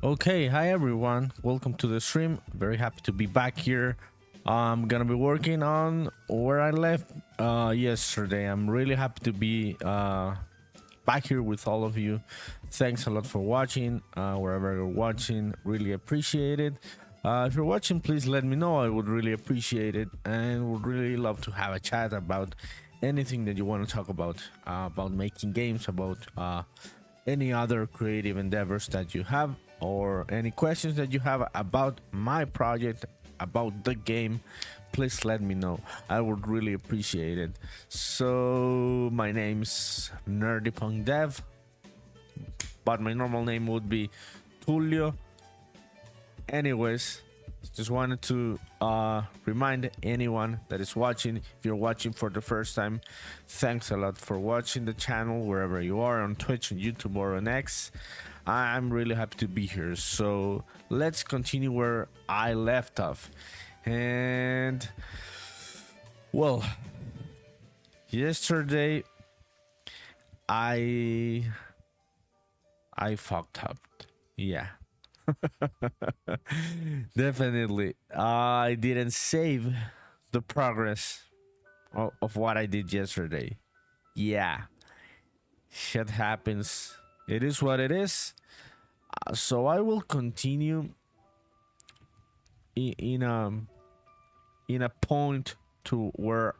Okay, hi everyone. Welcome to the stream. Very happy to be back here. I'm gonna be working on where I left yesterday. I'm really happy to be back here with all of you. Thanks a lot for watching. Wherever you're watching, really appreciate it. If you're watching, please let me know. I would really appreciate it, and would really love to have a chat about anything that you want to talk about making games, about any other creative endeavors that you have, or any questions that you have about my project, about the game. Please let me know. I would really appreciate it. So my name's NerdyPunkDev, but my normal name would be Tulio. Anyways, just wanted to remind anyone that is watching, if you're watching for the first time, thanks a lot for watching the channel wherever you are, on Twitch, on YouTube, or on X. I'm really happy to be here. So let's continue where I left off. And well, yesterday I fucked up. Yeah. Definitely. I didn't save the progress of what I did yesterday. Yeah. Shit happens. It is what it is. So I will continue in a point to where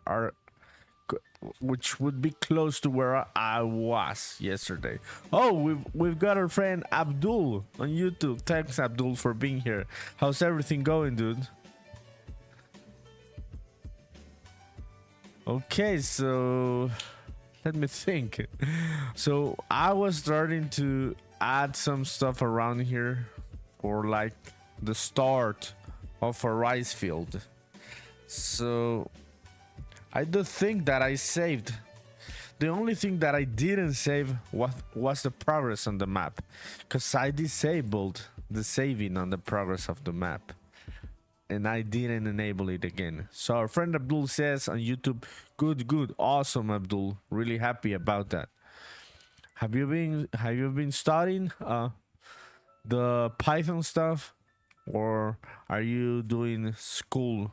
which would be close to where I was yesterday. Oh, we've got our friend Abdul on YouTube. Thanks, Abdul, for being here. How's everything going, dude? Okay, so let me think. So I was starting to add some stuff around here for like the start of a rice field. So I do think that I saved. The only thing that I didn't save was the progress on the map, because I disabled the saving on the progress of the map and I didn't enable it again. So our friend Abdul says on YouTube, good, awesome, Abdul. Really happy about that. Have you been studying the Python stuff, or are you doing school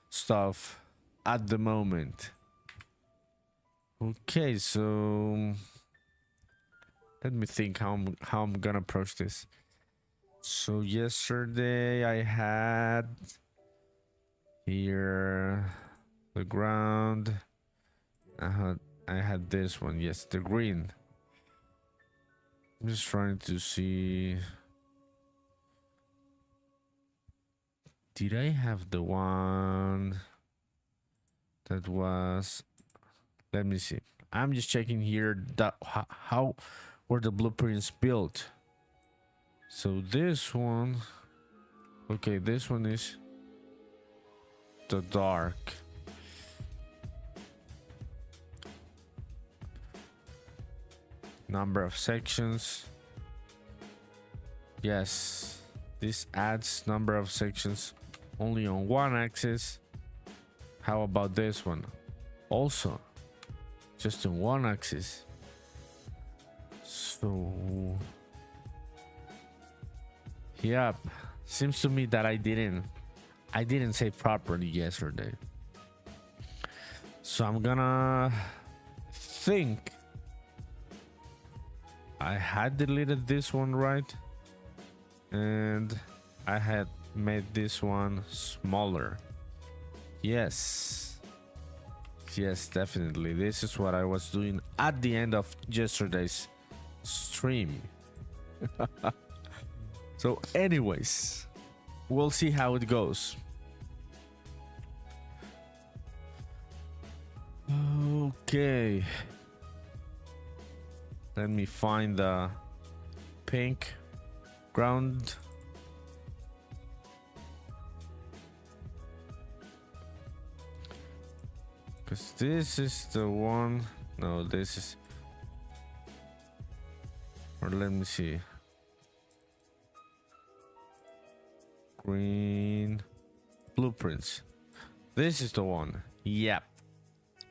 stuff at the moment? Okay, so let me think how I'm gonna approach this. So yesterday I had here the ground. I had this one. Yes, the green. I'm just trying to see. Did I have the one that was? Let me see. I'm just checking here that how were the blueprints built. So this one, okay, this one is the dark. Number of sections. Yes, this adds number of sections only on one axis. How about this one? Also just on one axis. So yep, seems to me that I didn't save properly yesterday. So I'm gonna think I had deleted this one, right? And I had made this one smaller. Yes, definitely. This is what I was doing at the end of yesterday's stream. So anyways, we'll see how it goes. Okay, let me find the pink ground. Because this is the one. No, this is. Or let me see. Green blueprints. This is the one. Yep.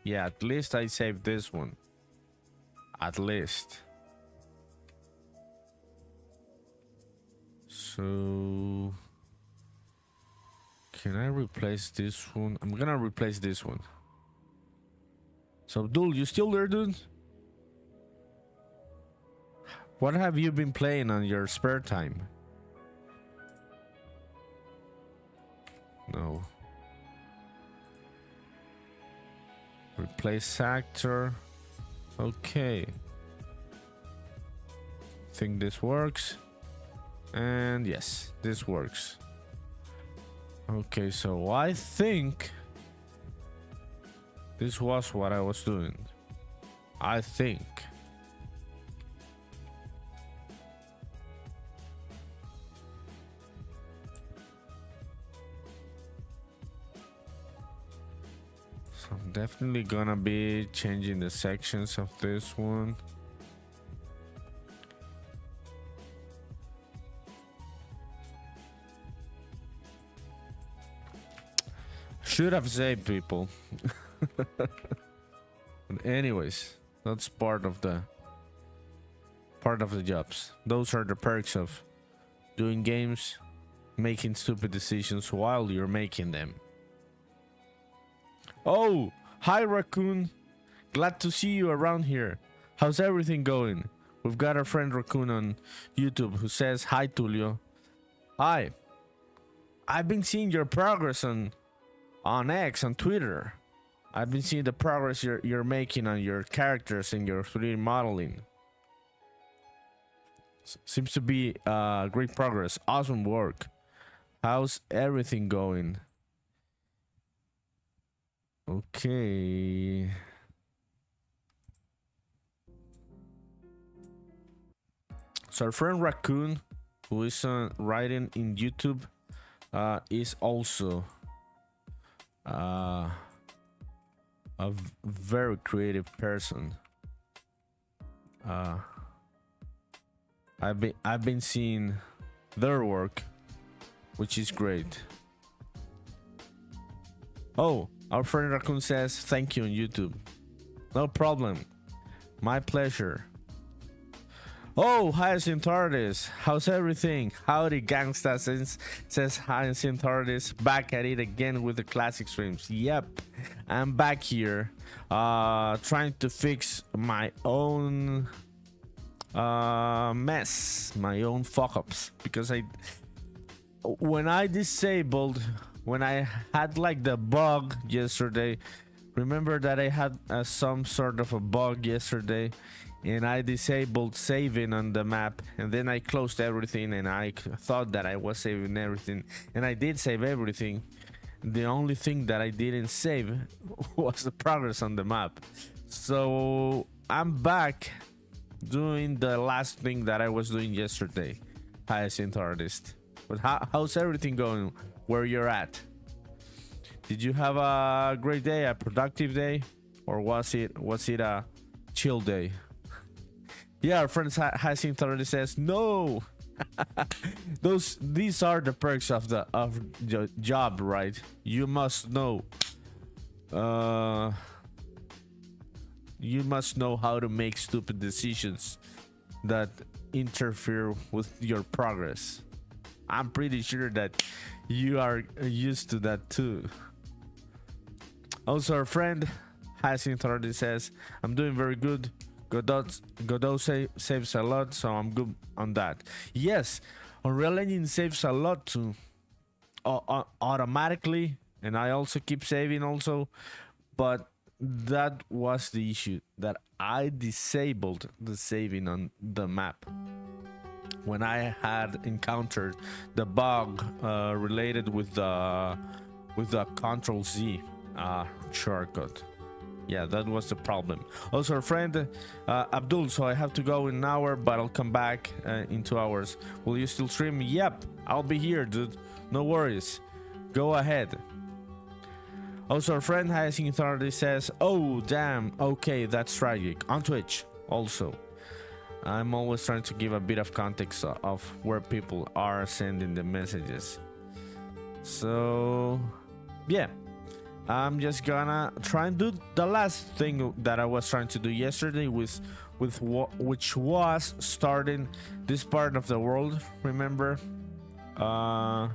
Yeah, at least I saved this one. At least. So can I replace this one? I'm gonna replace this one. So Abdul, you still there, dude? What have you been playing on your spare time? No. Replace actor. Okay. Think this works. And yes, this works. Okay, so I think this was what I was doing. I think. So I'm definitely gonna be changing the sections of this one. Should have saved people. But anyways, that's part of the jobs. Those are the perks of doing games, making stupid decisions while you're making them. Oh, hi Raccoon. Glad to see you around here. How's everything going? We've got our friend Raccoon on YouTube who says hi Tulio. Hi. I've been seeing your progress on X, on Twitter. I've been seeing the progress you're making on your characters and your 3D modeling. Seems to be great progress. Awesome work. How's everything going? Okay. So our friend Raccoon, who is writing in YouTube, is also a very creative person. I've been seeing their work, which is great. Oh, our friend Raccoon says thank you on YouTube. No problem. My pleasure. Oh, Hyacinth Artist. How's everything? Howdy, Gangsta says Hyacinth Artist. Back at it again with the classic streams. Yep, I'm back here trying to fix my own mess, my own fuck-ups. Because when I had like the bug yesterday, remember that I had some sort of a bug yesterday, and I disabled saving on the map, and then I closed everything, and I thought that I was saving everything, and I did save everything. The only thing that I didn't save was the progress on the map. So I'm back doing the last thing that I was doing yesterday, Hyacinth Artist. But how's everything going where you're at? Did you have a great day, a productive day, or was it a chill day? Yeah, our friend Hyacinth already says no. These are the perks of the job, right? You must know. You must know how to make stupid decisions that interfere with your progress. I'm pretty sure that you are used to that too. Also, our friend Hyacinth already says, I'm doing very good. Godot saves a lot, so I'm good on that. Yes, Unreal Engine saves a lot too, automatically, and I also keep saving also, but that was the issue, that I disabled the saving on the map when I had encountered the bug related with the Control Z shortcut. Yeah, that was the problem. Also, our friend Abdul, so I have to go in an hour, but I'll come back in 2 hours. Will you still stream? Yep, I'll be here, dude. No worries. Go ahead. Also, our friend Hyacinth already says, oh, damn. Okay, that's tragic. On Twitch, also. I'm always trying to give a bit of context of where people are sending the messages. So, yeah. I'm just gonna try and do the last thing that I was trying to do yesterday which was starting this part of the world. Remember, Uh,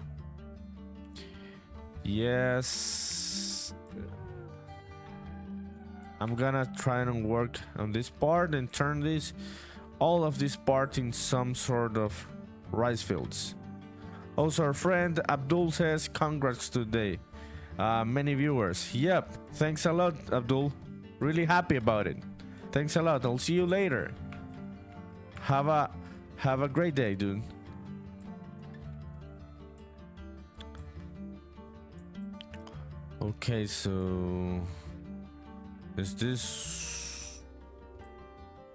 yes. I'm gonna try and work on this part and turn all of this part in some sort of rice fields. Also, our friend Abdul says congrats today. Many viewers. Yep. Thanks a lot, Abdul. Really happy about it. Thanks a lot. I'll see you later. Have a great day, dude. Okay, so is this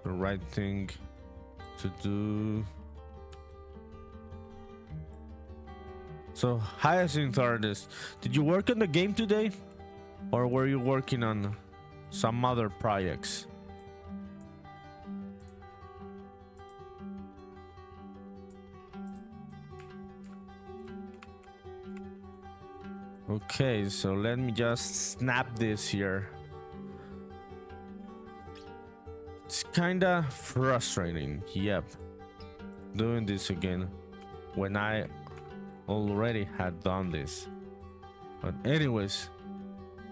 the right thing to do? So, Hyacinth Artist, did you work on the game today? Or were you working on some other projects? Okay, so let me just snap this here. It's kinda frustrating, yep, doing this again when I already had done this. But anyways,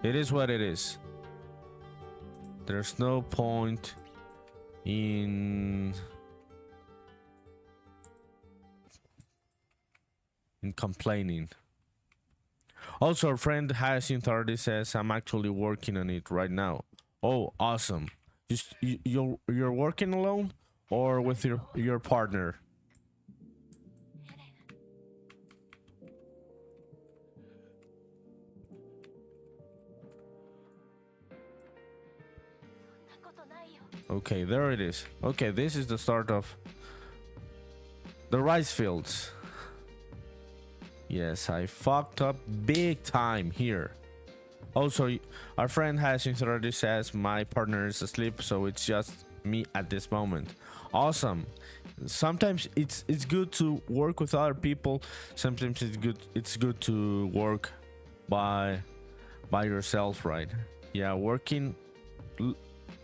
it is what it is. There's no point in complaining. Also, our friend Hyacinth already says I'm actually working on it right now. Oh, awesome. Just you're working alone or with your partner? Okay, there it is. Okay, this is the start of the rice fields. Yes, I fucked up big time here. Also, our friend Hyacinth already says my partner is asleep, so it's just me at this moment. Awesome. Sometimes it's good to work with other people. Sometimes it's good to work by yourself, right? Yeah, working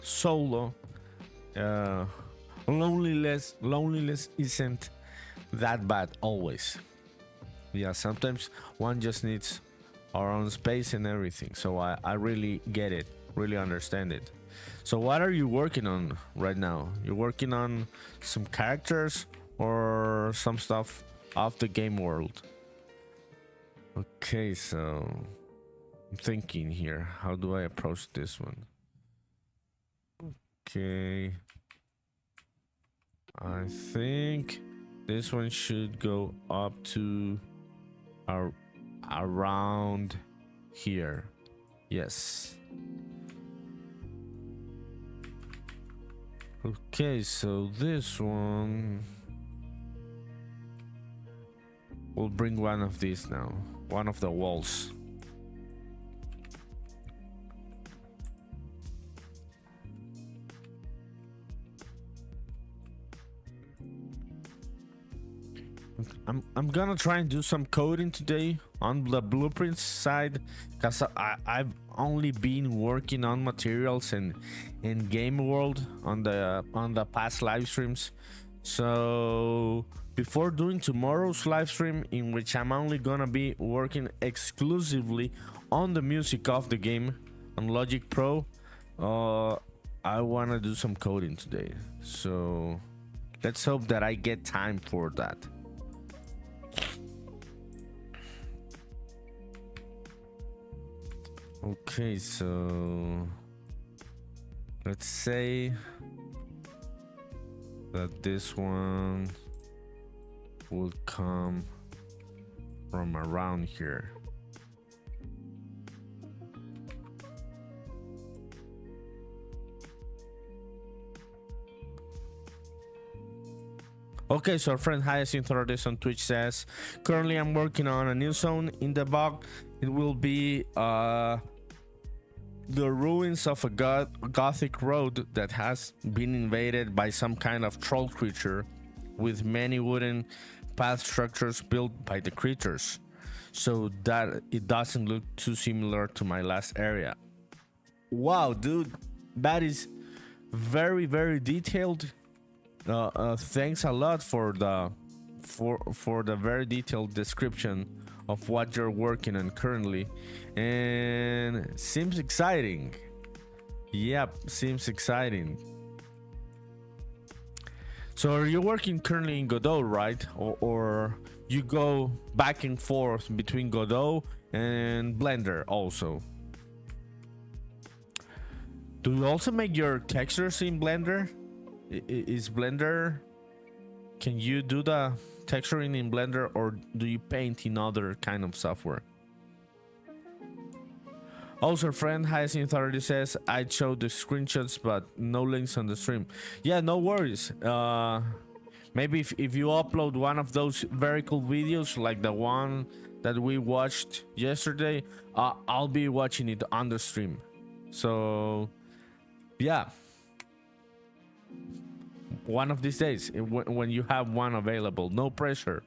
solo, loneliness isn't that bad always. Yeah, sometimes one just needs our own space and everything. So I really get it, really understand it. So what are you working on right now? You're working on some characters or some stuff off the game world? Okay, so I'm thinking here, how do I approach this one? Okay, I think this one should go up to around here. Yes. Okay, so this one will bring one of these now, one of the walls. I'm gonna try and do some coding today on the blueprints side, because I've only been working on materials and in game world on the past live streams. So before doing tomorrow's live stream, in which I'm only gonna be working exclusively on the music of the game on Logic Pro, I wanna do some coding today. So let's hope that I get time for that. Okay, so let's say that this one will come from around here. Okay, so our friend Hyacinth Artist on Twitch says, currently I'm working on a new zone in the bog. It will be the ruins of a gothic road that has been invaded by some kind of troll creature, with many wooden path structures built by the creatures, so that it doesn't look too similar to my last area. Wow, dude, that is very, very detailed. Thanks a lot for for the very detailed description of what you're working on currently, and seems exciting. Yep, seems exciting. So are you working currently in Godot, right? Or you go back and forth between Godot and Blender also? Do you also make your textures in Blender? Is Blender... Can you do the texturing in Blender, or do you paint in other kind of software? Also, friend Hyacinth already says I showed the screenshots but no links on the stream. Yeah, no worries. Maybe if you upload one of those very cool videos like the one that we watched yesterday, I'll be watching it on the stream. So yeah, one of these days when you have one available, no pressure.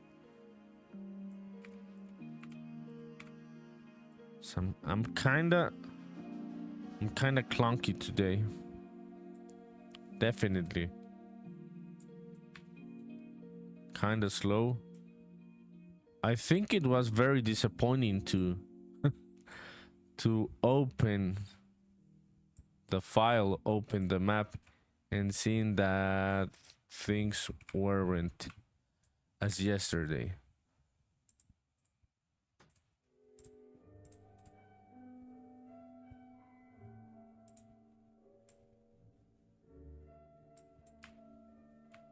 So I'm kinda clunky today. Definitely. Kinda slow. I think it was very disappointing to to open the file, open the map, and seeing that things weren't as yesterday.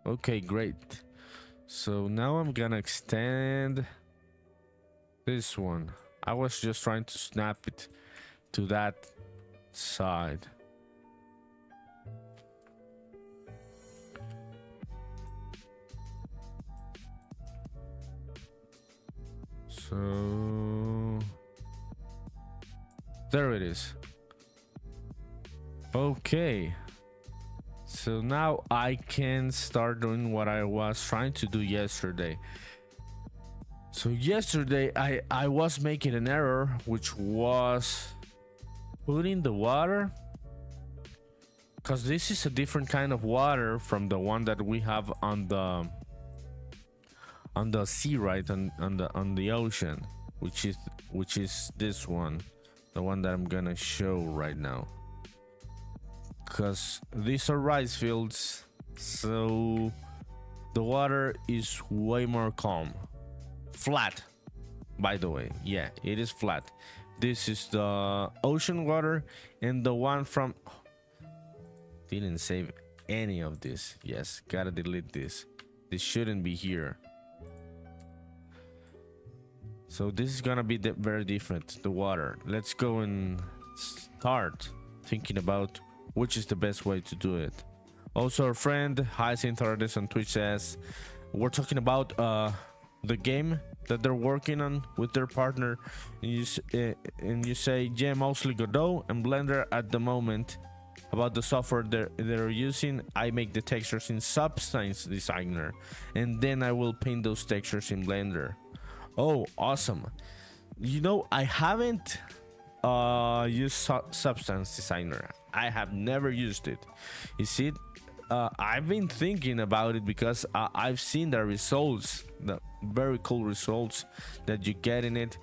Okay, great. So now I'm gonna extend this one. I was just trying to snap it to that side. So there it is. Okay. So now I can start doing what I was trying to do yesterday. So yesterday I was making an error, which was putting the water, because this is a different kind of water from the one that we have on the sea, right? On the ocean, which is this one, the one that I'm gonna show right now. Because these are rice fields, so the water is way more calm. Flat, by the way. Yeah, it is flat. This is the ocean water, and the one from... Didn't save any of this. Yes, gotta delete this. This shouldn't be here. So this is gonna be very different, the water. Let's go and start thinking about which is the best way to do it. Also, our friend Hyacinth Artist on Twitch says we're talking about the game that they're working on with their partner, and you say, yeah, mostly Godot and Blender at the moment. About the software they're using, I make the textures in Substance Designer, and then I will paint those textures in Blender. Oh, awesome. You know, I haven't used Substance Designer. I have never used it. You see, I've been thinking about it because I've seen the results, the very cool results that you get in it,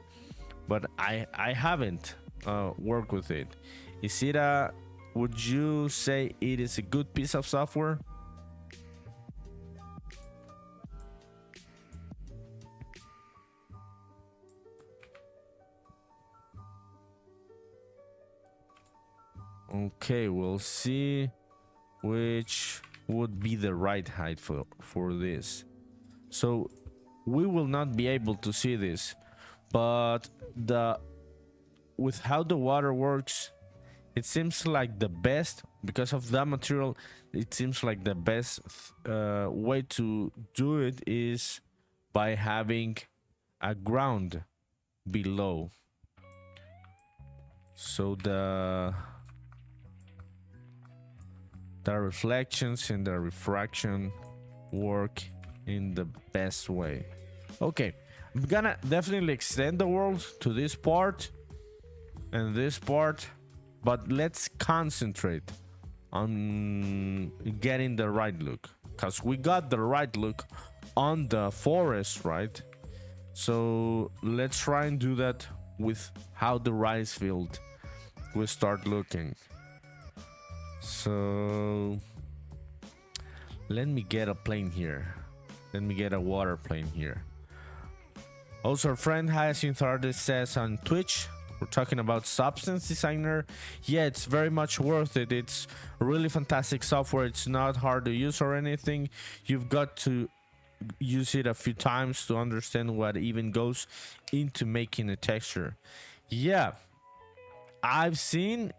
but I haven't worked with it. Is it would you say it is a good piece of software? Okay, we'll see which would be the right height for this. So we will not be able to see this, but with how the water works, it seems like the best, because of that material, it seems like the best way to do it is by having a ground below. So the reflections and the refraction work in the best way. Okay, I'm gonna definitely extend the world to this part and this part, but let's concentrate on getting the right look, because we got the right look on the forest, right? So let's try and do that with how the rice field will start looking. So let me get a plane here. Let me get a water plane here. Also, our friend Hyacinth Artist says on Twitch, we're talking about Substance Designer. Yeah, it's very much worth it. It's really fantastic software. It's not hard to use or anything. You've got to use it a few times to understand what even goes into making a texture. Yeah, I've seen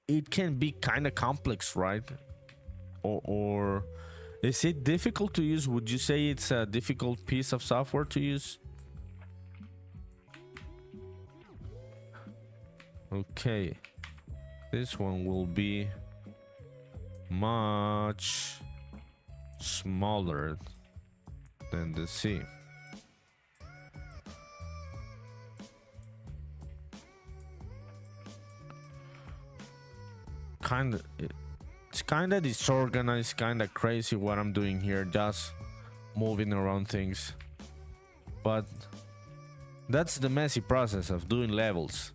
it can be kind of complex, right? Or is it difficult to use? Would you say it's a difficult piece of software to use? Okay, this one will be much smaller than the sea. It's kind of disorganized, kind of crazy what I'm doing here, just moving around things. But that's the messy process of doing levels.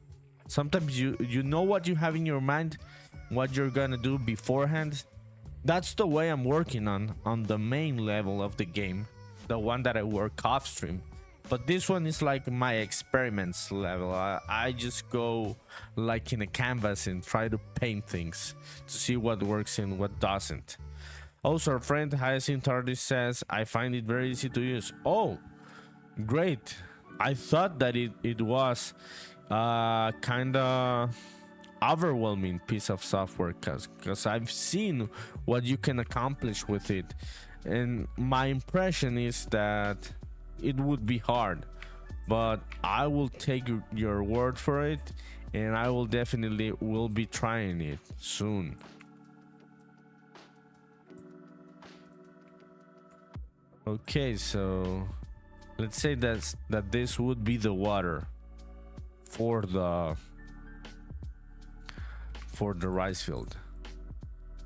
Sometimes you know what you have in your mind, what you're gonna do beforehand. That's the way I'm working on the main level of the game, the one that I work off stream. But this one is like my experiments level. I just go like in a canvas and try to paint things to see what works and what doesn't. Also, our friend Hyacinth Artist says, I find it very easy to use. Oh, great. I thought that it was kind of overwhelming piece of software because I've seen what you can accomplish with it, and my impression is that it would be hard, but I will take your word for it, and I will definitely will be trying it soon. Okay, so let's say that this would be the water for the rice field.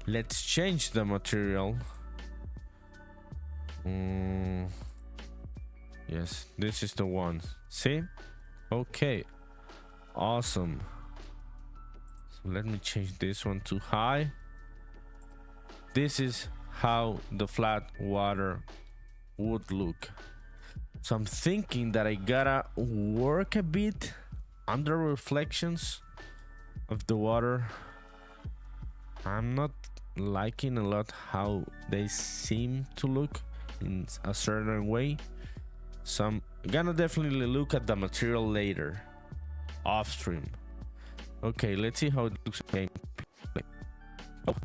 Let's change the material. Yes, this is the one. See? Okay, awesome. So let me change this one to high. This is how the flat water would look. So I'm thinking that I gotta work a bit under reflections of the water. I'm not liking a lot how they seem to look in a certain way, so I'm gonna definitely look at the material later off stream. Okay, let's see how it looks in gameplay. Oh.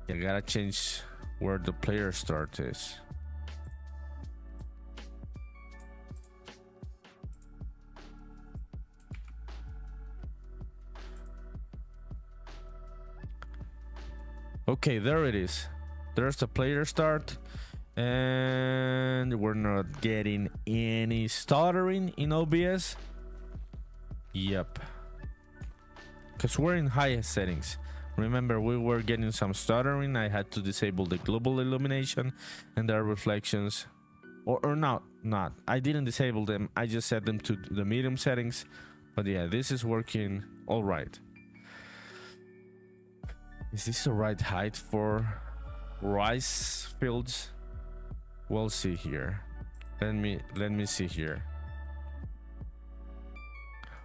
I gotta change where the player start is. Okay, there it is. There's the player start, and we're not getting any stuttering in OBS. Yep, because we're in highest settings. Remember, we were getting some stuttering. I had to disable the global illumination and their reflections, or not. I didn't disable them. I just set them to the medium settings. But yeah, this is working all right. Is this the right height for rice fields? We'll see here. Let me see here.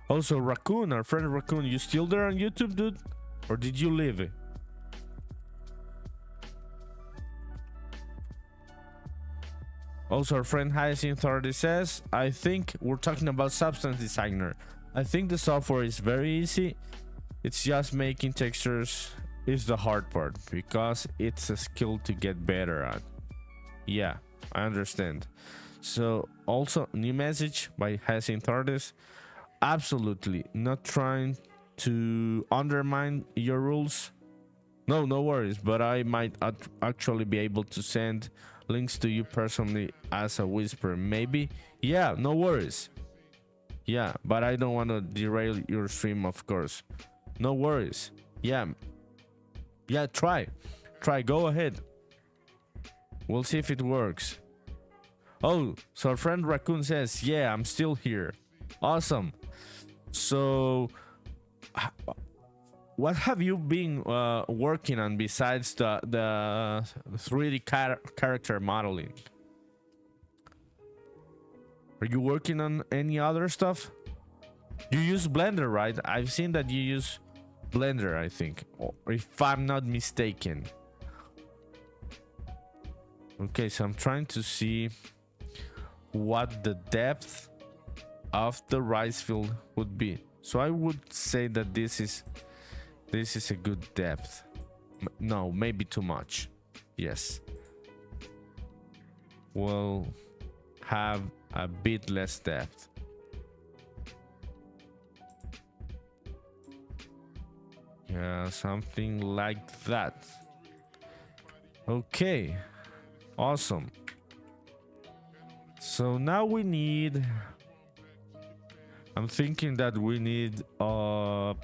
Also, Raccoon, our friend Raccoon, you still there on YouTube, dude? Or did you leave? Also, our friend Hyacinth already says, I think we're talking about Substance Designer. I think the software is very easy. It's just making textures is the hard part, because it's a skill to get better at. Yeah, I understand. So also, new message by Hyacinth Artist. Absolutely not trying to undermine your rules. No worries, but I might actually be able to send links to you personally as a whisper, maybe. Yeah, no worries. Yeah, but I don't want to derail your stream, of course. No worries. Yeah, try, go ahead. We'll see if it works. Oh, so our friend Raccoon says, yeah, I'm still here. Awesome. So, what have you been working on besides the 3D character modeling? Are you working on any other stuff? You use Blender, right? I've seen that you use Blender, I think, or if I'm not mistaken. Okay, so I'm trying to see what the depth of the rice field would be. So I would say that this is a good depth. No, maybe too much. Yes. We'll have a bit less depth. Yeah, something like that. Okay. Awesome. So now we need, I'm thinking that we need yeah,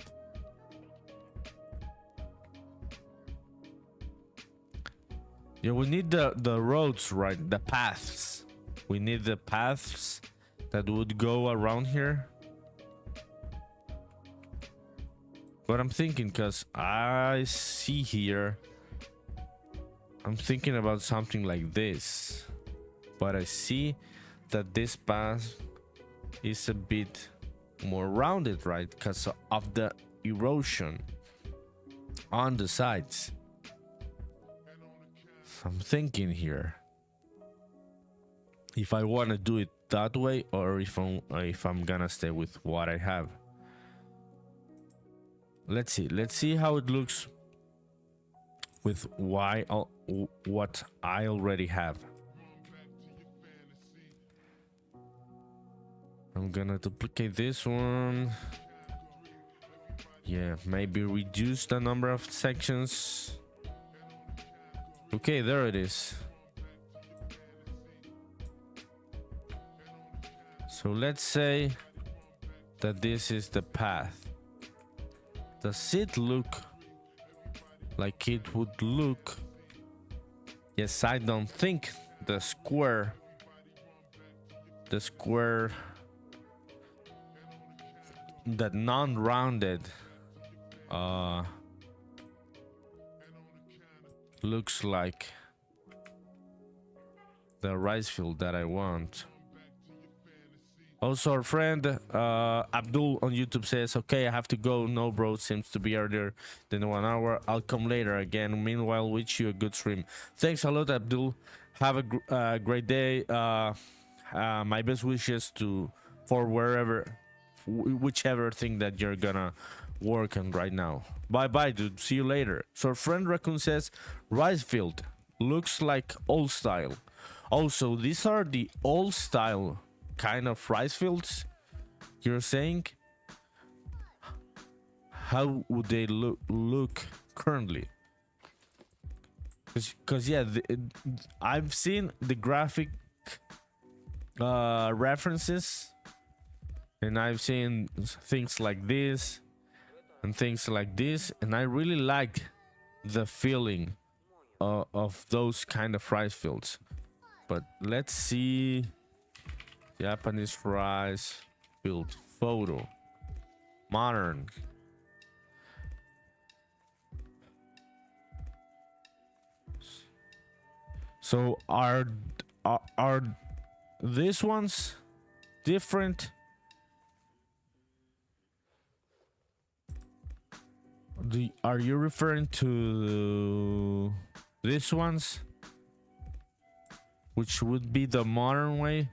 we need the roads, right? The paths. We need the paths that would go around here. But I'm thinking, because I see here, I'm thinking about something like this. But I see that this path is a bit more rounded, right? Because of the erosion on the sides. So I'm thinking here if I want to do it that way or if I'm gonna stay with what I have. Let's see how it looks with what I already have. I'm gonna duplicate this one. Yeah, maybe reduce the number of sections. Okay, there it is. So let's say that this is the path. Does it look like it would look? Yes, I don't think the square that non-rounded looks like the rice field that I want. Also, our friend Abdul on YouTube says, okay, I have to go. No, bro, seems to be earlier than 1 hour. I'll come later again. Meanwhile, wish you a good stream. Thanks a lot, Abdul. Have a great day. My best wishes for whichever thing that you're gonna work on right now. Bye, dude. See you later. So our friend Raccoon says, rice field looks like old style. Also, these are the old style kind of rice fields you're saying. How would they look currently? Because yeah, I've seen the graphic references, and I've seen things like this and things like this, and I really like the feeling of those kind of rice fields. But let's see. Japanese rice field photo. Modern. So are these ones different? Are you referring to these ones, which would be the modern way?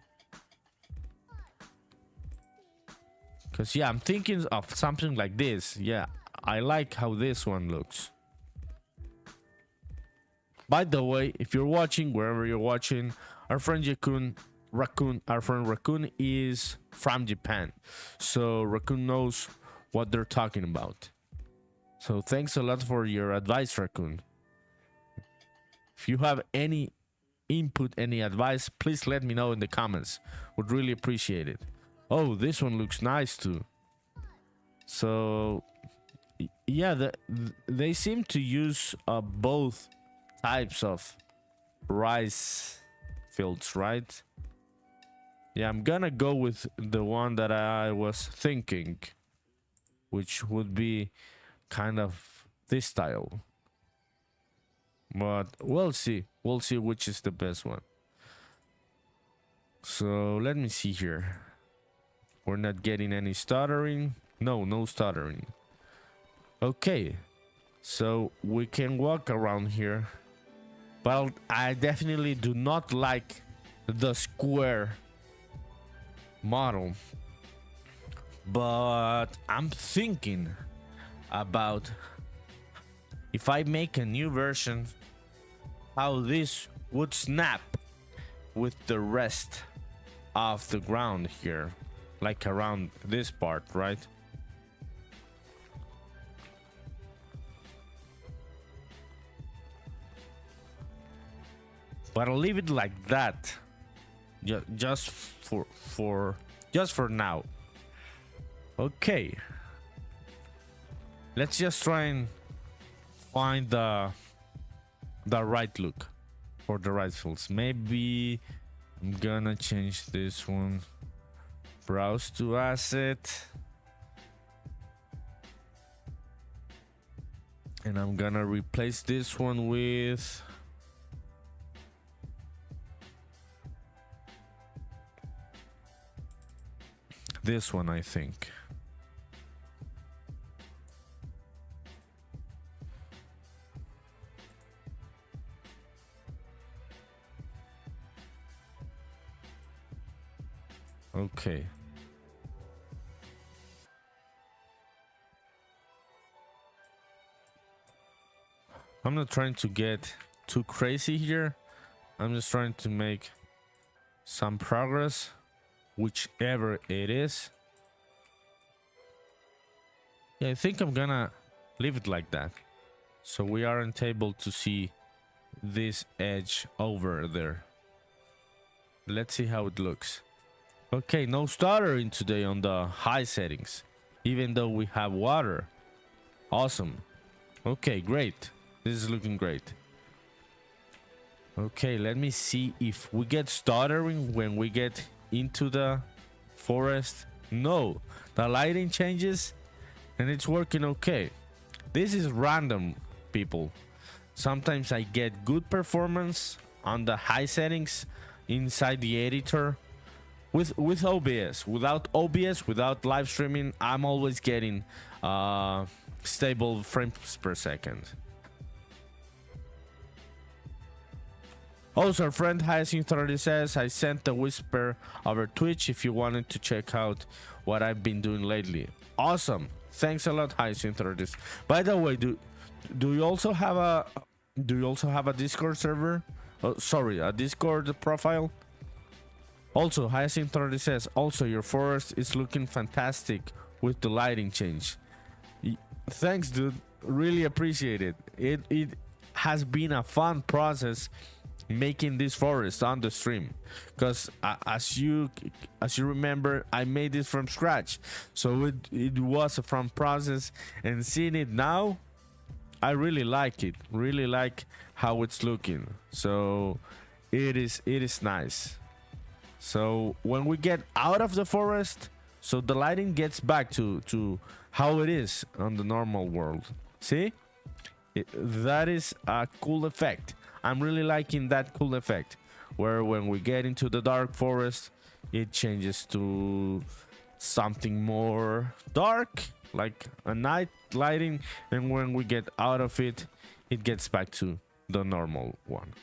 Because yeah, I'm thinking of something like this. Yeah, I like how this one looks. By the way, if you're watching, wherever you're watching, our friend Raccoon is from Japan, so Raccoon knows what they're talking about. So thanks a lot for your advice, Raccoon. If you have any input, any advice, please let me know in the comments. Would really appreciate it. Oh, this one looks nice too. So yeah, they seem to use both types of rice fields, right? Yeah, I'm gonna go with the one that I was thinking, which would be kind of this style. But we'll see. We'll see which is the best one. So let me see here. We're not getting any stuttering. No stuttering. Okay. So we can walk around here. But I definitely do not like the square model. But I'm thinking about if I make a new version, how this would snap with the rest of the ground here, like around this part, right? But I'll leave it like that, just for now. Okay, let's just try and find the right look for the right fields. Maybe I'm gonna change this one. Browse to asset. And I'm gonna replace this one with this one, I think. Okay. I'm not trying to get too crazy here. I'm just trying to make some progress, whichever it is. Yeah, I think I'm gonna leave it like that, so we aren't able to see this edge over there. Let's see how it looks. Okay, no stuttering today on the high settings, even though we have water. Awesome. Okay, great. This is looking great. Okay, let me see if we get stuttering when we get into the forest. No, the lighting changes and it's working okay. This is random, people. Sometimes I get good performance on the high settings inside the editor with OBS. Without OBS, without live streaming, I'm always getting stable frames per second. Also, our friend Hyacinth30 says, I sent the whisper over Twitch if you wanted to check out what I've been doing lately. Awesome. Thanks a lot, Hyacinth30. By the way, do you also have a Discord server? Oh, sorry, a Discord profile? Also, Hyacinth30 says, also your forest is looking fantastic with the lighting change. Thanks, dude. Really appreciate it. It has been a fun process making this forest on the stream, because as you remember, I made this from scratch, so it was a fun process, and seeing it now, I really like it. Really like how it's looking. So it is nice. So when we get out of the forest, so the lighting gets back to how it is on the normal world. See, that is a cool effect. I'm really liking that cool effect, where when we get into the dark forest, it changes to something more dark, like a night lighting, and when we get out of it, it gets back to the normal one.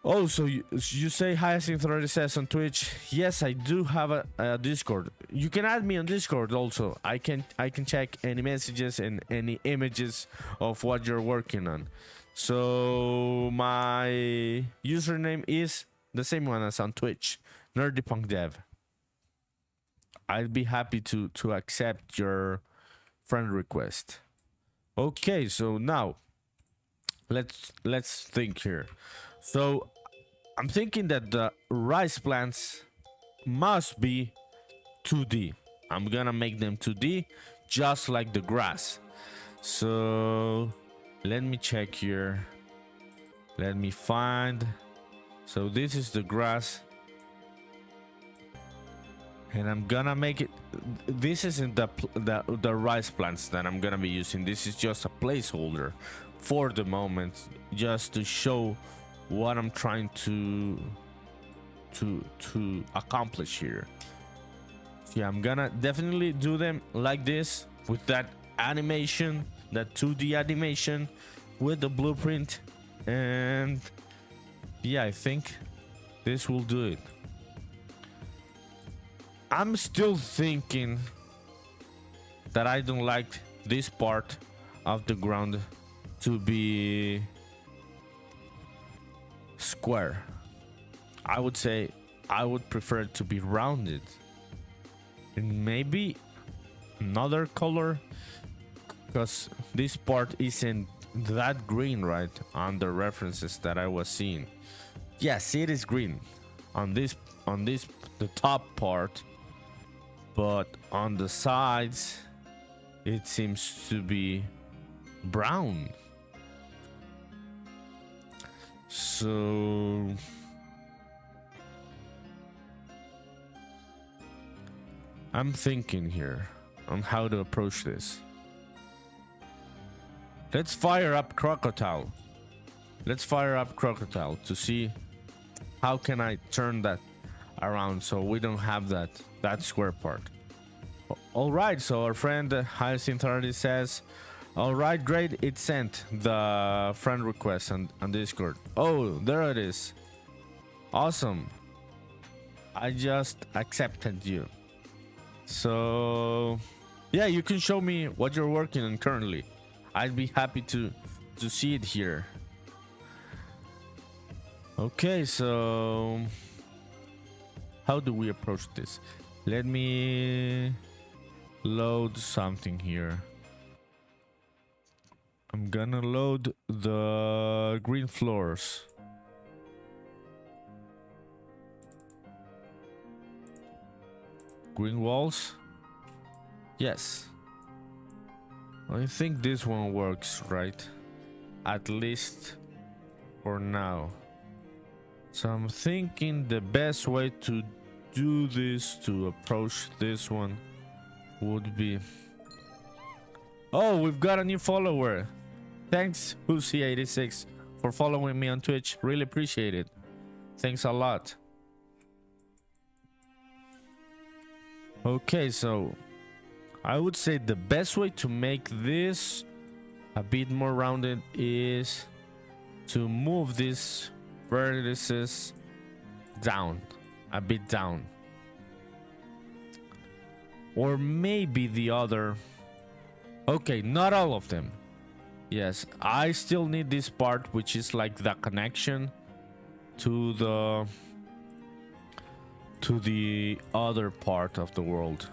Oh, so you say Hyacinth30 says on Twitch. Yes, I do have a Discord. You can add me on Discord also. I can check any messages and any images of what you're working on. So my username is the same one as on Twitch, NerdyPunkDev. I'd be happy to accept your friend request. Okay, so now let's think here. So I'm thinking that the rice plants must be 2D. I'm gonna make them 2D, just like the grass. So let me check here. Let me find. So this is the grass. And I'm gonna make it. This isn't the rice plants that I'm gonna be using. This is just a placeholder for the moment, just to show what I'm trying to accomplish here. So yeah, I'm gonna definitely do them like this with that animation, that 2D animation with the blueprint, and yeah, I think this will do it. I'm still thinking that I don't like this part of the ground to be square. I would say I would prefer it to be rounded. And maybe another color, because this part isn't that green, right? On the references that I was seeing. Yes, it is green on this the top part, but on the sides it seems to be brown. So I'm thinking here on how to approach this. Let's fire up Crocodile. Let's fire up Crocodile to see how can I turn that around so we don't have that square part. All right, so our friend Hyacinth already says, all right, great, it sent the friend request on Discord. Oh, there it is. Awesome. I just accepted you. So yeah, you can show me what you're working on currently. I'd be happy to see it here. Okay, so how do we approach this? Let me load something here. I'm gonna load the green floors. Green walls? Yes. I think this one works, right? At least for now. So I'm thinking the best way to do this, to approach this one, would be... Oh, we've got a new follower. Thanks, Husi86, for following me on Twitch. Really appreciate it. Thanks a lot. Okay, so I would say the best way to make this a bit more rounded is to move these vertices down, a bit down. Or maybe the other. Okay, not all of them. Yes, I still need this part, which is like the connection to the other part of the world.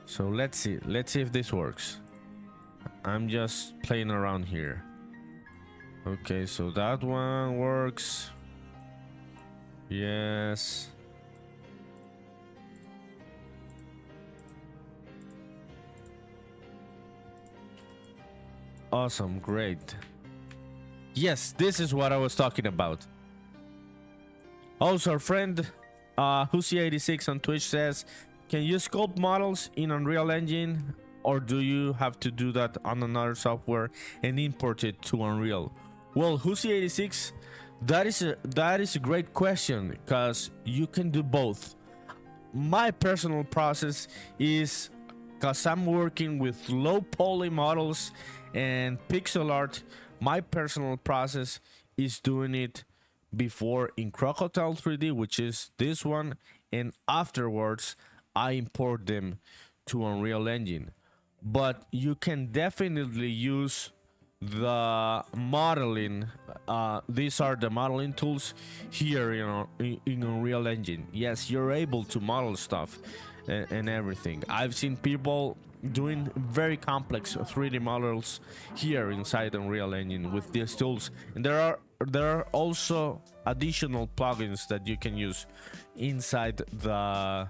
So let's see if this works. I'm just playing around here. Okay, so that one works. Yes. Awesome, great. Yes, this is what I was talking about. Also, our friend Husi86 on Twitch says, can you sculpt models in Unreal Engine, or do you have to do that on another software and import it to Unreal? Well, Husi86, that is a great question, because you can do both. My personal process is, because I'm working with low poly models and pixel art, my personal process is doing it before in Crocodile 3D, which is this one, and afterwards I import them to Unreal Engine. But you can definitely use the modeling. These are the modeling tools here in Unreal Engine. Yes, you're able to model stuff and everything. I've seen people doing very complex 3D models here inside Unreal Engine with these tools, and there are also additional plugins that you can use inside the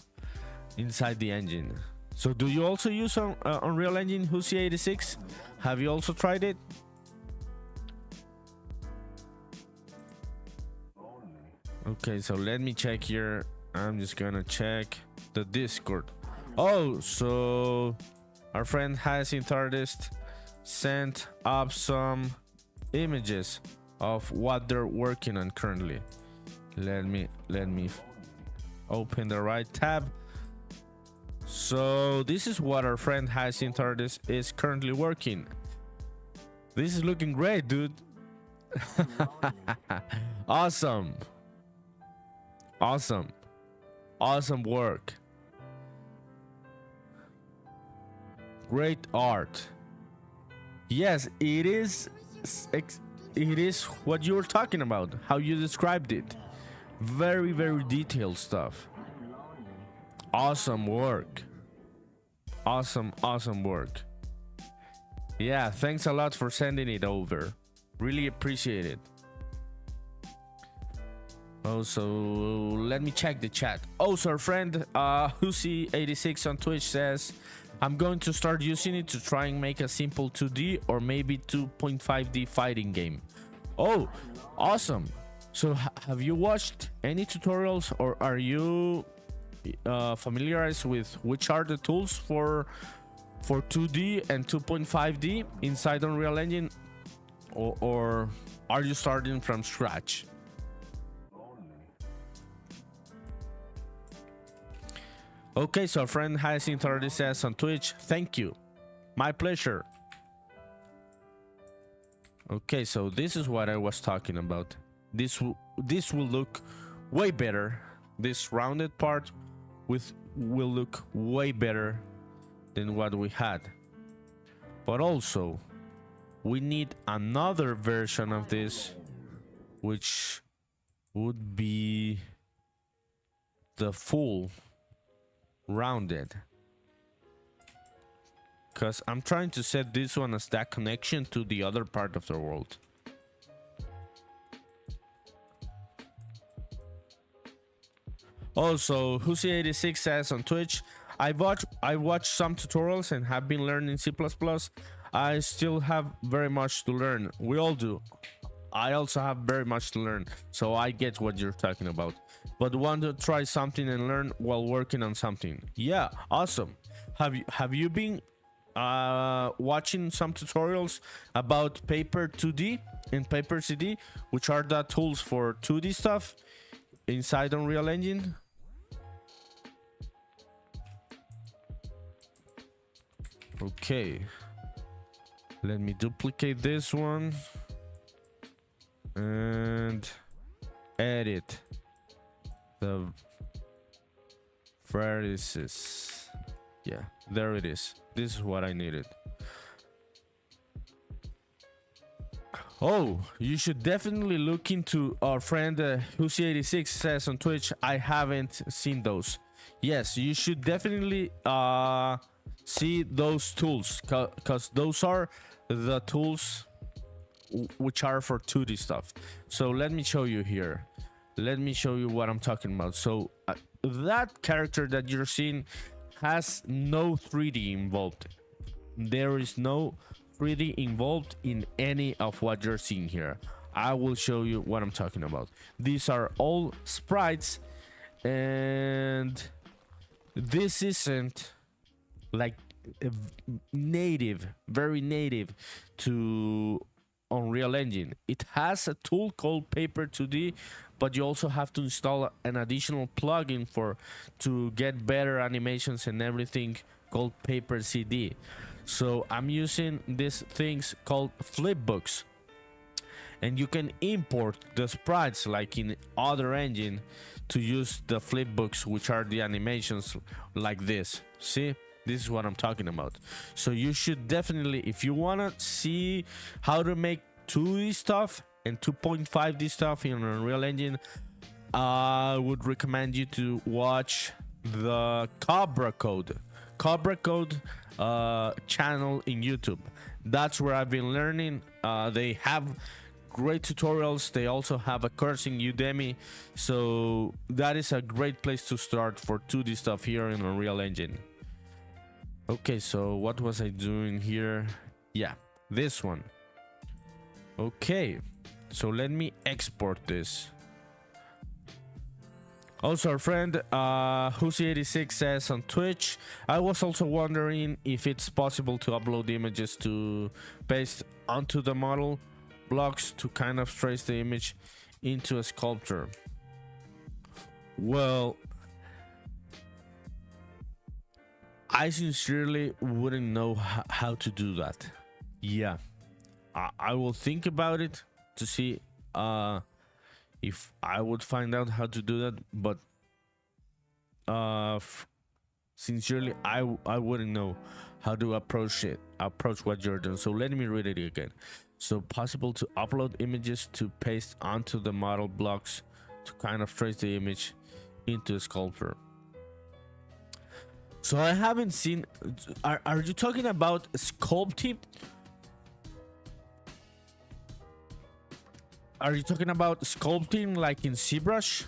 engine. So do you also use Unreal Engine, Husi86? Have you also tried it? Okay, so let me check here. I'm just gonna check the Discord. Oh, so our friend Hyacinth Artist sent up some images of what they're working on currently. Let me open the right tab. So this is what our friend Hyacinth Artist is currently working. This is looking great, dude. Awesome work. Great art. Yes, it is what you were talking about, how you described it. Very detailed stuff. Awesome work. Awesome work. Yeah, thanks a lot for sending it over. Really appreciate it. Also, let me check the chat. Also, our friend Husi86 on Twitch says, I'm going to start using it to try and make a simple 2D or maybe 2.5D fighting game. Oh, awesome. So have you watched any tutorials, or are you familiarized with which are the tools for 2D and 2.5D inside Unreal Engine, or are you starting from scratch? Okay, so our friend Hyacinth already says on Twitch, thank you. My pleasure. Okay, so this is what I was talking about. This will look way better. This rounded part will look way better than what we had. But also, we need another version of this, which would be the full rounded, because I'm trying to set this one as that connection to the other part of the world. Also, Husi86 says on Twitch, I watched some tutorials and have been learning C++. I still have very much to learn. We all do. I also have very much to learn, so I get what you're talking about. But want to try something and learn while working on something. Yeah, awesome. Have you been watching some tutorials about Paper 2D and Paper CD, which are the tools for 2D stuff inside Unreal Engine? Okay, let me duplicate this one and edit the vertices. Yeah, there it is. This is what I needed. Oh, you should definitely look into our friend Husi86 says on Twitch, I haven't seen those. Yes, you should definitely see those tools, because those are the tools which are for 2D stuff. So let me show you here. Let me show you what I'm talking about. So that character that you're seeing has no 3D involved. There is no 3D involved in any of what you're seeing here. I will show you what I'm talking about. These are all sprites, and this isn't like native, very native to Unreal Engine. It has a tool called Paper 2D, but you also have to install an additional plugin to get better animations and everything called Paper CD. So I'm using these things called flipbooks, and you can import the sprites like in other engine to use the flipbooks, which are the animations like this. See, this is what I'm talking about. So you should definitely, if you want to see how to make 2D stuff and 2.5D stuff in Unreal Engine, I would recommend you to watch the Cobra Code channel in YouTube. That's where I've been learning. They have great tutorials. They also have a course in Udemy, so that is a great place to start for 2D stuff here in Unreal Engine. Okay, so what was I doing here? Yeah, this one. Okay, so let me export this. Also, our friend Husi86 says on Twitch, I was also wondering if it's possible to upload images to paste onto the model blocks to kind of trace the image into a sculpture. Well, I sincerely wouldn't know how to do that. Yeah, I will think about it to see if I would find out how to do that, but sincerely I wouldn't know how to approach what you're doing. So let me read it again. So possible to upload images to paste onto the model blocks to kind of trace the image into a sculpture. So I haven't seen. Are you talking about sculpting? Are you talking about sculpting like in ZBrush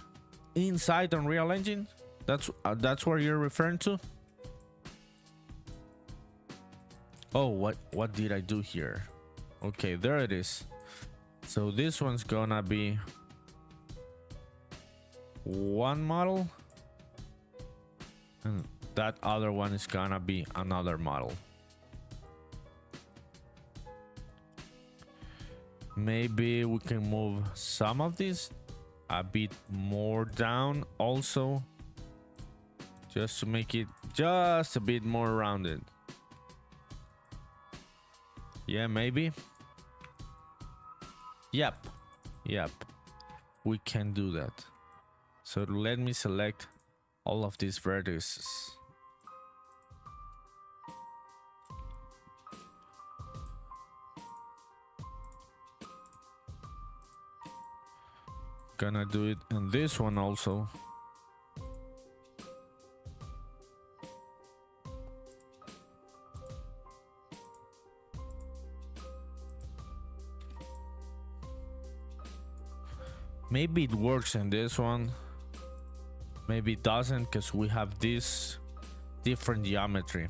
inside Unreal Engine? That's what you're referring to? Oh, what did I do here? Okay, there it is. So this one's gonna be one model, and that other one is gonna be another model. Maybe we can move some of these a bit more down also, just to make it just a bit more rounded. Yeah, maybe. Yep, we can do that. So let me select all of these vertices. Gonna do it in this one also. Maybe it works in this one, maybe it doesn't, because we have this different geometry.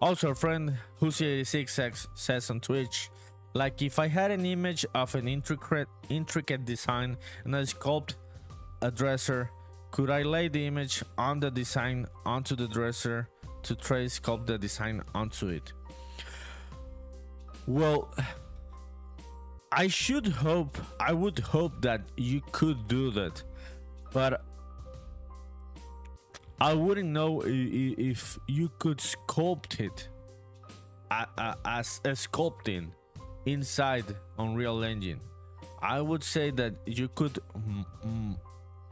Also, a friend Husi86 says on Twitch, like if I had an image of an intricate design and I sculpt a dresser, could I lay the image on the design onto the dresser to sculpt the design onto it? Well, I would hope that you could do that, but I wouldn't know if you could sculpt it as a sculpting inside Unreal Engine. I would say that you could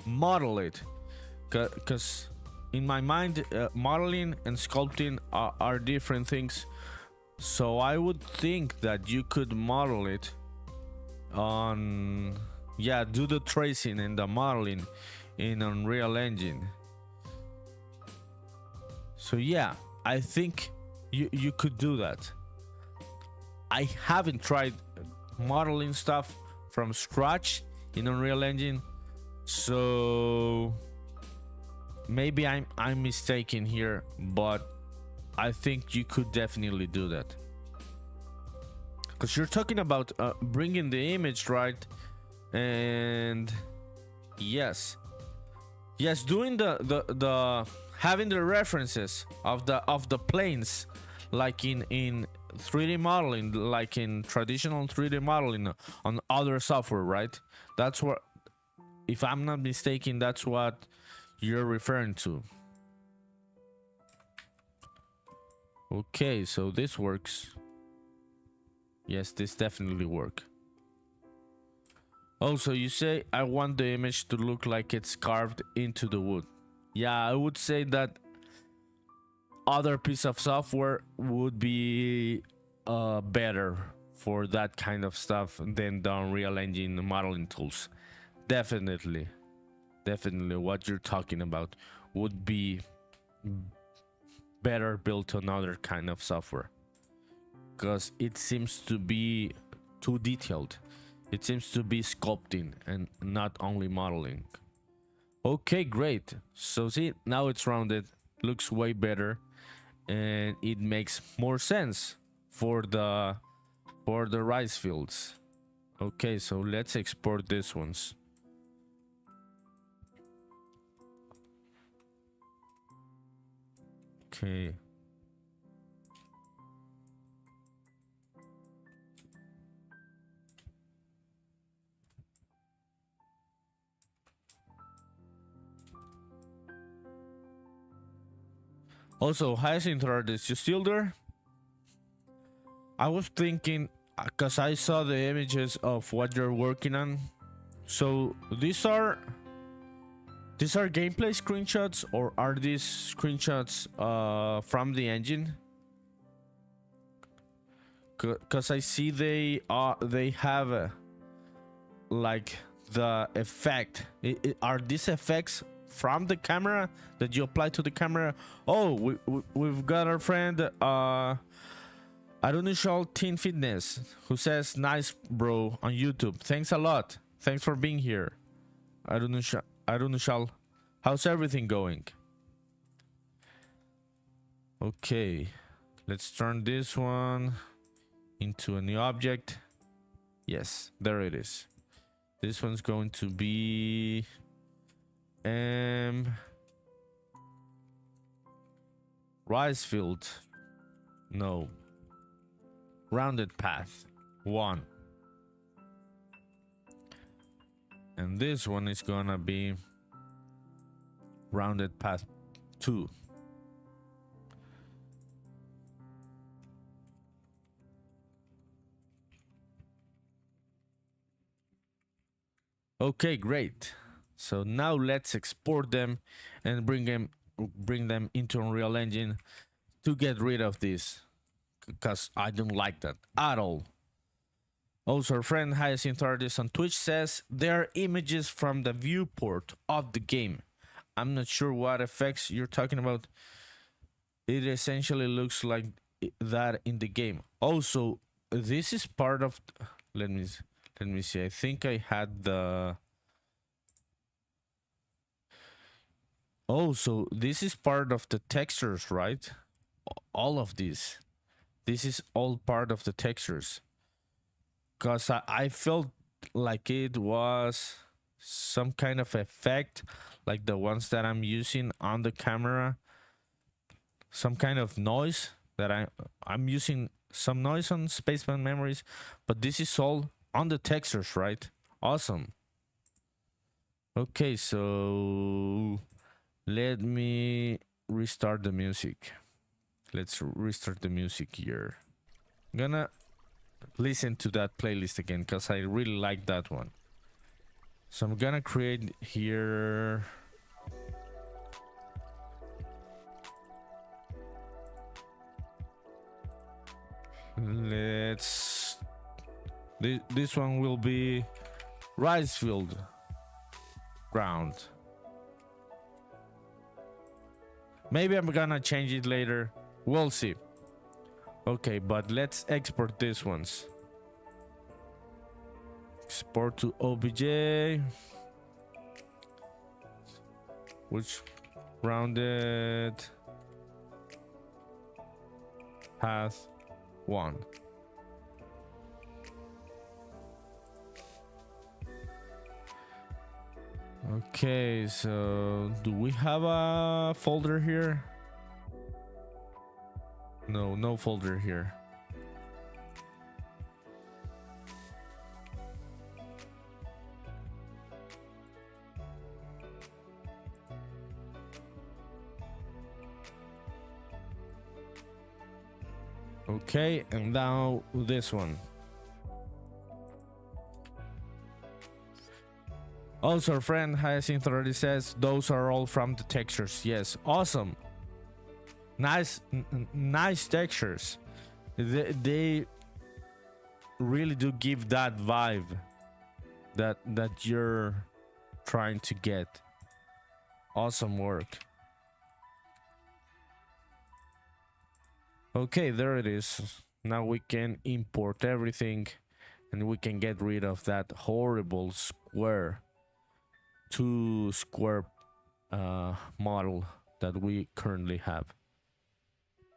model it, because in my mind modeling and sculpting are different things. So I would think that you could model it on, yeah, do the tracing and the modeling in Unreal Engine. So yeah, I think you could do that. I haven't tried modeling stuff from scratch in Unreal Engine, so maybe I'm mistaken here, but I think you could definitely do that. Because you're talking about bringing the image, right? And yes, doing the having the references of the planes, like in 3D modeling, like in traditional 3D modeling on other software, right? That's what, if I'm not mistaken, that's what you're referring to. Okay, so this works. Yes, this definitely works. Also, you say I want the image to look like it's carved into the wood. Yeah, I would say that other piece of software would be better for that kind of stuff than the Unreal Engine modeling tools. Definitely what you're talking about would be better built on other kind of software, because it seems to be too detailed. It seems to be sculpting and not only modeling. Okay, great. So see, now it's rounded, looks way better, and it makes more sense for the rice fields. Okay, so let's export these ones. Okay. Also, Hyacinth Artist, you still there? I was thinking, because I saw the images of what you're working on. So these are gameplay screenshots, or are these screenshots from the engine? Because I see they have like the effect. Are these effects from the camera that you apply to the camera? Oh, we've got our friend Arunishal Teen Fitness, who says nice bro on YouTube. Thanks a lot. Thanks for being here. Arunishal, how's everything going? Okay, let's turn this one into a new object. Yes, there it is. This one's going to be rice field. No. Rounded path 1. And this one is gonna be rounded path 2. Okay, great. So now let's export them and bring them into Unreal Engine to get rid of this, because I don't like that at all. Also, our friend Hyacinth Artist on Twitch says there are images from the viewport of the game. I'm not sure what effects you're talking about. It essentially looks like that in the game. Also, this is part of. Let me see. I think I had the. Oh, so this is part of the textures, right? All of this. This is all part of the textures. Because I felt like it was some kind of effect, like the ones that I'm using on the camera. Some kind of noise that I'm using some noise on Spaceman Memories, but this is all on the textures, right? Awesome. Okay, so let me restart the music. Let's restart the music here. I'm gonna listen to that playlist again because I really like that one. So I'm gonna create here. This one will be rice field ground. Maybe I'm gonna change it later. We'll see. Okay, but let's export these ones. Export to OBJ. Which rounded path 1. Okay, so do we have a folder here? No folder here. Okay, and now this one. Also, our friend Hyacinth already says those are all from the textures. Yes, awesome. Nice textures. They really do give that vibe that you're trying to get. Awesome work. Okay, there it is. Now we can import everything and we can get rid of that horrible square 2 square model that we currently have.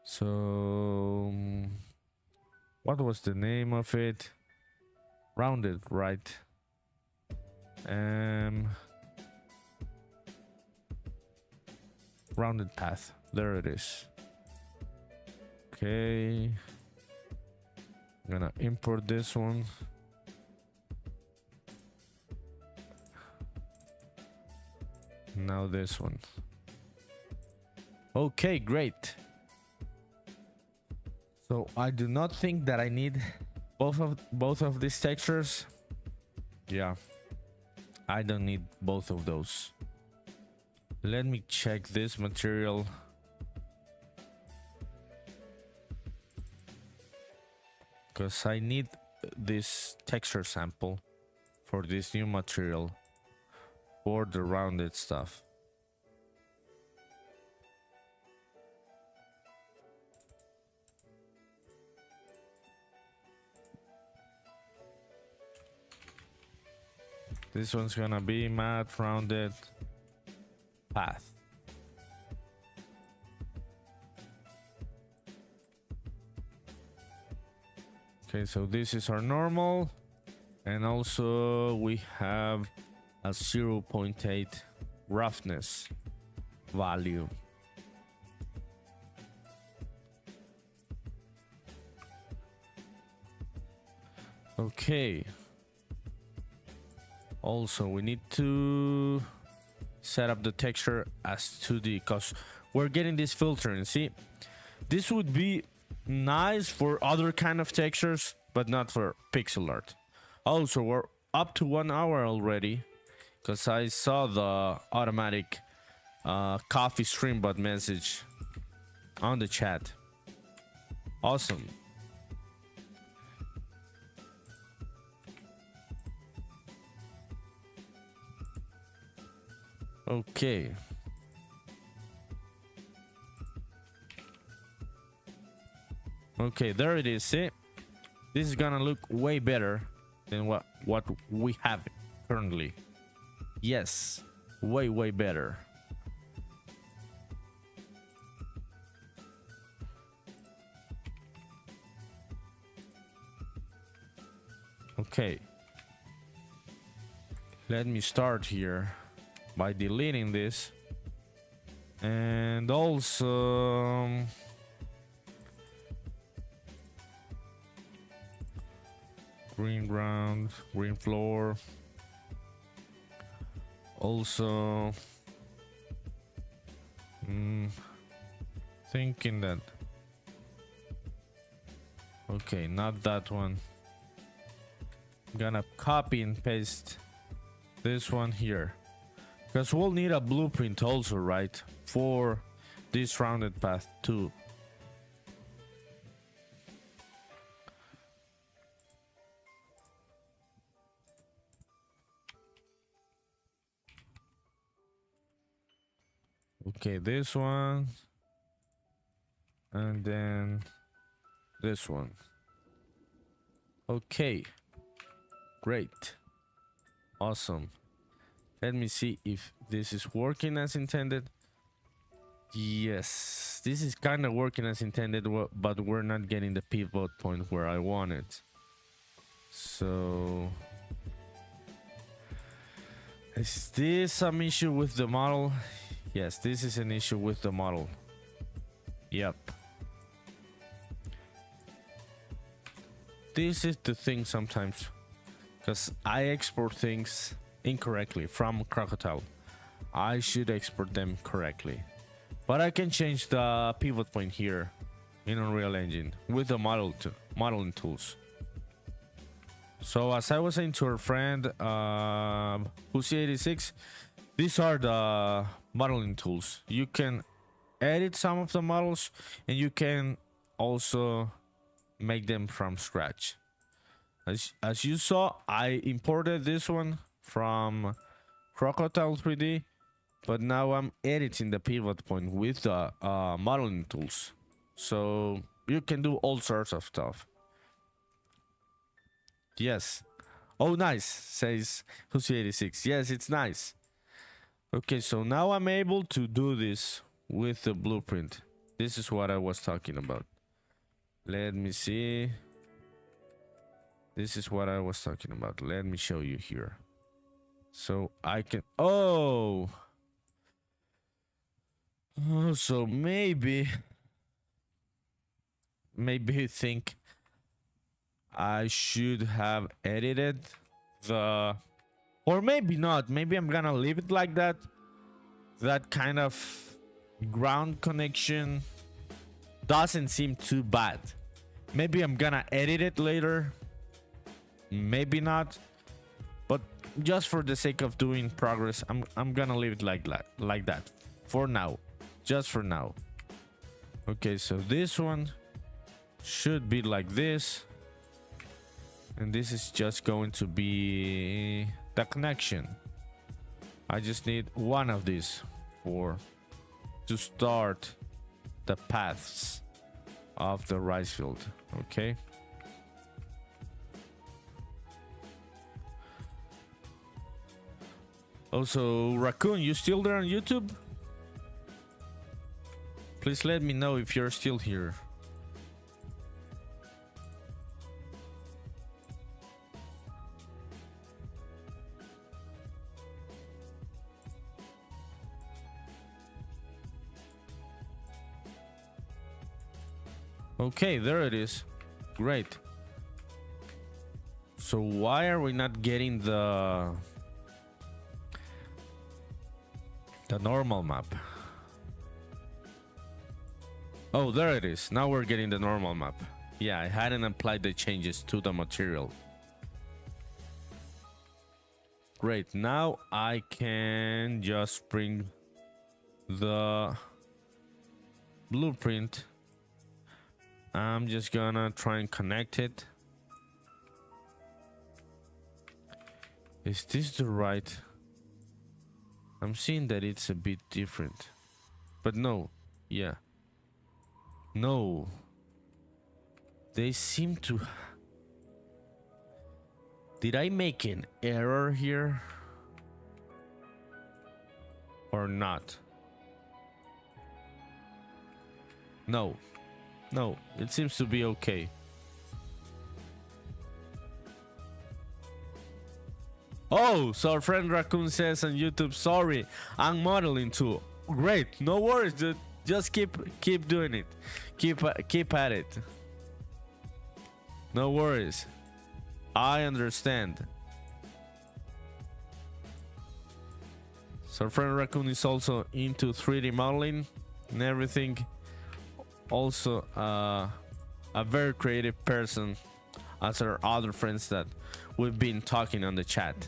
So what was the name of it? Rounded, right? Rounded path. There it is. Okay. I'm gonna import this one. Now this one. Okay, great. So I do not think that I need both of these textures. Yeah, I don't need both of those. Let me check this material. Because I need this texture sample for this new material for the rounded stuff. This one's gonna be matte rounded path. Okay, so this is our normal, and also we have a 0.8 roughness value. Okay. Also, we need to set up the texture as 2D because we're getting this filter, and see, this would be nice for other kind of textures, but not for pixel art. Also, we're up to 1 hour already because I saw the automatic coffee stream bot message on the chat. Awesome. Okay. Okay, there it is. See, this is gonna look way better than what we have currently. Yes, way better. Okay, let me start here by deleting this, and also green ground, green floor. Also thinking that, okay, not that one. I'm gonna copy and paste this one here, because we'll need a blueprint also, right, for this rounded path too. Okay, this one, and then this one. Okay, great, awesome. Let me see if this is working as intended. Yes, this is kind of working as intended, but we're not getting the pivot point where I want it. So is this some issue with the model? Yes, this is an issue with the model. Yep. This is the thing sometimes, because I export things incorrectly from Crocodile. I should export them correctly, but I can change the pivot point here in Unreal Engine with the modeling tools. So as I was saying to our friend Husi86, these are the modeling tools. You can edit some of the models, and you can also make them from scratch. As you saw, I imported this one from Crocodile 3D, but now I'm editing the pivot point with the modeling tools. So you can do all sorts of stuff. Yes. Oh, nice, says Husi86. Yes, it's nice. Okay, so now I'm able to do this with the blueprint. This is what I was talking about. Let me see. This is what I was talking about. Let me show you here. So I can... Oh, so maybe maybe think I should have edited the, or maybe not. Maybe I'm gonna leave it like that. That kind of ground connection doesn't seem too bad. Maybe I'm gonna edit it later. Maybe not. But just for the sake of doing progress, I'm gonna leave it like that for now. Just for now. Okay, so this one should be like this. And this is just going to be the connection. I just need one of these to start the paths of the rice field. Okay. Also, Raccoon, you still there on YouTube? Please let me know if you're still here. Okay, there it is. Great. So why are we not getting the normal map? Oh, there it is. Now we're getting the normal map. Yeah, I hadn't applied the changes to the material. Great. Now I can just bring the blueprint. I'm just gonna try and connect it. Is this the right? I'm seeing that it's a bit different. But no. Yeah. No. They seem to... Did I make an error here? Or not? No. No, it seems to be okay. Oh, so our friend Raccoon says on YouTube, sorry, I'm modeling too. Great, no worries, dude. Just keep doing it. Keep at it. No worries. I understand. So our friend Raccoon is also into 3D modeling and everything. Also a very creative person, as our other friends that we've been talking on the chat.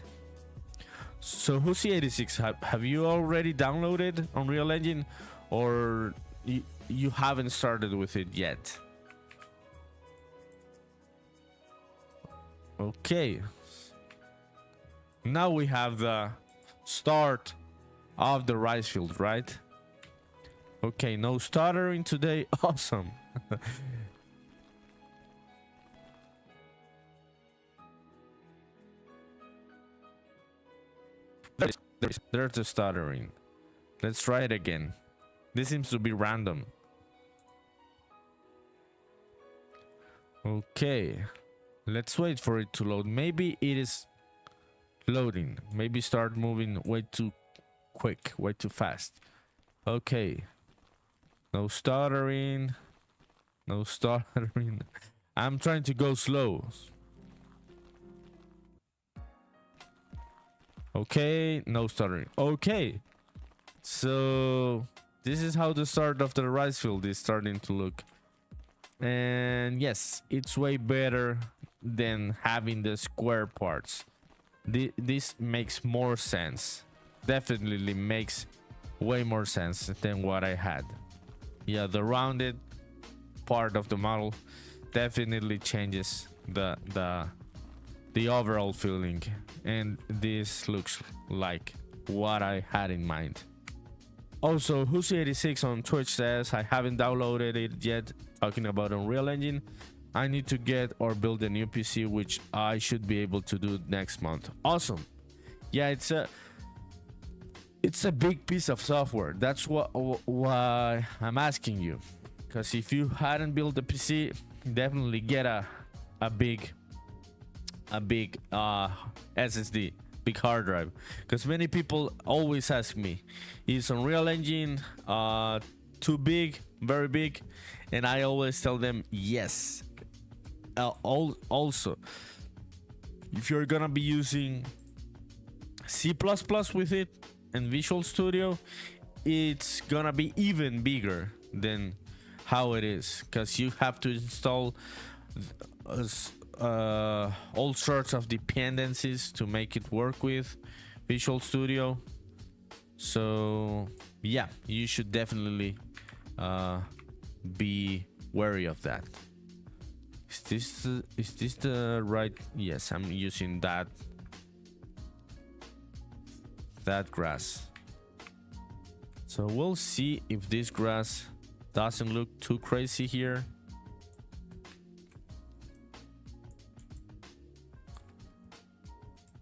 So Husi86, have you already downloaded Unreal Engine, or you haven't started with it yet? Okay, now we have the start of the rice field, right? Okay, no stuttering today. Awesome. There's the stuttering. Let's try it again. This seems to be random. Okay, let's wait for it to load. Maybe it is loading. Maybe start moving way too quick, way too fast. Okay. No stuttering. No stuttering. I'm trying to go slow. Okay, no stuttering. Okay. So this is how the start of the rice field is starting to look. And yes, it's way better than having the square parts. This makes more sense. Definitely makes way more sense than what I had. Yeah, the rounded part of the model definitely changes the overall feeling, and this looks like what I had in mind. Also, Husi86 on Twitch says, I haven't downloaded it yet, talking about Unreal Engine. I need to get or build a new PC, which I should be able to do next month. Awesome. Yeah, it's a big piece of software. That's why I'm asking you, because if you hadn't built a PC, definitely get a big SSD, big hard drive, because many people always ask me, is Unreal Engine too big? very big, and I always tell them yes. Also, if you're gonna be using C++ with it and Visual Studio, it's gonna be even bigger than how it is, because you have to install all sorts of dependencies to make it work with Visual Studio. So yeah, you should definitely be wary of that. Is this the right? Yes, I'm using that grass. So we'll see if this grass doesn't look too crazy here.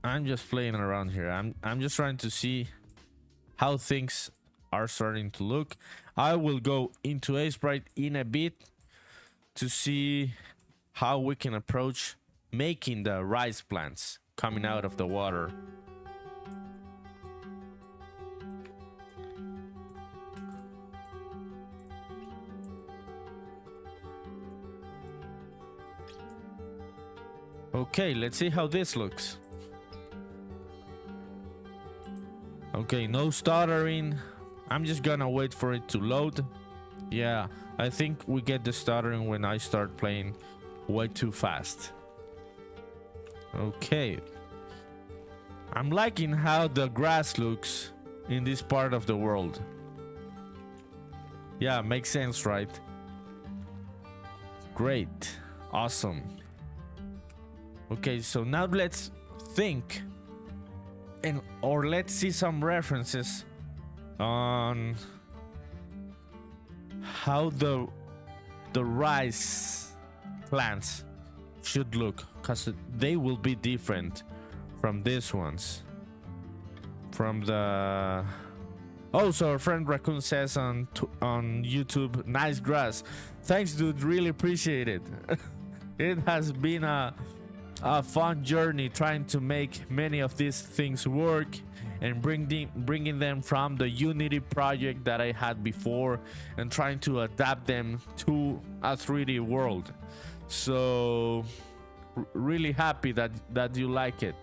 I'm just playing around here. I'm just trying to see how things are starting to look. I will go into Sprite in a bit to see how we can approach making the rice plants coming out of the water. Okay, let's see how this looks. Okay, no stuttering. I'm just gonna wait for it to load. Yeah, I think we get the stuttering when I start playing way too fast. Okay. I'm liking how the grass looks in this part of the world. Yeah, makes sense, right? Great. Awesome. Okay, so now let's think or let's see some references on how the rice plants should look, because they will be different from these ones. From the so our friend Raccoon says on YouTube, nice grass. Thanks, dude, really appreciate it. It has been a fun journey trying to make many of these things work and bringing them from the Unity project that I had before and trying to adapt them to a 3D world. So really happy that you like it.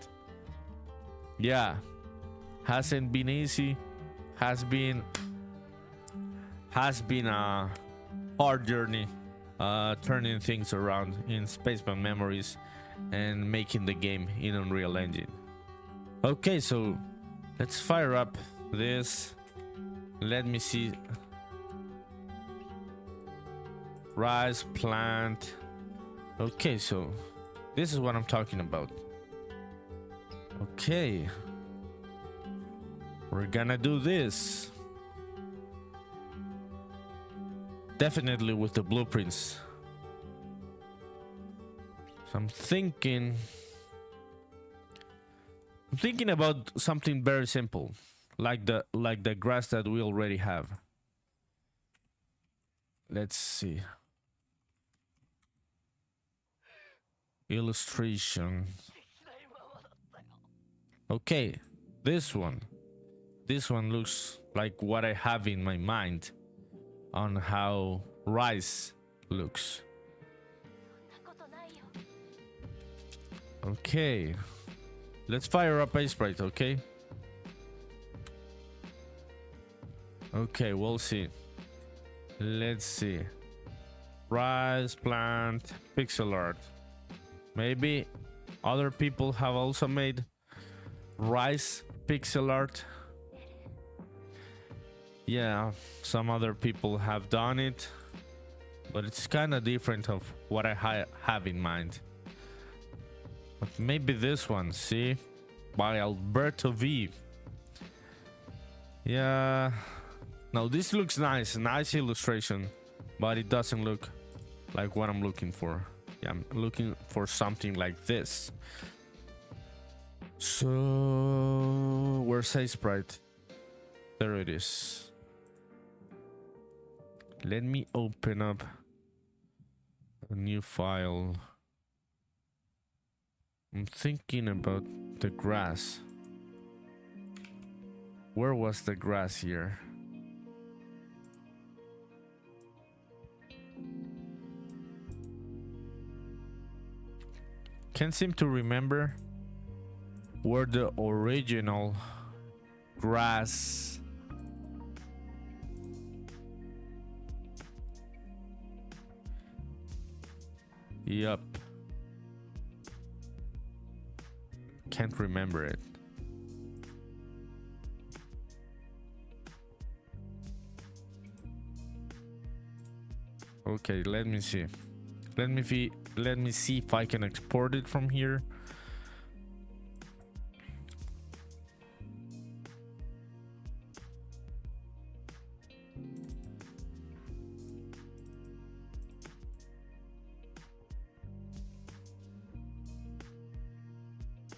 Yeah, hasn't been easy. Has been a hard journey turning things around in Spaceman Memories and making the game in Unreal Engine. Okay, so let's fire up this. Let me see. Rice plant. Okay, so this is what I'm talking about. Okay, we're gonna do this. Definitely with the blueprints. So I'm thinking about something very simple, like the grass that we already have. Let's see. Illustration. Okay, this one looks like what I have in my mind on how rice looks. Okay, let's fire up a sprite. Okay, we'll see. Let's see. Rice plant pixel art. Maybe other people have also made rice pixel art. Yeah, some other people have done it, but it's kind of different of what I have in mind. But maybe this one, see, by Alberto V. Yeah, no, this looks nice illustration, but it doesn't look like what I'm looking for. Yeah, I'm looking for something like this. So where's a sprite? There it is. Let me open up a new file. I'm thinking about the grass. Where was the grass here? Can't seem to remember where the original grass. Yup. Can't remember it. Okay, let me see. Let me see if I can export it from here.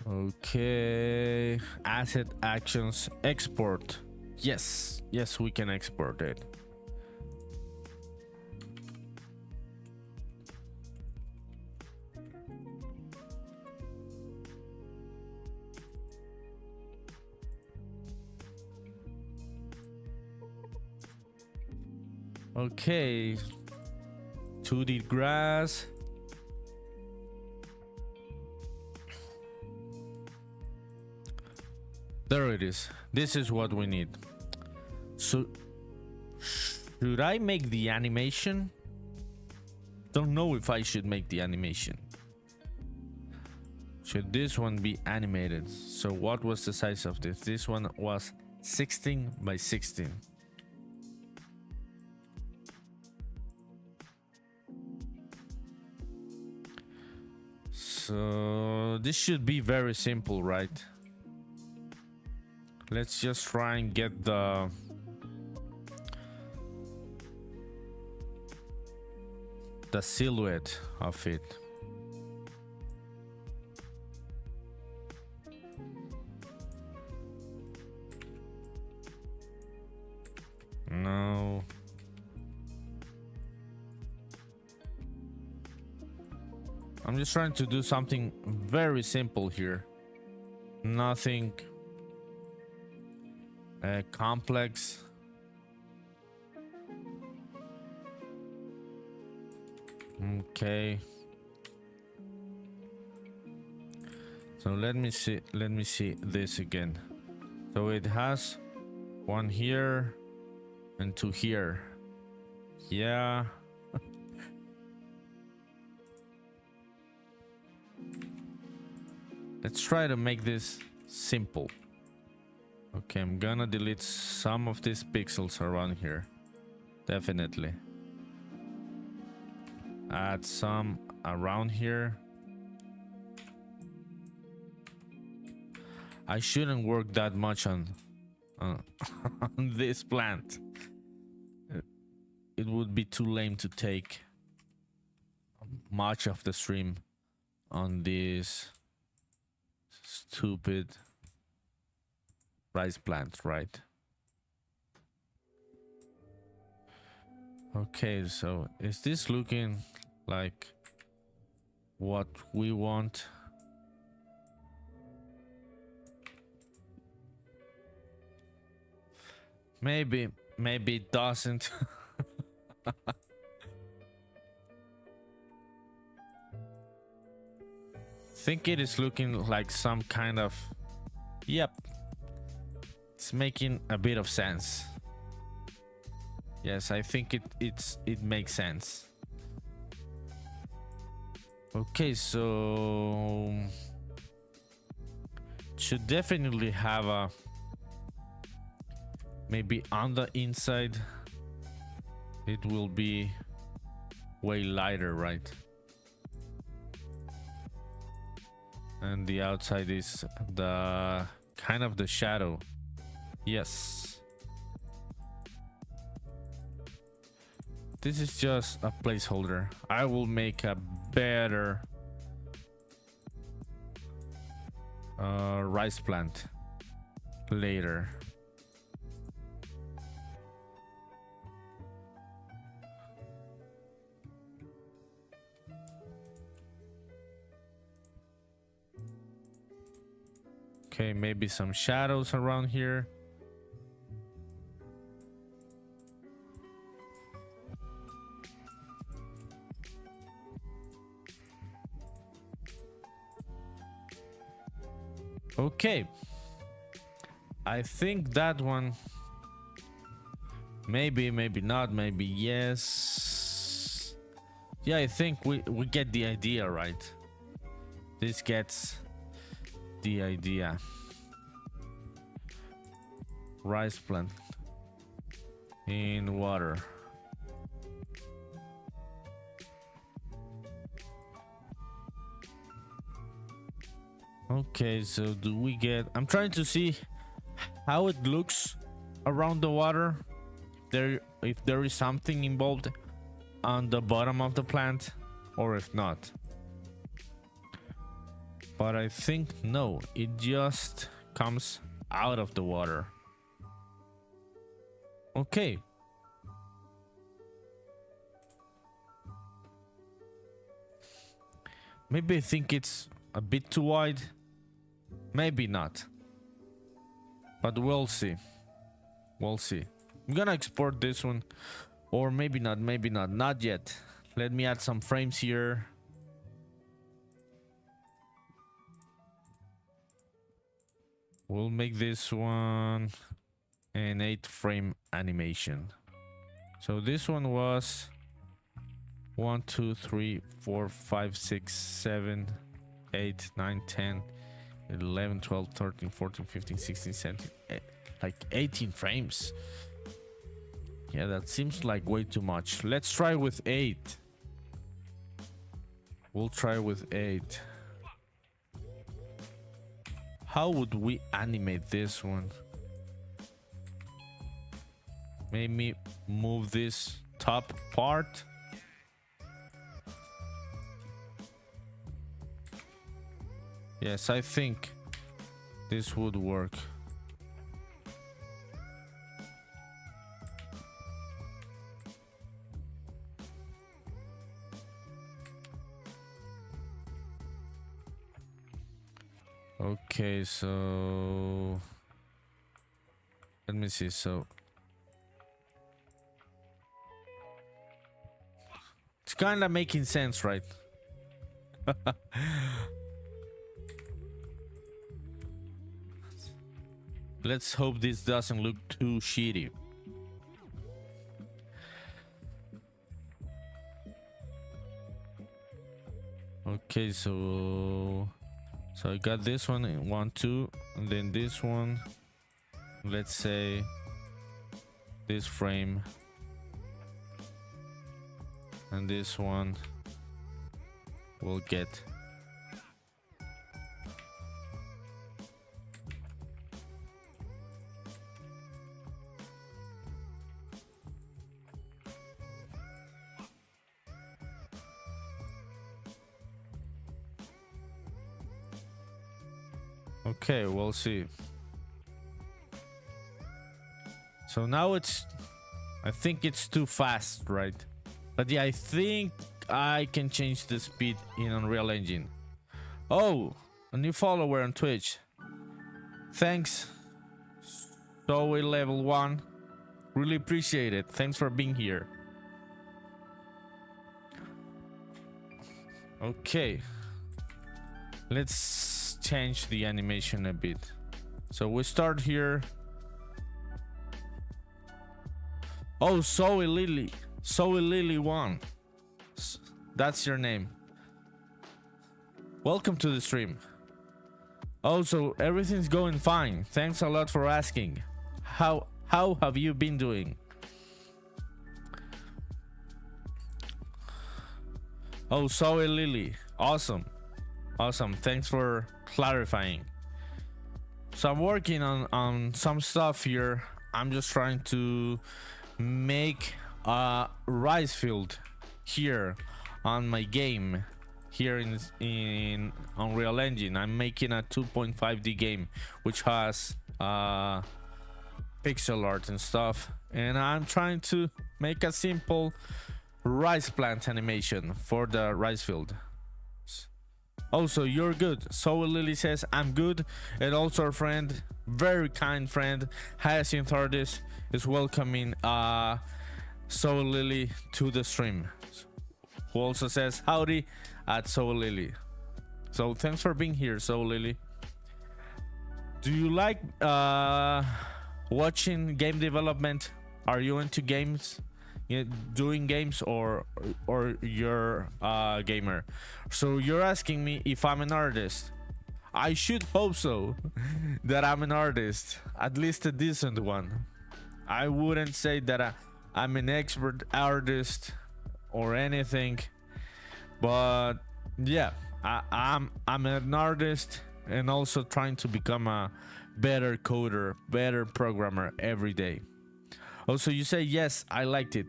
Okay, asset actions export. Yes, we can export it. Okay, 2D grass. There it is. This is what we need. So should I make the animation? Don't know if I should make the animation. Should this one be animated? So what was the size of this? This one was 16 by 16. So this should be very simple, right? Let's just try and get the silhouette of it. No. I'm just trying to do something very simple here. Nothing complex. Okay. So let me see this again. So it has one here and two here. Yeah. Let's try to make this simple. Okay, I'm gonna delete some of these pixels around here. Definitely. Add some around here. I shouldn't work that much on on this plant. It would be too lame to take much of the stream on this stupid rice plant, right? Okay, so is this looking like what we want? Maybe it doesn't. Think it is looking like some kind of, yep, it's making a bit of sense. Yes, I think it makes sense. Okay, so should definitely have a, maybe on the inside it will be way lighter, right? And the outside is the kind of the shadow. Yes. This is just a placeholder. I will make a better rice plant later. Okay, maybe some shadows around here. Okay, I think that one, maybe not, maybe yes. Yeah, I think we get the idea, right? This gets the idea. Rice plant in water. Okay, so do we get, I'm trying to see how it looks around the water, if there is something involved on the bottom of the plant, or if not. But I think no, it just comes out of the water. Okay. Maybe I think it's a bit too wide. Maybe not. But we'll see. We'll see. I'm gonna export this one. Or maybe not, maybe not. Not yet. Let me add some frames here. We'll make this one an 8-frame animation. So this one was 1, 2, 3, 4, 5, 6, 7, 8, 9, 10, 11, 12, 13, 14, 15, 16, 17, like 18 frames. Yeah, that seems like way too much. Let's try with 8. We'll try with 8. How would we animate this one? Maybe move this top part. Yes, I think this would work. Okay, so let me see. So it's kind of making sense, right? Let's hope this doesn't look too shitty. Okay, so I got this one in 1, 2, and then this one. Let's say this frame, and this one will get. Okay, we'll see. So now I think it's too fast, right? But yeah, I think I can change the speed in Unreal Engine. Oh, a new follower on Twitch. Thanks. Zoe level 1. Really appreciate it. Thanks for being here. Okay. Let's change the animation a bit. So we start here. Oh, Zoe Lily 1. That's your name. Welcome to the stream. Oh, so everything's going fine. Thanks a lot for asking. How have you been doing? Oh, Zoe Lily. Awesome. Thanks for clarifying. So I'm working on some stuff here. I'm just trying to make a rice field here on my game here in Unreal Engine. I'm making a 2.5D game which has pixel art and stuff, and I'm trying to make a simple rice plant animation for the rice field. Also, you're good. So Lily says I'm good, and also our friend, very kind friend, Hyacinth Artist, is welcoming So Lily to the stream, who also says howdy at So Lily. So thanks for being here, So Lily. Do you like watching game development? Are you into games? Yeah, doing games, or you're a gamer? So you're asking me if I'm an artist. I should hope so. That I'm an artist, at least a decent one. I wouldn't say that I'm an expert artist or anything, but yeah, I'm an artist, and also trying to become a better coder, better programmer every day. Also, you say yes, I liked it.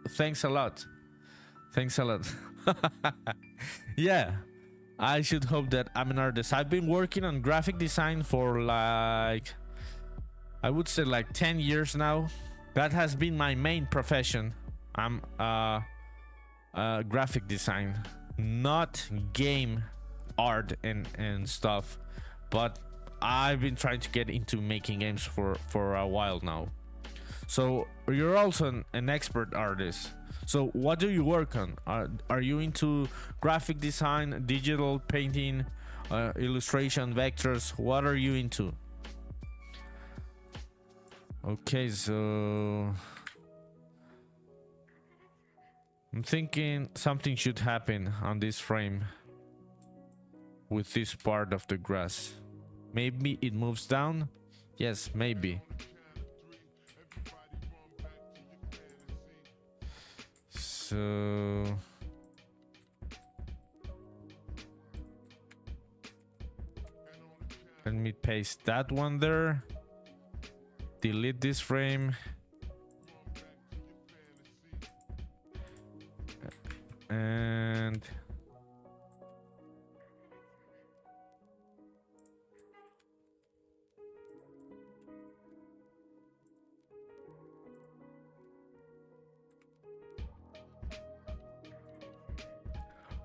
Thanks a lot. Thanks a lot. Yeah, I should hope that I'm an artist. I've been working on graphic design for like, I would say like 10 years now. That has been my main profession. I'm graphic design, not game art and stuff, but I've been trying to get into making games for a while now. So you're also an expert artist. So what do you work on? Are you into graphic design, digital painting, illustration, vectors? What are you into? Okay, so I'm thinking something should happen on this frame with this part of the grass. Maybe it moves down? Yes, maybe. So let me paste that one there. Delete this frame. And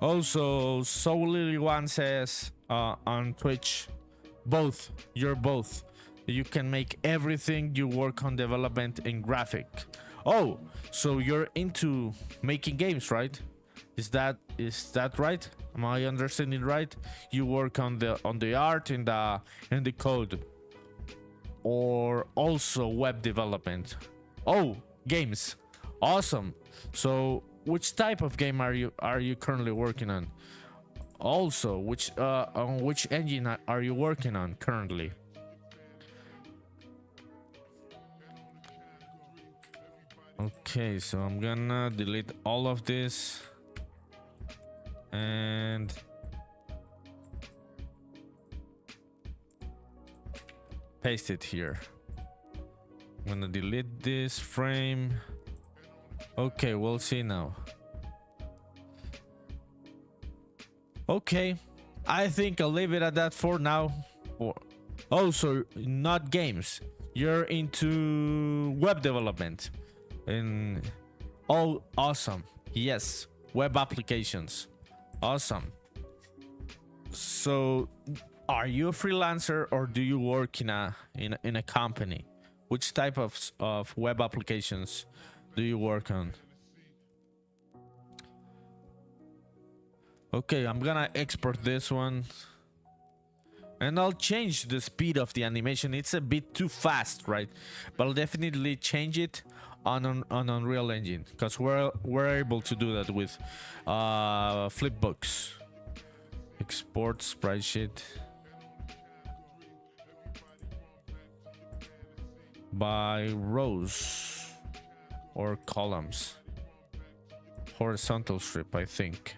also, Soul1 says on Twitch, both. You're both. You can make everything. You work on development and graphic. Oh, so you're into making games, right? Is that right? Am I understanding right? You work on the art and the code, or also web development? Oh, games. Awesome. So which type of game are you currently working on? Also, on which engine are you working on currently? Okay, so I'm gonna delete all of this and paste it here. I'm gonna delete this frame. Okay, we'll see now. Okay, I think I'll leave it at that for now. Oh, so not games. You're into web development. And oh, awesome. Yes, web applications. Awesome. So are you a freelancer, or do you work in a company? Which type of web applications do you work on? Okay, I'm gonna export this one, and I'll change the speed of the animation. It's a bit too fast, right? But I'll definitely change it on Unreal Engine, because we're able to do that with flipbooks. Export sprite sheet by rows or columns. Horizontal strip, I think.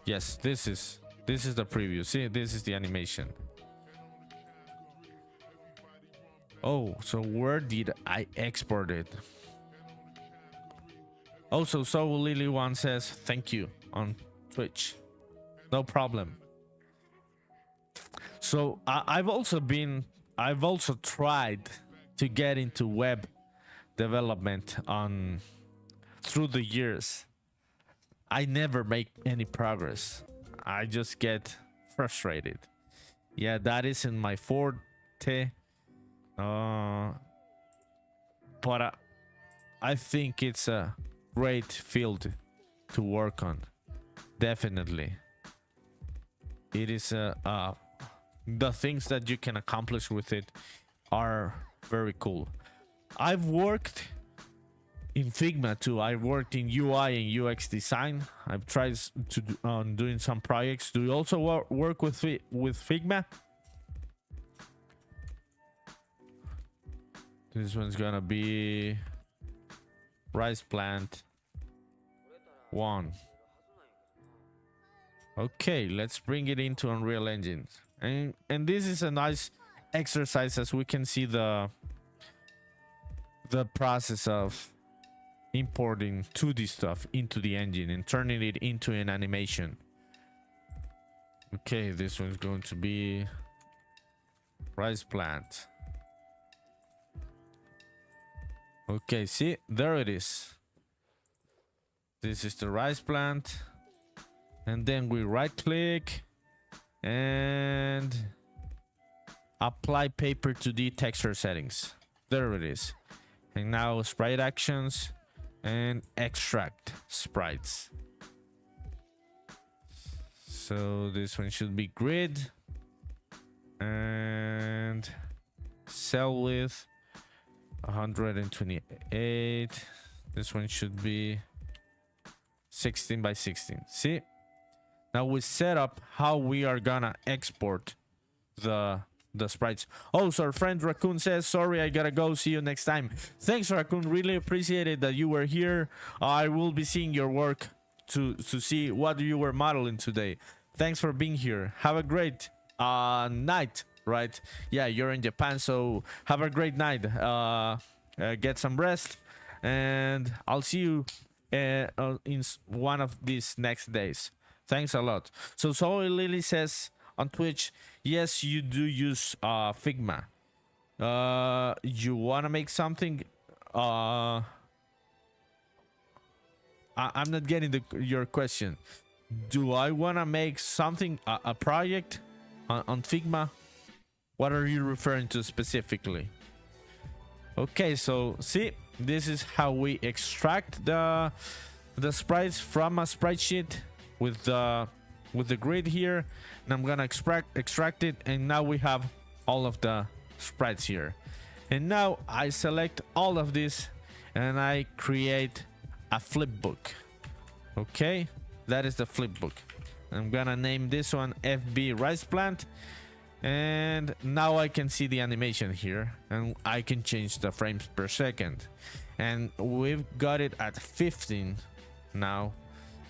Yes, this is the preview. See, this is the animation. Oh, so where did I export it? Also, so Lily1 says thank you on Twitch. No problem. So I've also tried to get into web development through the years. I never make any progress. I just get frustrated. Yeah, that isn't my forte. But I think it's a great field to work on. Definitely. It is a the things that you can accomplish with it are very cool. I've worked in Figma too. I worked in UI and UX design. I've tried to on doing some projects. Do you also work with Figma? This one's gonna be rice plant 1. Okay, let's bring it into Unreal Engine. And this is a nice exercise, as we can see the process of importing 2D stuff into the engine and turning it into an animation. Okay, this one's going to be rice plant. Okay, see, there it is. This is the rice plant, and then we right click and apply paper to the texture settings. There it is. And now sprite actions and extract sprites. So this one should be grid and cell width 128. This one should be 16 by 16. See, now we set up how we are gonna export the sprites. Oh, so our friend Raccoon says, sorry, I gotta go, see you next time. Thanks, Raccoon, really appreciated that you were here. I will be seeing your work to see what you were modeling today. Thanks for being here. Have a great night. Right, yeah, you're in Japan, so have a great night. Get some rest, and I'll see you in one of these next days. Thanks a lot. So Zoe Lily says on Twitch, yes, you do use Figma. You want to make something? I'm not getting your question. Do I want to make something, a project on Figma? What are you referring to specifically? Okay, so see, this is how we extract the sprites from a sprite sheet with the grid here, and I'm gonna extract it, and now we have all of the sprites here. And now I select all of this and I create a flipbook. Okay, that is the flipbook. I'm gonna name this one FB Rice Plant. And now I can see the animation here, and I can change the frames per second, and we've got it at 15 now.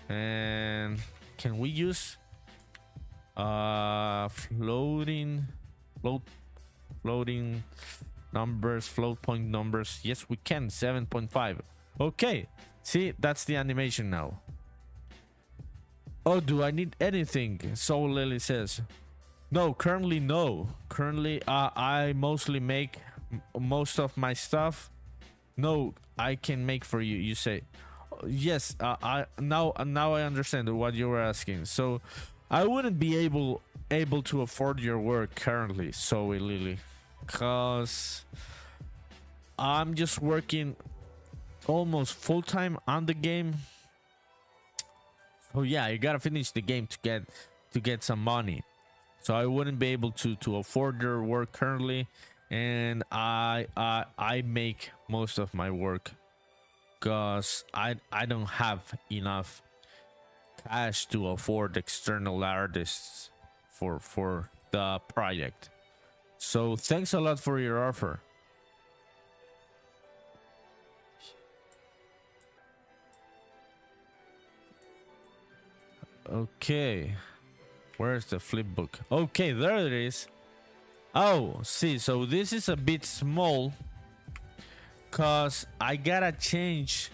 And can we use floating numbers, float point numbers? Yes, we can. 7.5. Okay, see, that's the animation now. Oh, do I need anything? So Lily says, no, currently no. Currently, I mostly make most of my stuff. No, I can make for you. You say, yes. Now I understand what you were asking. So, I wouldn't be able to afford your work currently, so Lily, cause I'm just working almost full time on the game. Oh yeah, you gotta finish the game to get some money. So I wouldn't be able to afford your work currently, and I make most of my work because I don't have enough cash to afford external artists for the project. So thanks a lot for your offer. Okay. Where's the flip book? Okay, there it is. Oh, see, so this is a bit small because I gotta change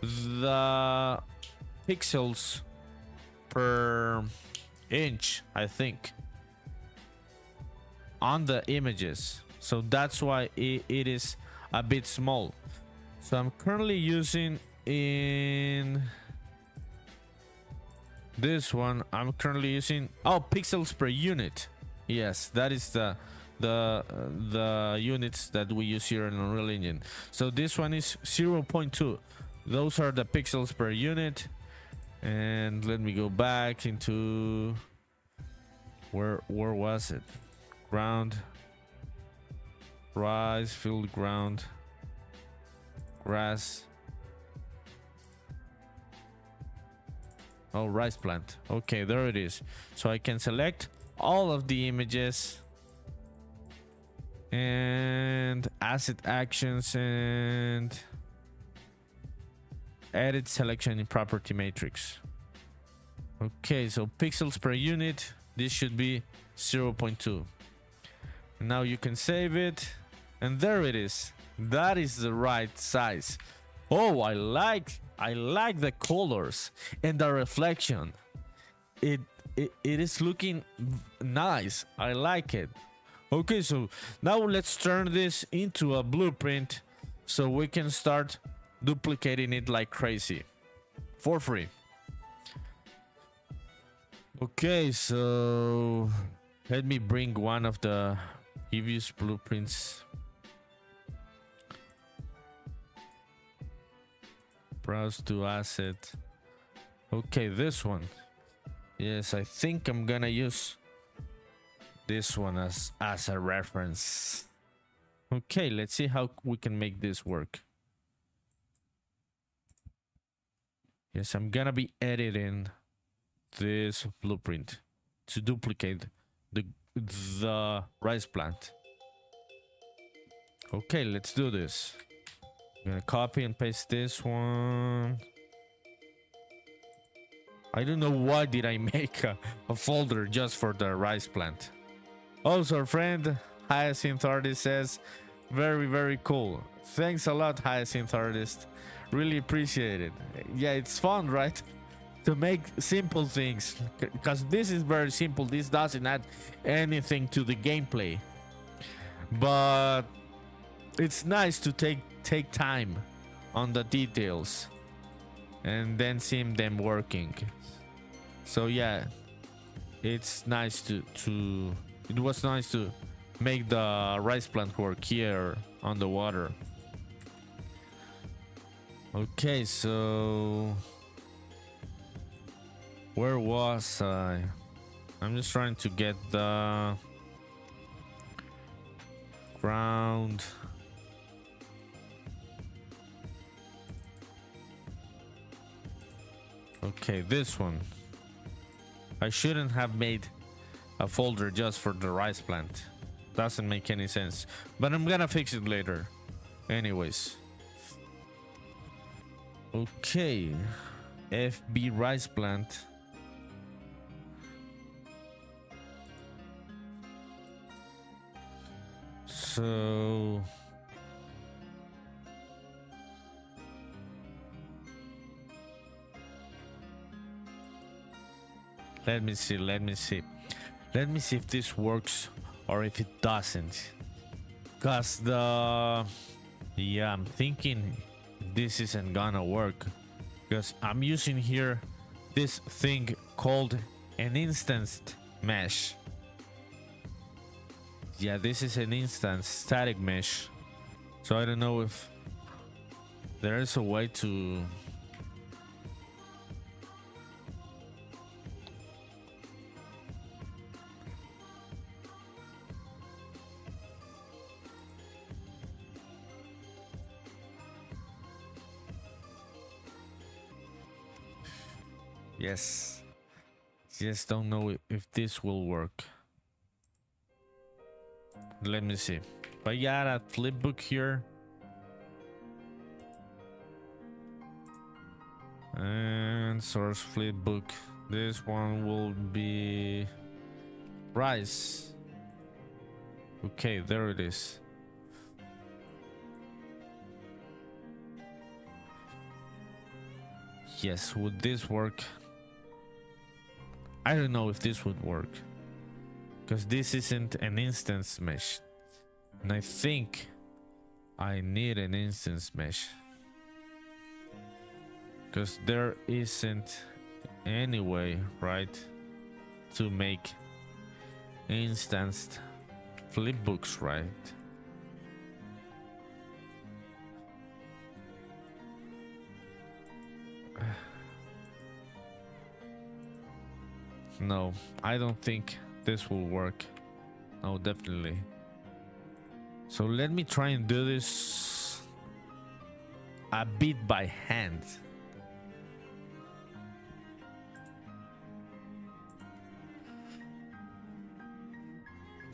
the pixels per inch, I think, on the images. So that's why it is a bit small. So I'm currently using in this one, I'm currently using pixels per unit. Yes, that is the units that we use here in Unreal Engine. So this one is 0.2. Those are the pixels per unit. And let me go back into where was it? ground, rice, field, ground, grass. Oh, rice plant. Okay, there it is. So I can select all of the images and asset actions and edit selection in property matrix. Okay, so pixels per unit, this should be 0.2. Now you can save it, and there it is. That is the right size. Oh, I like the colors and the reflection. It is looking nice. I like it. Okay, so now let's turn this into a blueprint so we can start duplicating it like crazy for free. Okay, so let me bring one of the previous blueprints. Browse to asset. Okay, this one. Yes, I think I'm gonna use this one as a reference. Okay, let's see how we can make this work. Yes, I'm gonna be editing this blueprint to duplicate the rice plant. Okay, let's do this. I'm gonna copy and paste this one. I don't know why did I make a folder just for the rice plant. Also, our friend Hyacinth Artist says, very cool. Thanks a lot, Hyacinth Artist. Really appreciate it. Yeah, it's fun, right? To make simple things, because this is very simple. This doesn't add anything to the gameplay, but it's nice to take time on the details and then see them working. So yeah, it's nice to it was nice to make the rice plant work here on the water. Okay, so where was I? I'm just trying to get the ground. Okay, this one. I shouldn't have made a folder just for the rice plant. Doesn't make any sense. But I'm gonna fix it later. Anyways. Okay. FB rice plant. So let me see if this works or if it doesn't, because I'm thinking this isn't gonna work, because I'm using here this thing called an instanced mesh. Yeah, this is an instance static mesh, so I don't know if there is a way to yes, don't know if this will work. Let me see. If I got a flipbook here and source flipbook, this one will be rice. Okay, there it is. Yes, would this work? I don't know if this would work, because this isn't an instance mesh, and I think I need an instance mesh, because there isn't any way, right, to make instanced flipbooks, right? No, I don't think this will work. Oh, definitely. So let me try and do this a bit by hand.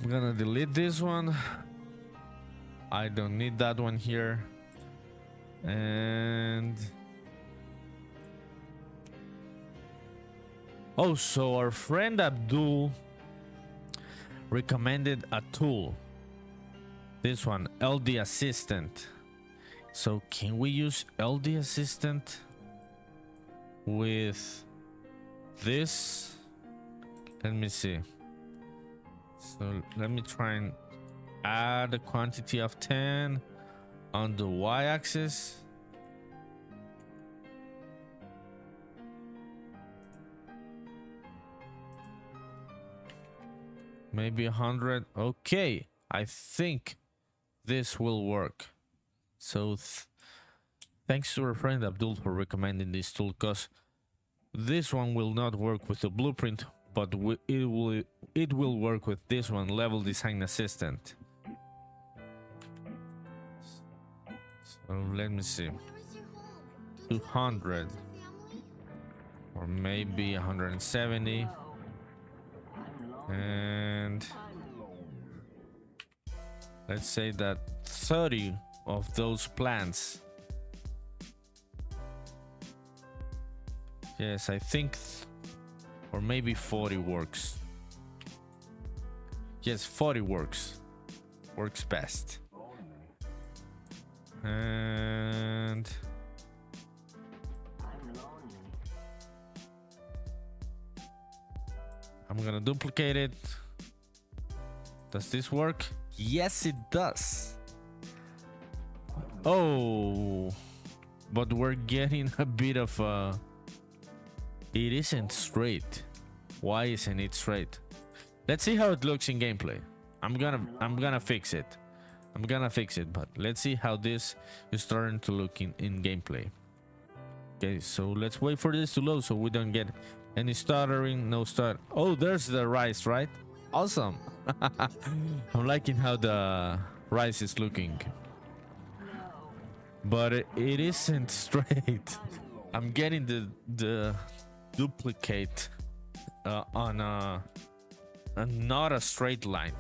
I'm gonna delete this one. I don't need that one here. And oh, so our friend Abdul recommended a tool. This one, LD Assistant. So can we use LD Assistant with this? Let me see. So let me try and add a quantity of 10 on the y-axis. Maybe 100. Okay, I think this will work. So thanks to our friend Abdul for recommending this tool, because this one will not work with the blueprint, but it will work with this one, Level Design Assistant. So let me see, 200 or maybe 170, and let's say that 30 of those plants. Yes, I think, or maybe 40 works. Yes, 40 works best. And I'm gonna duplicate it. Does this work? Yes, it does. Oh, but we're getting a bit of it isn't straight. Why isn't it straight? Let's see how it looks in gameplay. I'm gonna fix it. But let's see how this is starting to look in gameplay. Okay, so let's wait for this to load so we don't get any stuttering. No stutter. Oh, there's the rice, right? Awesome. I'm liking how the rice is looking, but it isn't straight. I'm getting the duplicate on not a straight line.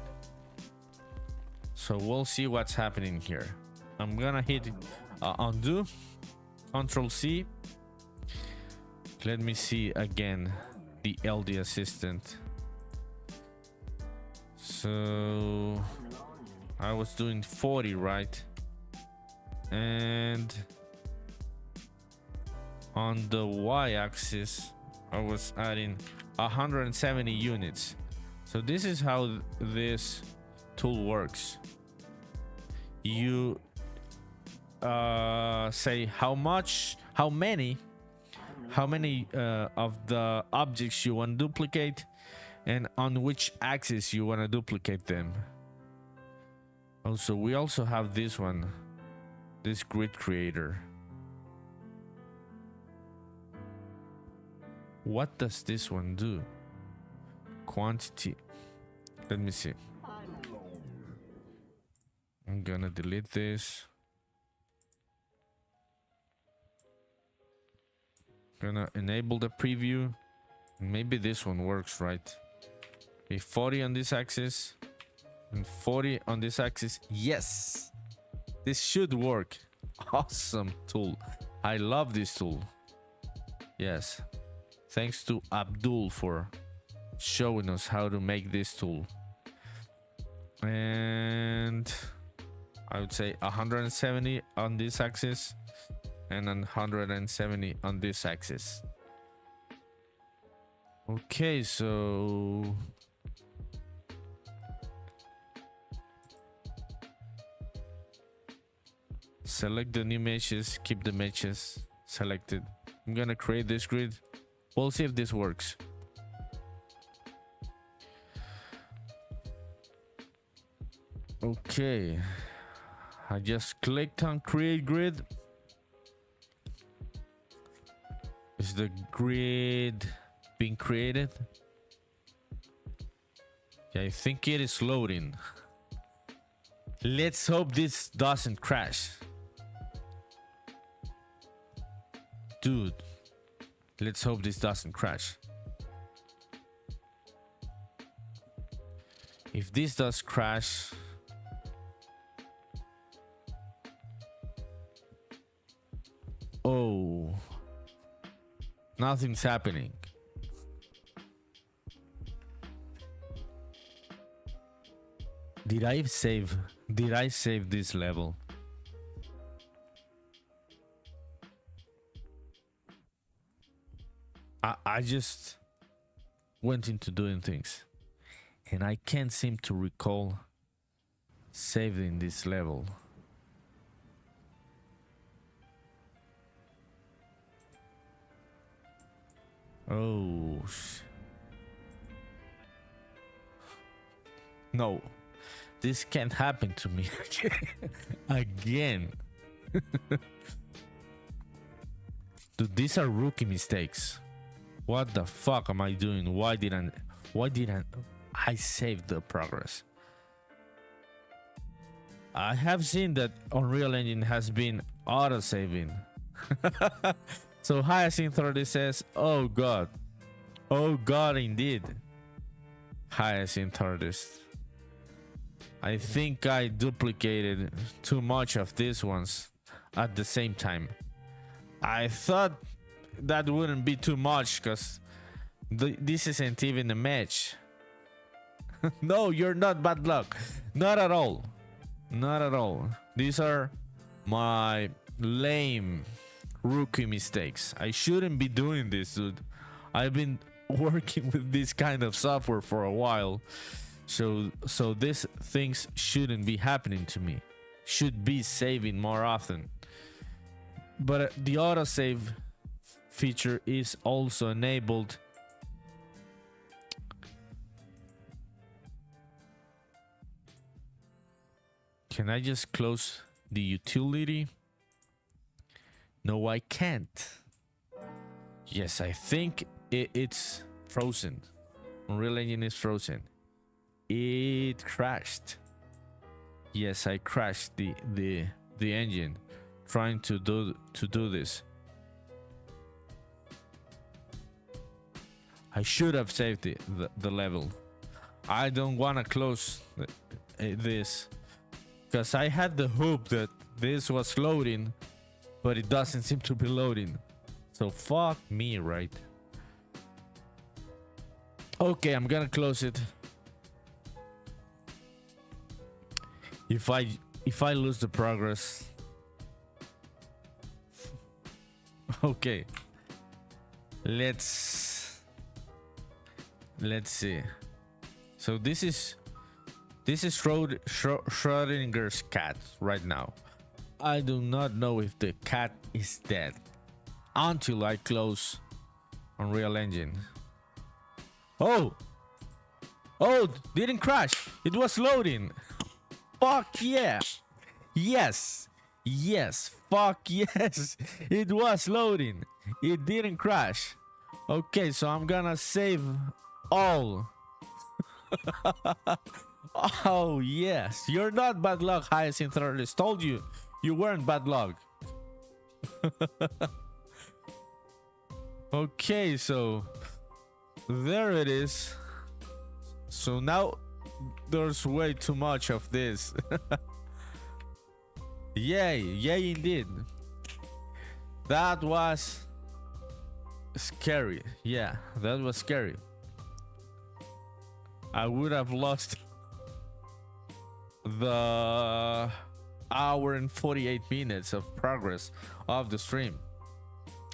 So we'll see what's happening here. I'm gonna hit undo, Control C. Let me see again the LD Assistant. So I was doing 40, right? And on the y-axis I was adding 170 units. So this is how this tool works. You say how many of the objects you want to duplicate and on which axis you want to duplicate them. Also, we also have this one, this grid creator. What does this one do? Quantity. Let me see. I'm gonna delete this. Gonna enable the preview. Maybe this one works, right? A 40 on this axis and 40 on this axis. Yes, this should work. Awesome tool. I love this tool. Yes, thanks to Abdul for showing us how to make this tool. And I would say 170 on this axis and 170 on this axis. Okay, so select the new meshes, keep the meshes selected. I'm gonna create this grid. We'll see if this works. Okay, I just clicked on create grid. Is the grid being created? Yeah, I think it is loading. Let's hope this doesn't crash. Dude, let's hope this doesn't crash. If this does crash, oh, nothing's happening. Did I save this level? I just went into doing things and I can't seem to recall saving this level. Oh, no, this can't happen to me again. Dude, these are rookie mistakes. What the fuck am I doing? Why didn't I save the progress? I have seen that Unreal Engine has been auto-saving. So Hyacinth 30 says, oh god indeed. Hyacinth artist, I think I duplicated too much of these ones at the same time. I thought that wouldn't be too much because this isn't even a match. No, you're not bad luck. Not at all. Not at all. These are my lame rookie mistakes. I shouldn't be doing this, dude. I've been working with this kind of software for a while. So these things shouldn't be happening to me. Should be saving more often. But the autosave feature is also enabled. Can I just close the utility? No, I can't. Yes, I think it's frozen. Unreal Engine is frozen. It crashed. Yes, I crashed the engine trying to do this. I should have saved the level. I don't want to close this because I had the hope that this was loading, but it doesn't seem to be loading. So fuck me, right? Okay, I'm gonna close it. If I lose the progress. Okay. Let's see. So this is Schrodinger's cat right now. I do not know if the cat is dead until I close Unreal Engine. Oh, didn't crash. It was loading. Fuck yeah. Yes. Fuck yes. It was loading. It didn't crash. Okay, so I'm gonna save all. Oh yes, you're not bad luck, Hyacinth Artist. Told you weren't bad luck. Okay, so there it is. So now there's way too much of this. Yay indeed. That was scary. Yeah, that was scary. I would have lost the hour and 48 minutes of progress of the stream.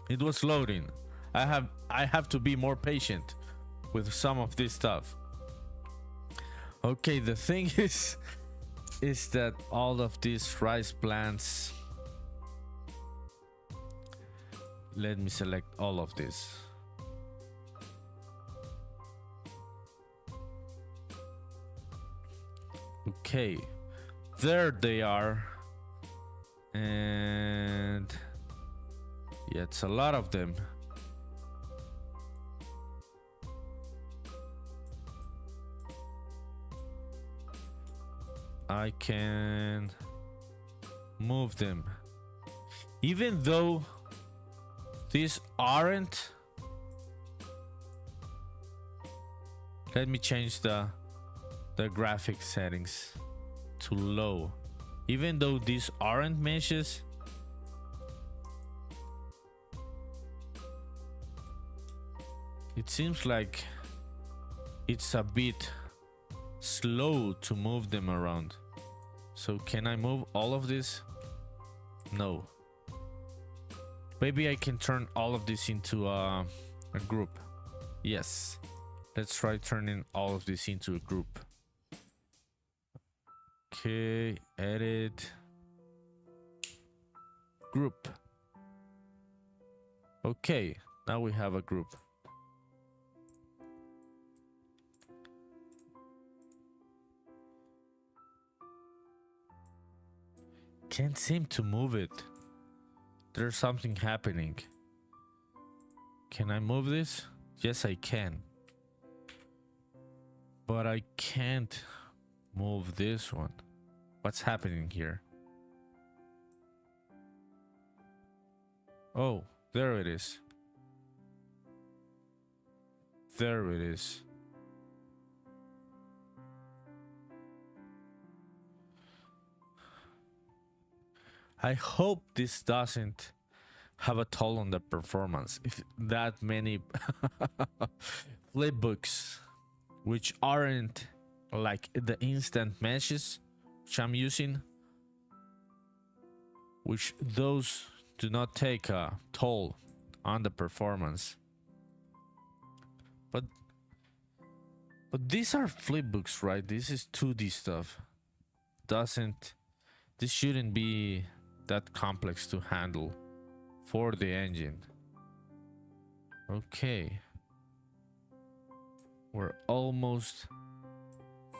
It was loading. I have to be more patient with some of this stuff. Okay, the thing is that all of these rice plants, let me select all of this. Okay, there they are. And yeah, it's a lot of them. I can move them. Even though these aren't. Let me change the graphic settings to low. Even though these aren't meshes, it seems like it's a bit slow to move them around. So can I move all of this? No. Maybe I can turn all of this into a group. Yes. Let's try turning all of this into a group. Okay, edit. Group. Okay, now we have a group. Can't seem to move it. There's something happening. Can I move this? Yes, I can. But I can't move this one. What's happening here? Oh, there it is. There it is. I hope this doesn't have a toll on the performance. If that many flipbooks, which aren't like the instant meshes which I'm using, which those do not take a toll on the performance. But these are flipbooks, right? This is 2D stuff. This shouldn't be that complex to handle for the engine. Okay. We're almost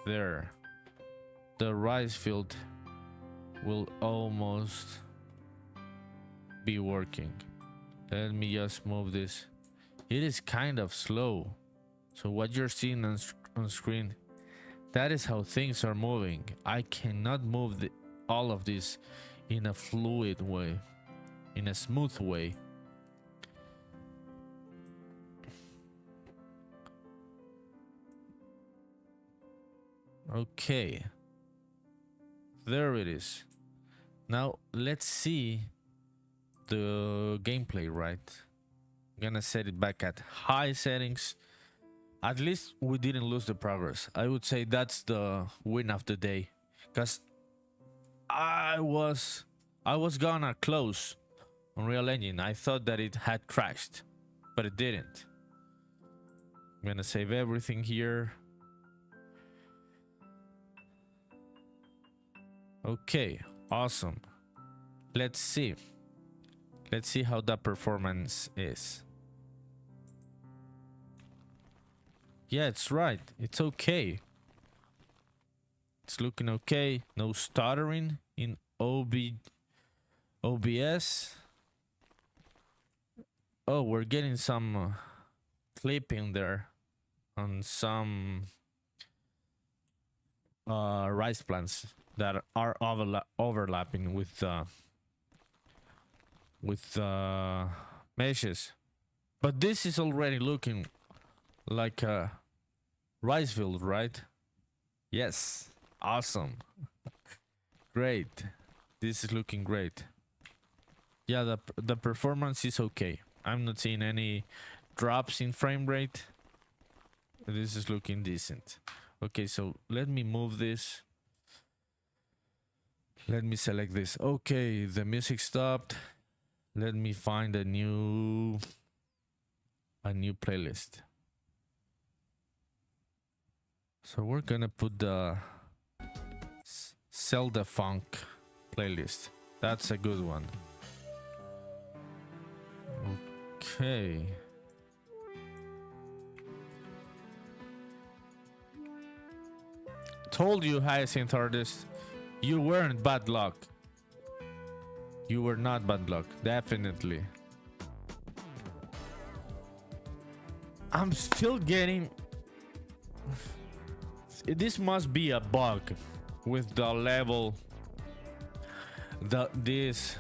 there. The rice field will almost be working. Let me just move this. It is kind of slow. So what you're seeing on screen, that is how things are moving. I cannot move all of this in a fluid way, in a smooth way. Okay, there it is. Now let's see the gameplay, right? I'm gonna set it back at high settings. At least we didn't lose the progress. I would say that's the win of the day, because I was gonna close Unreal Engine. I thought that it had crashed, but it didn't. I'm gonna save everything here. Okay, awesome. Let's see how that performance is. Yeah, it's right. It's okay. It's looking okay. No stuttering in OBS. Oh, we're getting some clipping there on some rice plants that are overlapping with meshes. But this is already looking like a rice field, right? Yes. Awesome. Great. This is looking great. Yeah, the performance is okay. I'm not seeing any drops in frame rate. This is looking decent. Okay, so let me move this. Let me select this. Okay, the music stopped. Let me find a new playlist. So we're gonna put the Zelda Funk playlist. That's a good one. Okay. Told you, Hyacinth Artist, you weren't bad luck. You were not bad luck, definitely. I'm still getting... This must be a bug, with the level, this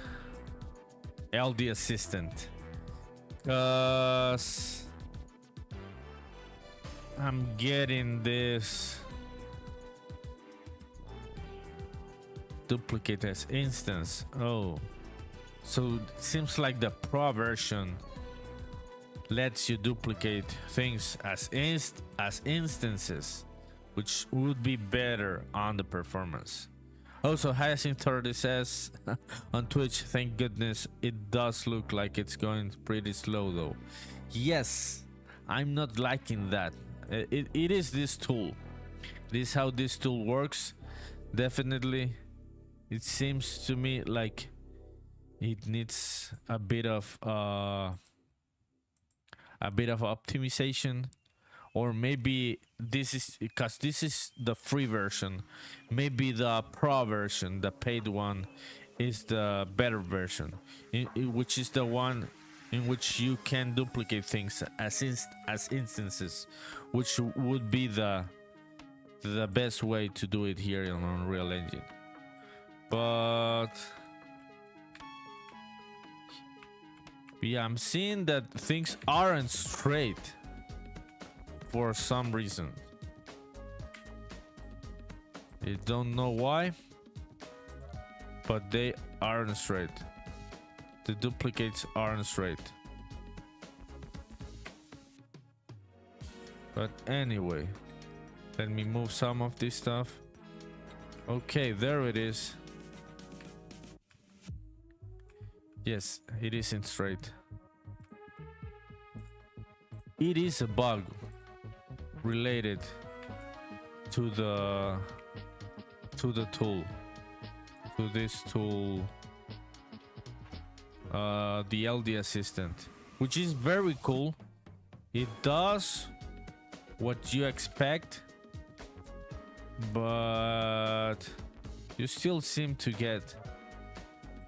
LD assistant, cause I'm getting this duplicate as instance. Oh, so it seems like the pro version lets you duplicate things as instances, which would be better on the performance. Also, Hyacinth30 says on Twitch, thank goodness it does look like it's going pretty slow though. Yes, I'm not liking that. It is this tool. This is how this tool works. Definitely, it seems to me like it needs a bit of optimization, or maybe this is because this is the free version. Maybe the pro version, the paid one, is the better version, which is the one in which you can duplicate things as instances, which would be the best way to do it here on Unreal Engine. But yeah, I'm seeing that things aren't straight for some reason. I don't know why, but they aren't straight. The duplicates aren't straight. But anyway, let me move some of this stuff. Okay, there it is. Yes, it isn't straight. It is a bug related to the tool, to this tool, the LD assistant, which is very cool. It does what you expect, but you still seem to get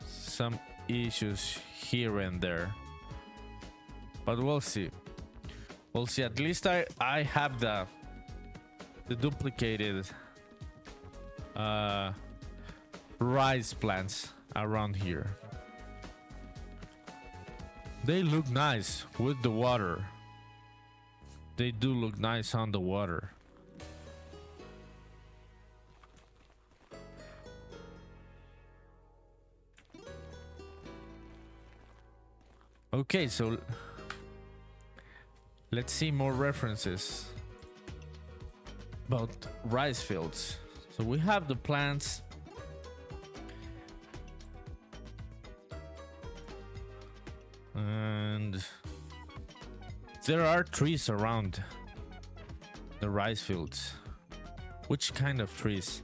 some issues here and there. But we'll see. We'll see. At least I have the duplicated rice plants around here. They look nice with the water. They do look nice on the water. Okay, so let's see more references about rice fields. So we have the plants. And there are trees around the rice fields. Which kind of trees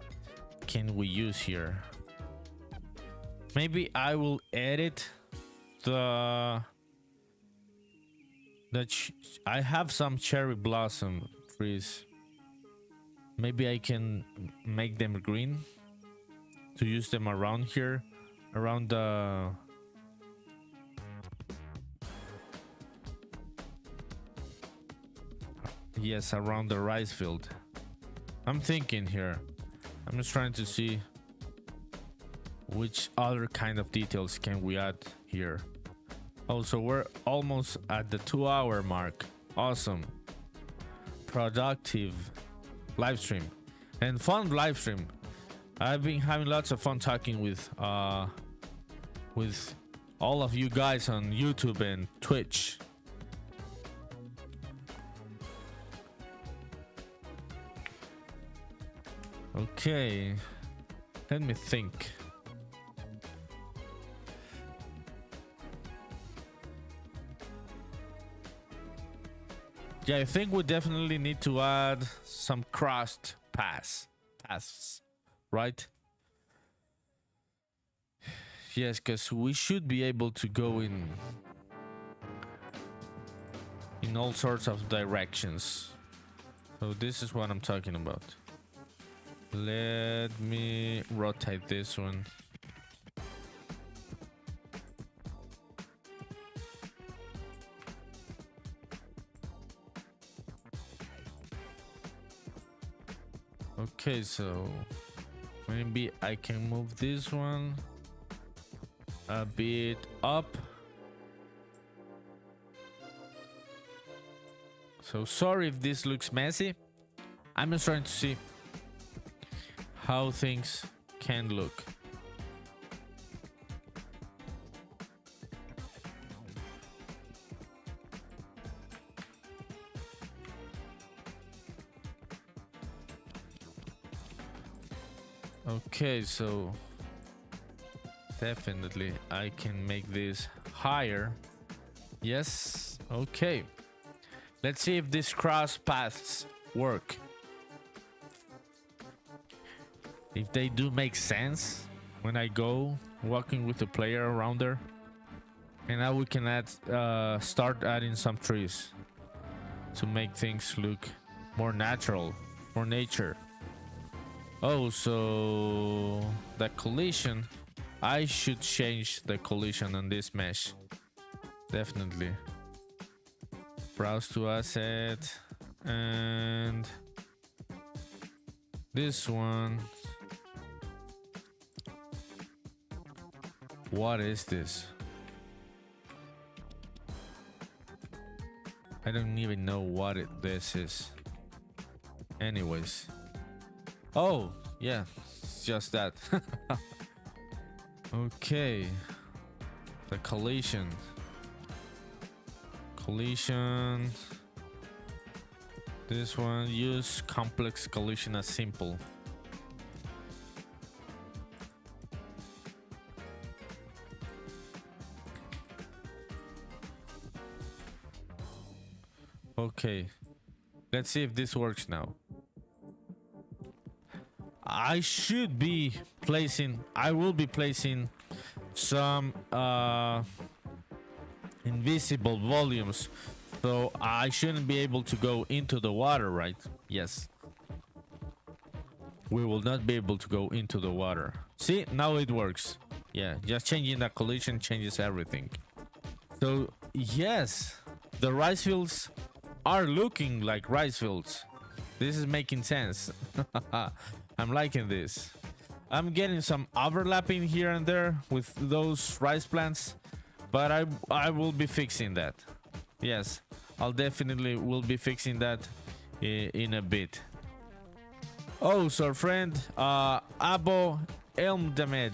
can we use here? Maybe I will edit I have some cherry blossom trees. Maybe I can make them green to use them around here, around the yes, around the rice field. I'm thinking here. I'm just trying to see which other kind of details can we add here. Oh, so we're almost at the 2-hour mark. Awesome. Productive live stream and fun live stream. I've been having lots of fun talking with all of you guys on YouTube and Twitch. Okay, let me think. Yeah, I think we definitely need to add some crossed paths, right? Yes, because we should be able to go in all sorts of directions. So this is what I'm talking about. Let me rotate this one. Okay, so Maybe I can move this one a bit up. So sorry if this looks messy. I'm just trying to see how things can look. Okay, so definitely I can make this higher. Yes, okay. Let's see if these cross paths work. If they do make sense when I go walking with the player around there. And now we can start adding some trees to make things look more natural, more nature. Oh, so the collision, I should change the collision on this mesh. Definitely. Browse to asset and this one. What is this? I don't even know what this is. Anyways. Oh, yeah, it's just that. Okay. The collision. Collision. This one, use complex collision as simple. Okay. Let's see if this works now. I will be placing some invisible volumes, so I shouldn't be able to go into the water, right? Yes. We will not be able to go into the water. See, now it works. Yeah, just changing the collision changes everything. So yes, the rice fields are looking like rice fields. This is making sense. I'm liking this. I'm getting some overlapping here and there with those rice plants, but I will be fixing that. Yes, I'll definitely will be fixing that in a bit. Oh, so our friend Abo Eldamid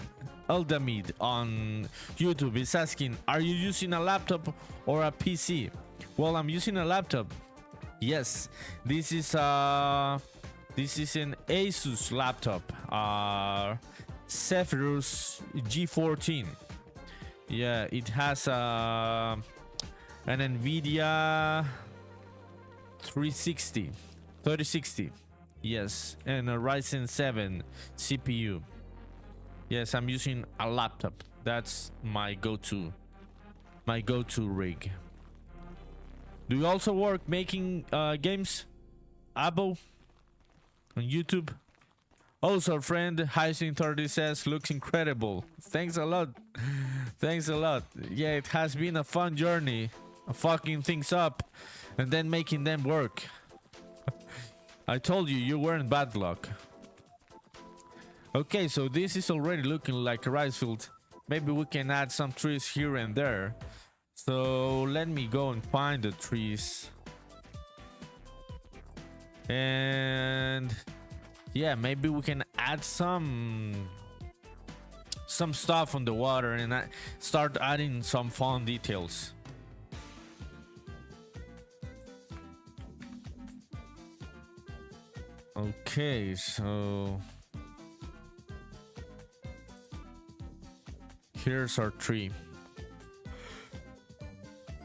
on YouTube is asking, are you using a laptop or a PC? Well, I'm using a laptop. Yes, this is an Asus laptop, Zephyrus G14. Yeah, it has an NVIDIA 3060. Yes, and a Ryzen 7 CPU. Yes, I'm using a laptop. That's my go-to rig. Do you also work making games, Abo, on YouTube? Also, our friend Hyacinth30 says, looks incredible. Thanks a lot. Thanks a lot. Yeah, it has been a fun journey, fucking things up and then making them work. I told you, you weren't bad luck. Okay, so this is already looking like a rice field. Maybe we can add some trees here and there. So let me go and find the trees. And yeah, maybe we can add some stuff on the water and start adding some fun details. Okay, so here's our tree.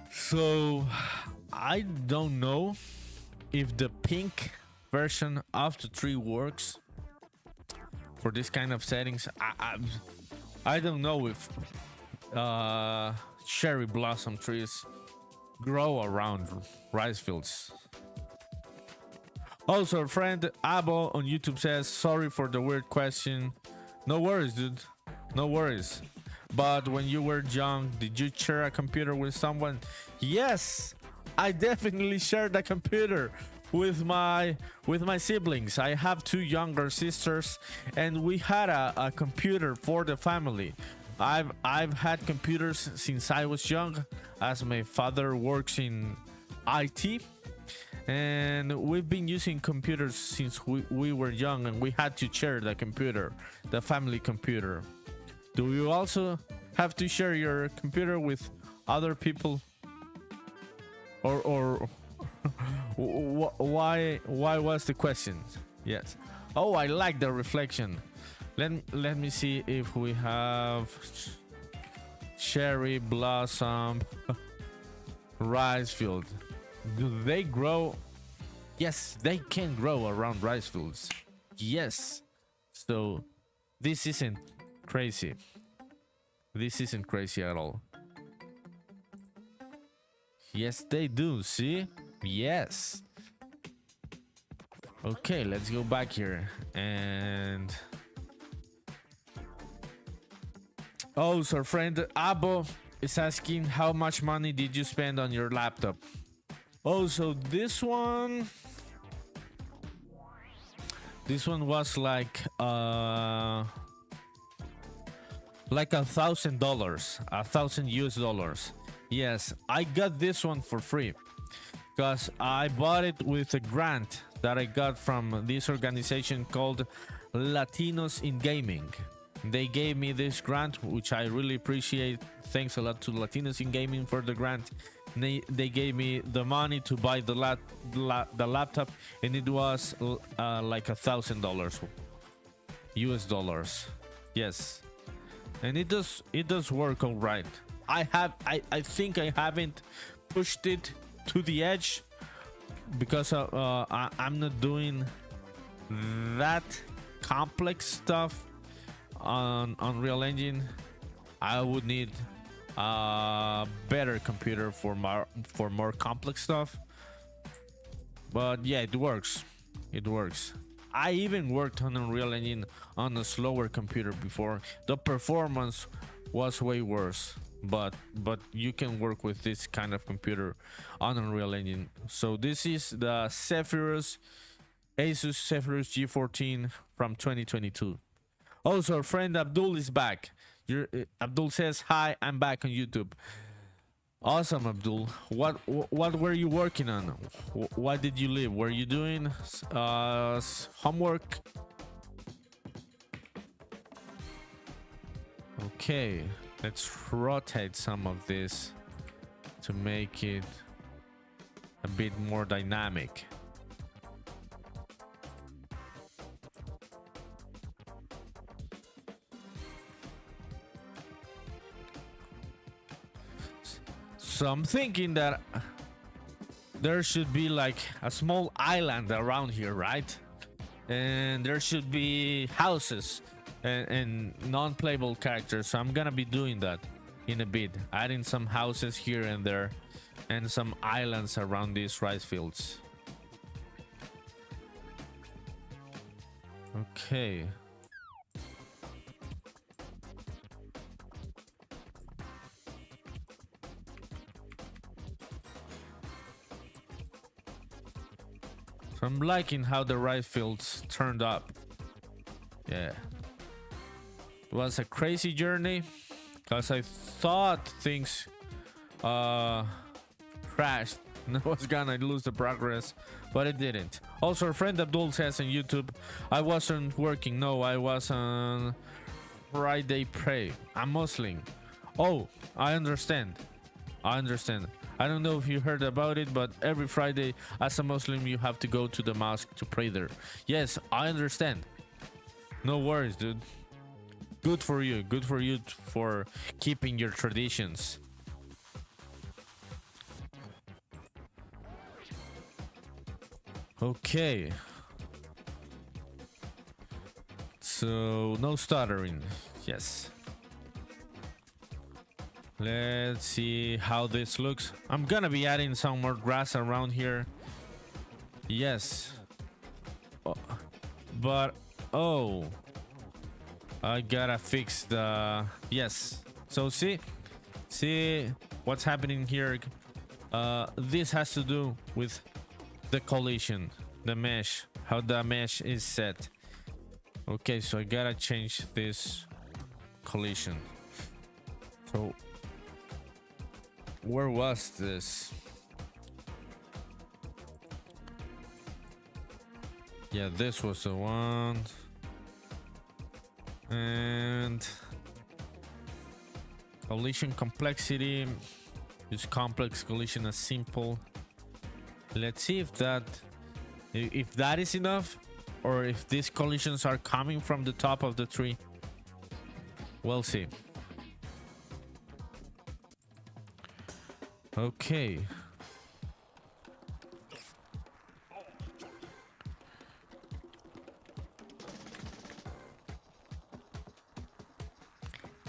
So I don't know if the pink version of the tree works for this kind of settings. I don't know if cherry blossom trees grow around rice fields. Also, our friend Abo on YouTube says, sorry for the weird question. No worries, dude. No worries. But when you were young, did you share a computer with someone? Yes, I definitely shared a computer with my siblings. I have two younger sisters, and we had a computer for the family. I've had computers since I was young, as my father works in IT, and we've been using computers since we were young, and we had to share the computer, the family computer. Do you also have to share your computer with other people, or why was the question? Yes. Oh, I like the reflection. Let me see if we have cherry blossom rice field. Do they grow? Yes, they can grow around rice fields. Yes. So this isn't crazy. This isn't crazy at all. Yes, they do. See? Yes. Okay, let's go back here. And oh, so our friend Abo is asking, how much money did you spend on your laptop? Oh, so this one was like $1,000, $1,000 US. Yes, I got this one for free because I bought it with a grant that I got from this organization called Latinos in Gaming. They gave me this grant, which I really appreciate. Thanks a lot to Latinos in Gaming for the grant. They gave me the money to buy the laptop, and it was like $1,000 US dollars. Yes, and it does work all right. I think I haven't pushed it to the edge because I'm not doing that complex stuff on Unreal Engine. I would need a better computer for more complex stuff. But yeah, it works. It works. I even worked on Unreal Engine on a slower computer before. The performance was way worse. But you can work with this kind of computer on Unreal Engine. So this is the Asus Zephyrus G14 from 2022. Also, our friend Abdul is back. Abdul says, hi, I'm back on YouTube. Awesome, Abdul. What were you working on? Why did you leave? Were you doing homework? Okay, let's rotate some of this to make it a bit more dynamic. So I'm thinking that there should be like a small island around here, right? And there should be houses and non-playable characters. So I'm gonna be doing that in a bit, adding some houses here and there and some islands around these rice fields. Okay. So I'm liking how the rice fields turned up. Yeah. It was a crazy journey because I thought things crashed and I was gonna lose the progress, but it didn't. Also, our friend Abdul says on YouTube, I wasn't working. No, I was on Friday pray. I'm Muslim. Oh, I understand. I don't know if you heard about it, but every Friday as a Muslim you have to go to the mosque to pray there. Yes, I understand. No worries, dude. Good for you for keeping your traditions. Okay. So no stuttering. Yes. Let's see how this looks. I'm gonna be adding some more grass around here. Yes. Oh, but oh, I gotta fix the yes. So see what's happening here. This has to do with the collision, the mesh, how the mesh is set. Okay, so I gotta change this collision. So where was this? Yeah, this was the one. And collision complexity is complex, collision is simple. Let's see if that is enough, or if these collisions are coming from the top of the tree. We'll see. Okay.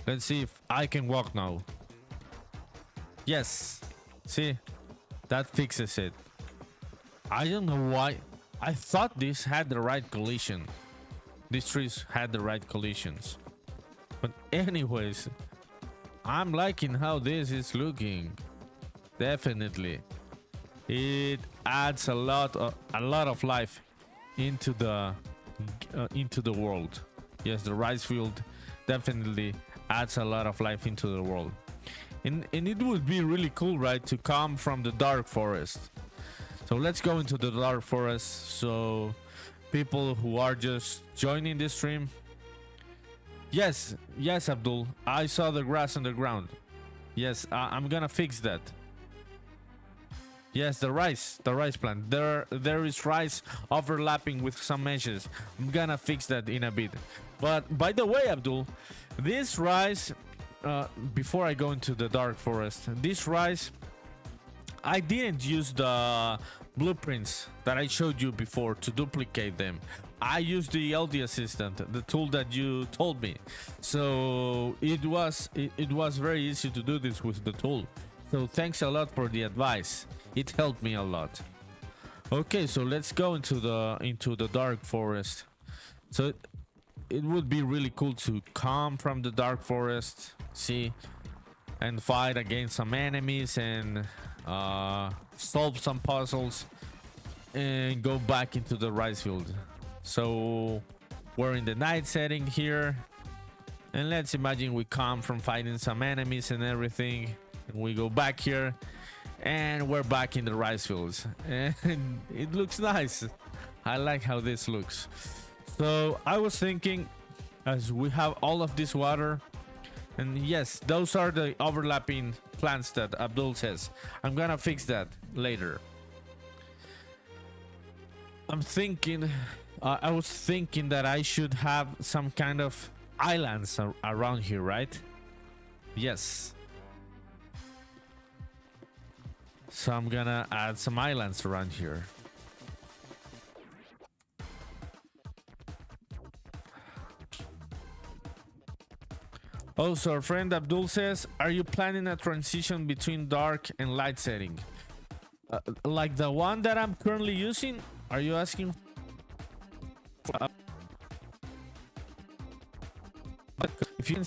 Let's see if I can walk now. Yes. See? That fixes it. I don't know why. I thought this had the right collision. These trees had the right collisions. But anyways, I'm liking how this is looking. Definitely. It adds a lot of life into the world. Yes, the rice field definitely adds a lot of life into the world. And it would be really cool, right, to come from the dark forest. So let's go into the dark forest. So people who are just joining this stream. Yes, Abdul, I saw the grass on the ground. Yes, I'm gonna fix that. Yes, the rice plant. There is rice overlapping with some meshes. I'm gonna fix that in a bit. But by the way, Abdul, this rice, before I go into the dark forest, this rice, I didn't use the blueprints that I showed you before to duplicate them. I used the LD assistant, the tool that you told me. So it was very easy to do this with the tool. So thanks a lot for the advice. It helped me a lot. Okay, so let's go into the dark forest. So it would be really cool to come from the dark forest, see, and fight against some enemies and solve some puzzles and go back into the rice field. So we're in the night setting here, and let's imagine we come from fighting some enemies and everything, and we go back here and we're back in the rice fields, and it looks nice. I like how this looks. So I was thinking, as we have all of this water, and yes, those are the overlapping plants that Abdul says. I'm gonna fix that later. I was thinking that I should have some kind of islands around here, right? Yes. So I'm gonna add some islands around here. Also, our friend Abdul says, are you planning a transition between dark and light setting? Like the one that I'm currently using? Are you asking? If you can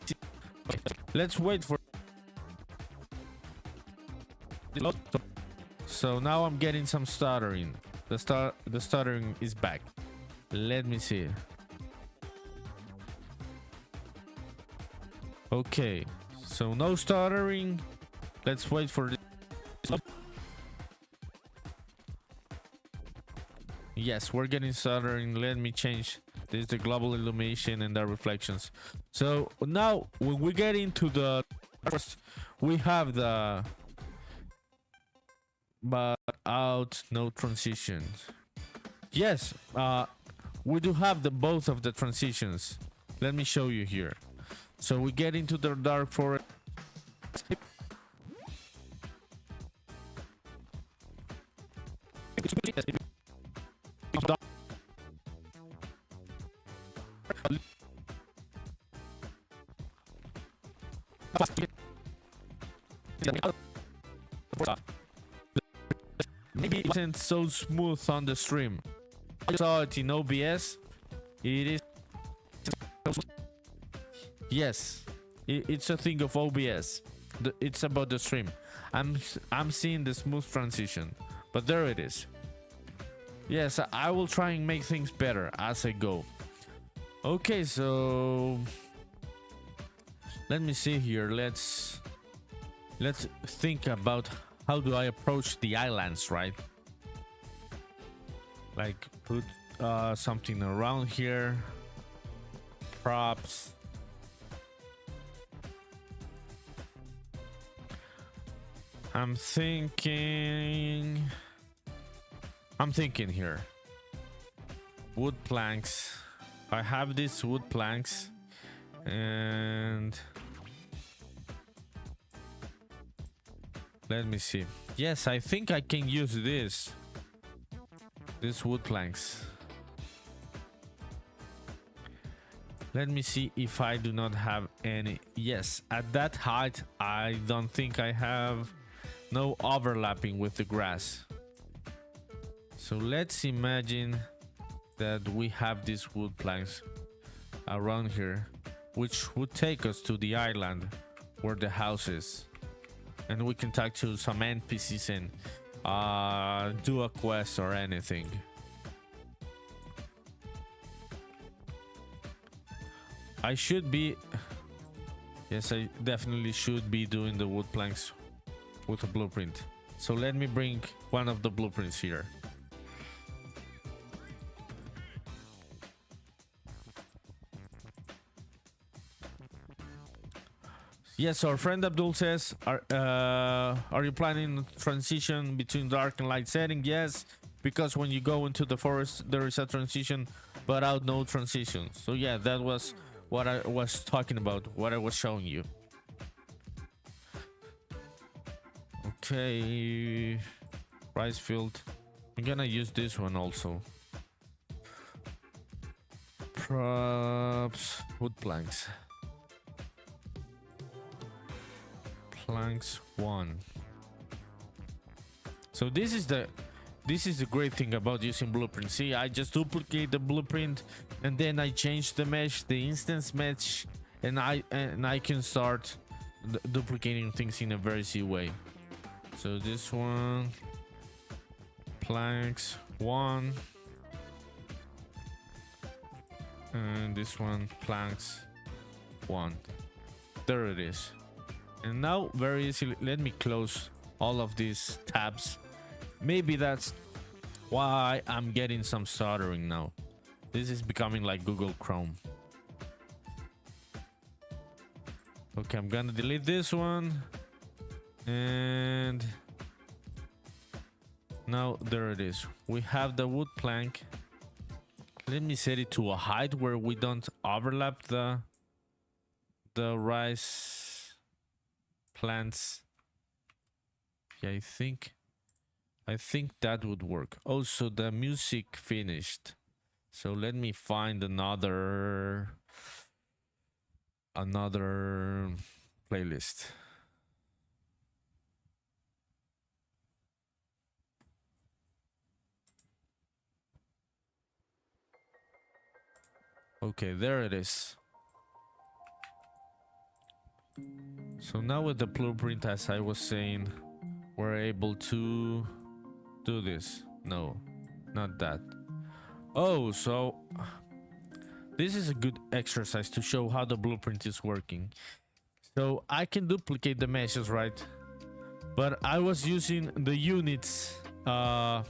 see, okay, let's wait for. So now I'm getting some stuttering. The stuttering is back. Let me see. Okay, so no stuttering. Let's wait for this. Yes, we're getting stuttering. Let me change this, the global illumination and the reflections. So now when we get into the first, we have the but out no transitions. Yes, we do have the both of the transitions. Let me show you here. So we get into the dark forest. Maybe it wasn't so smooth on the stream. I saw it in OBS. It is. Yes, it's a thing of OBS. It's about the stream. I'm seeing the smooth transition, But there it is. Yes, I will try and make things better as I go. Okay, so let me see here. Let's think about how do I approach the islands, right? Like put something around here, props. I'm thinking here. Wood planks. I have these wood planks and let me see. Yes, I think I can use these wood planks. Let me see if I do not have any. Yes, at that height, I don't think I have no overlapping with the grass. So let's imagine that we have these wood planks around here, which would take us to the island where the house is. And we can talk to some NPCs and do a quest or anything. I should be... Yes, I definitely should be doing the wood planks with a blueprint. So let me bring one of the blueprints here. Yes, our friend Abdul says, are you planning transition between dark and light setting? Yes, because when you go into the forest, there is a transition, but out no transition. So yeah, that was what I was talking about, what I was showing you. Okay, rice field. I'm gonna use this one also. Props, wood planks. Planks 1. So this is the great thing about using blueprint. See, I just duplicate the blueprint and then I change the mesh, the instance mesh, and I can start duplicating things in a very easy way. So this one, planks 1, and this one, planks 1. There it is. And now, very easily, let me close all of these tabs. Maybe that's why I'm getting some stuttering now. This is becoming like Google Chrome. Okay, I'm gonna delete this one. And now there it is. We have the wood plank. Let me set it to a height where we don't overlap the rice plants. Yeah, I think that would work. Also, the music finished. So let me find another playlist. Okay, there it is. So now with the blueprint, as I was saying, we're able to do this. No, not that. Oh, so this is a good exercise to show how the blueprint is working. So I can duplicate the meshes, right? But I was using the units of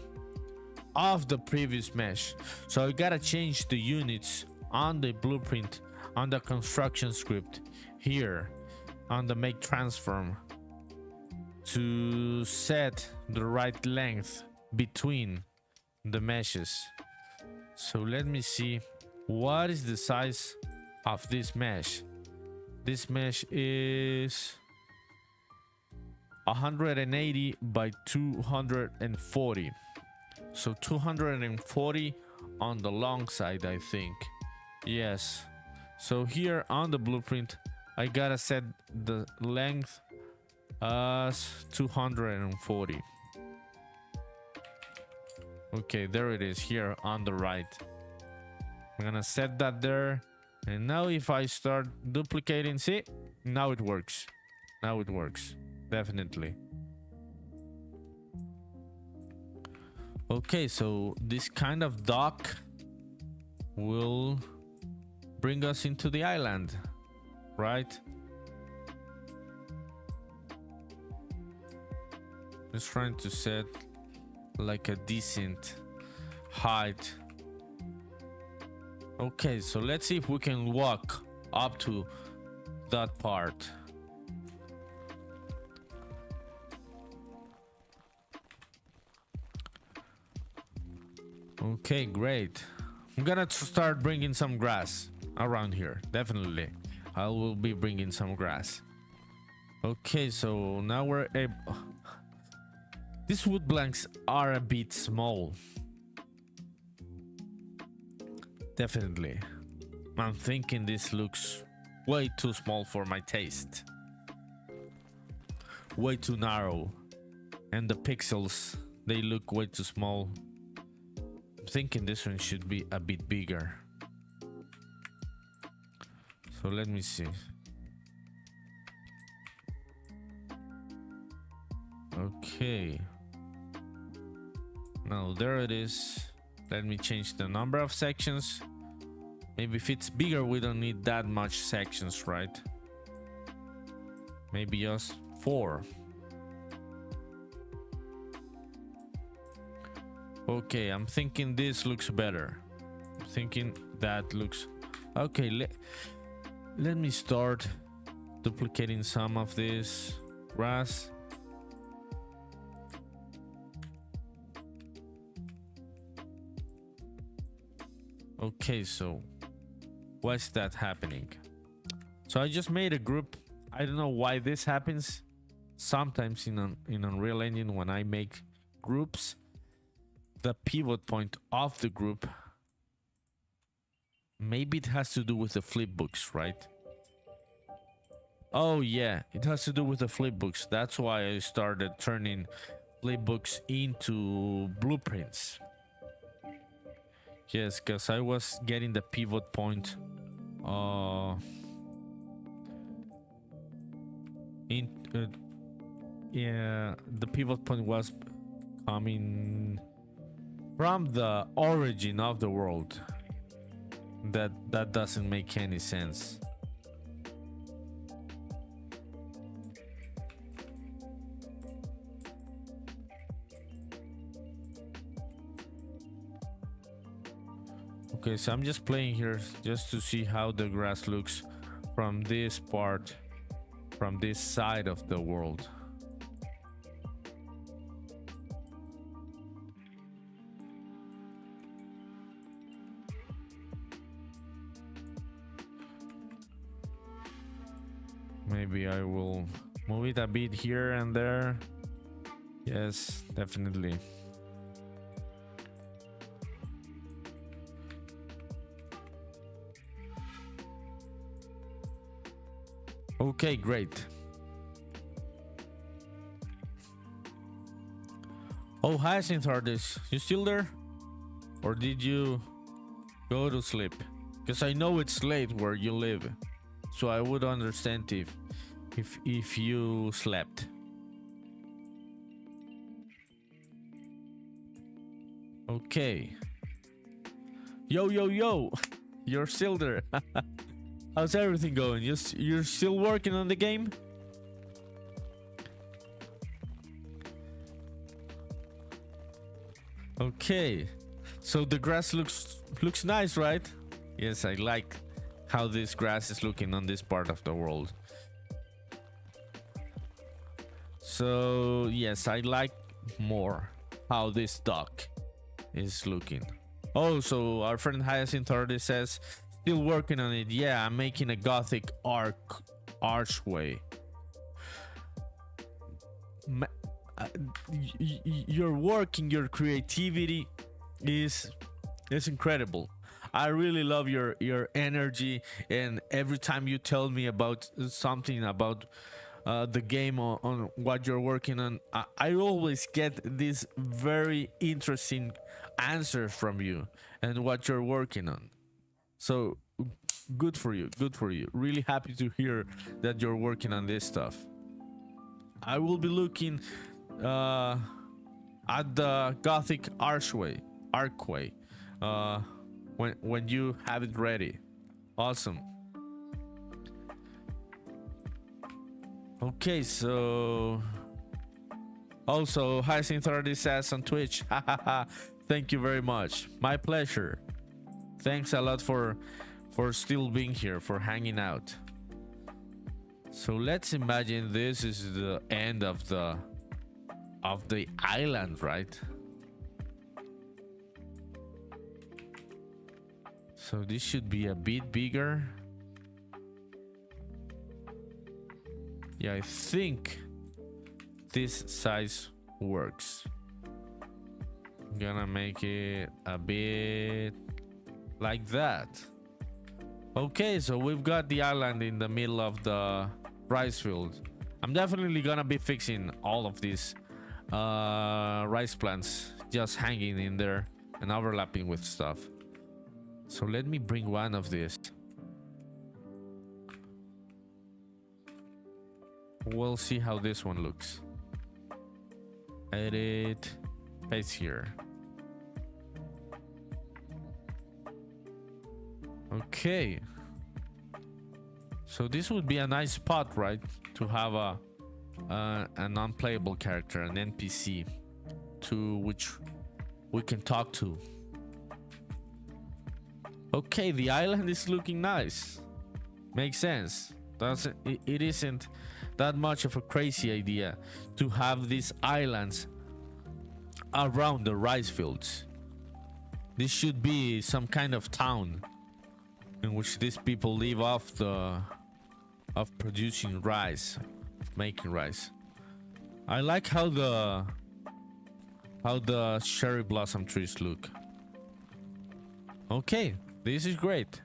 the previous mesh. So I gotta change the units on the blueprint, on the construction script here, on the make transform, to set the right length between the meshes. So let me see, what is the size of this mesh? This mesh is 180 by 240. So 240 on the long side, I think. Yes. So here on the blueprint, I gotta set the length as 240. Okay, there it is here on the right. I'm gonna set that there. And now if I start duplicating, see, now it works. Now it works, definitely. Okay, so this kind of dock will bring us into the island, right? Just trying to set like a decent height. Okay, so let's see if we can walk up to that part. Okay, great. I'm gonna start bringing some grass around here. Definitely, I will be bringing some grass. Okay, so now we're able. These wood blanks are a bit small. Definitely. I'm thinking this looks way too small for my taste. Way too narrow. And the pixels, they look way too small. I'm thinking this one should be a bit bigger. So let me see. Okay. Now there it is. Let me change the number of sections. Maybe if it's bigger, we don't need that much sections, right? Maybe just 4. Okay, I'm thinking this looks better. I'm thinking that looks... Okay, let me start duplicating some of this grass. Okay, so why is that happening? So I just made a group. I don't know why this happens. Sometimes in Unreal Engine, when I make groups, the pivot point of the group, maybe it has to do with the flipbooks, right? Oh yeah, it has to do with the flipbooks. That's why I started turning flipbooks into blueprints. Yes, because I was getting the pivot point yeah, the pivot point was coming from the origin of the world. That doesn't make any sense. Okay, so I'm just playing here just to see how the grass looks from this part, from this side of the world. Maybe I will move it a bit here and there. Yes, definitely. Okay, great. Oh, Hyacinth Artist, you still there? Or did you go to sleep? Because I know it's late where you live, so I would understand if you slept. Okay. Yo, you're still there. How's everything going? You're still working on the game? Okay. So the grass looks nice, right? Yes, I like how this grass is looking on this part of the world. So yes, I like more how this dock is looking. Oh, so our friend Hyacinth already says, still working on it. Yeah, I'm making a gothic archway. Your working, your creativity is incredible. I really love your energy, and every time you tell me about something about the game on what you're working on, I always get this very interesting answer from you and what you're working on. So good for you, really happy to hear that you're working on this stuff. I will be looking at the Gothic archway. Uh, when you have it ready. Awesome. Okay, so also Hyacinth30 says on Twitch, hahaha, thank you very much. My pleasure. Thanks a lot for still being here, for hanging out. So let's imagine this is the end of the island, right? So this should be a bit bigger. Yeah, I think this size works. I'm gonna make it a bit like that. Okay, so we've got the island in the middle of the rice field. I'm definitely gonna be fixing all of these rice plants just hanging in there and overlapping with stuff. So let me bring one of these. We'll see how this one looks. Edit, paste here. Okay. So this would be a nice spot, right? To have an unplayable character, an NPC, to which we can talk to. Okay, the island is looking nice. Makes sense. It isn't that much of a crazy idea to have these islands around the rice fields. This should be some kind of town in which these people live off of producing rice, making rice. I like how the cherry blossom trees look. Okay, this is great.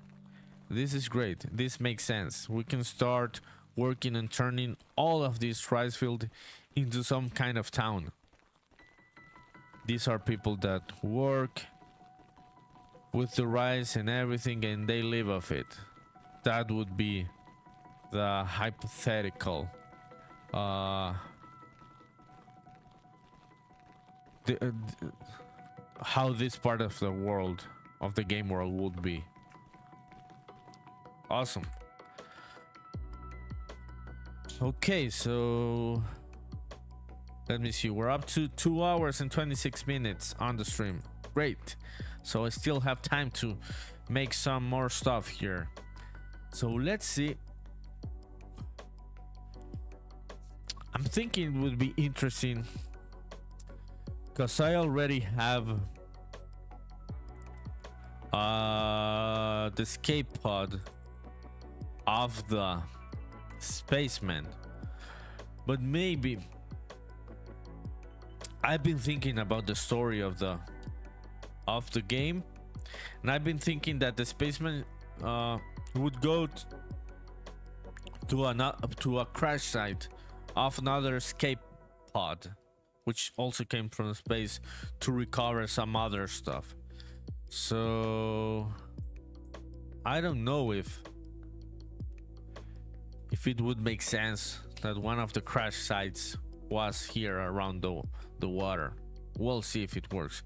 This is great. This makes sense. We can start working and turning all of this rice field into some kind of town. These are people that work with the rice and everything, and they live off it. That would be the hypothetical how this part of the world, of the game world, would be. Awesome. Okay, so let me see. We're up to 2 hours and 26 minutes on the stream. Great. So I still have time to make some more stuff here. So let's see. I'm thinking it would be interesting because I already have the escape pod of the Spaceman, but maybe I've been thinking about the story of the game, and I've been thinking that the Spaceman would go to a crash site of another escape pod, which also came from space, to recover some other stuff. So I don't know if it would make sense that one of the crash sites was here around the water. We'll see if it works.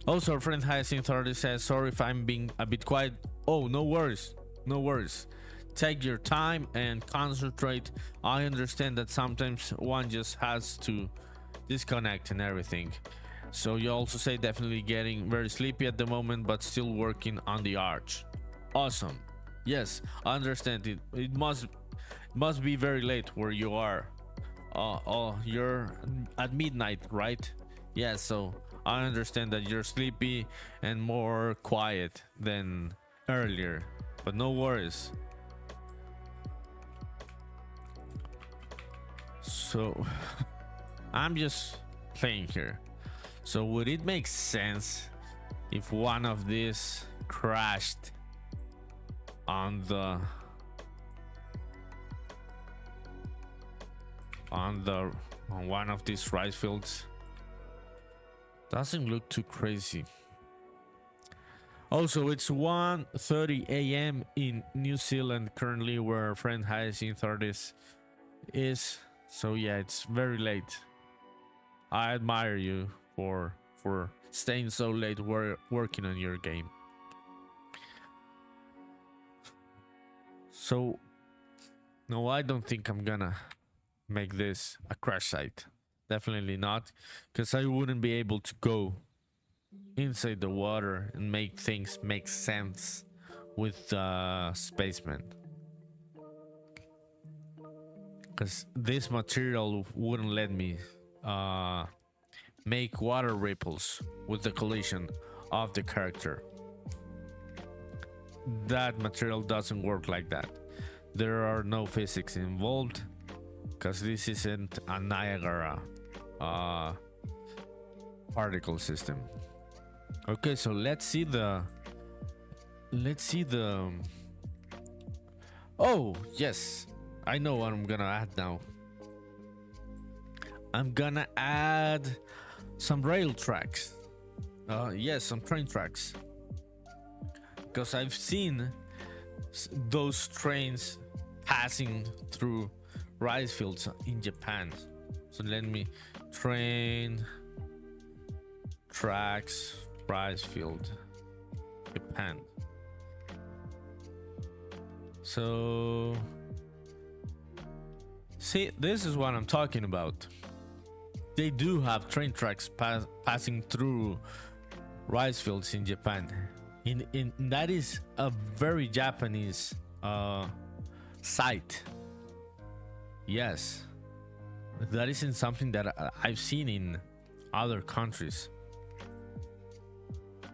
Also, our friend Hyacinth30 says, sorry if I'm being a bit quiet. Oh, no worries. No worries. Take your time and concentrate. I understand that sometimes one just has to disconnect and everything. So you also say definitely getting very sleepy at the moment, but still working on the arch. Awesome. Yes, I understand it. It must be very late where you are. Oh, you're at midnight, right? Yeah, so I understand that you're sleepy and more quiet than earlier, but no worries. So I'm just playing here. So would it make sense if one of these crashed on one of these rice fields? Doesn't look too crazy. Also, it's 1:30 a.m. in New Zealand currently, where our friend Hyacinth30 is. So yeah, it's very late. I admire you for staying so late working on your game. So no, I don't think I'm gonna make this a crash site. Definitely not, because I wouldn't be able to go inside the water and make things make sense with Spaceman. Because this material wouldn't let me make water ripples with the collision of the character. That material doesn't work like that. There are no physics involved because this isn't a Niagara particle system. Okay, so let's see the oh yes, I know what I'm gonna add now. I'm gonna add some rail tracks. Yes, some train tracks, because I've seen those trains passing through rice fields in Japan. So let me train tracks rice field Japan. So see, this is what I'm talking about. They do have train tracks passing through rice fields in Japan. In that is a very Japanese site. Yes, that isn't something that I've seen in other countries.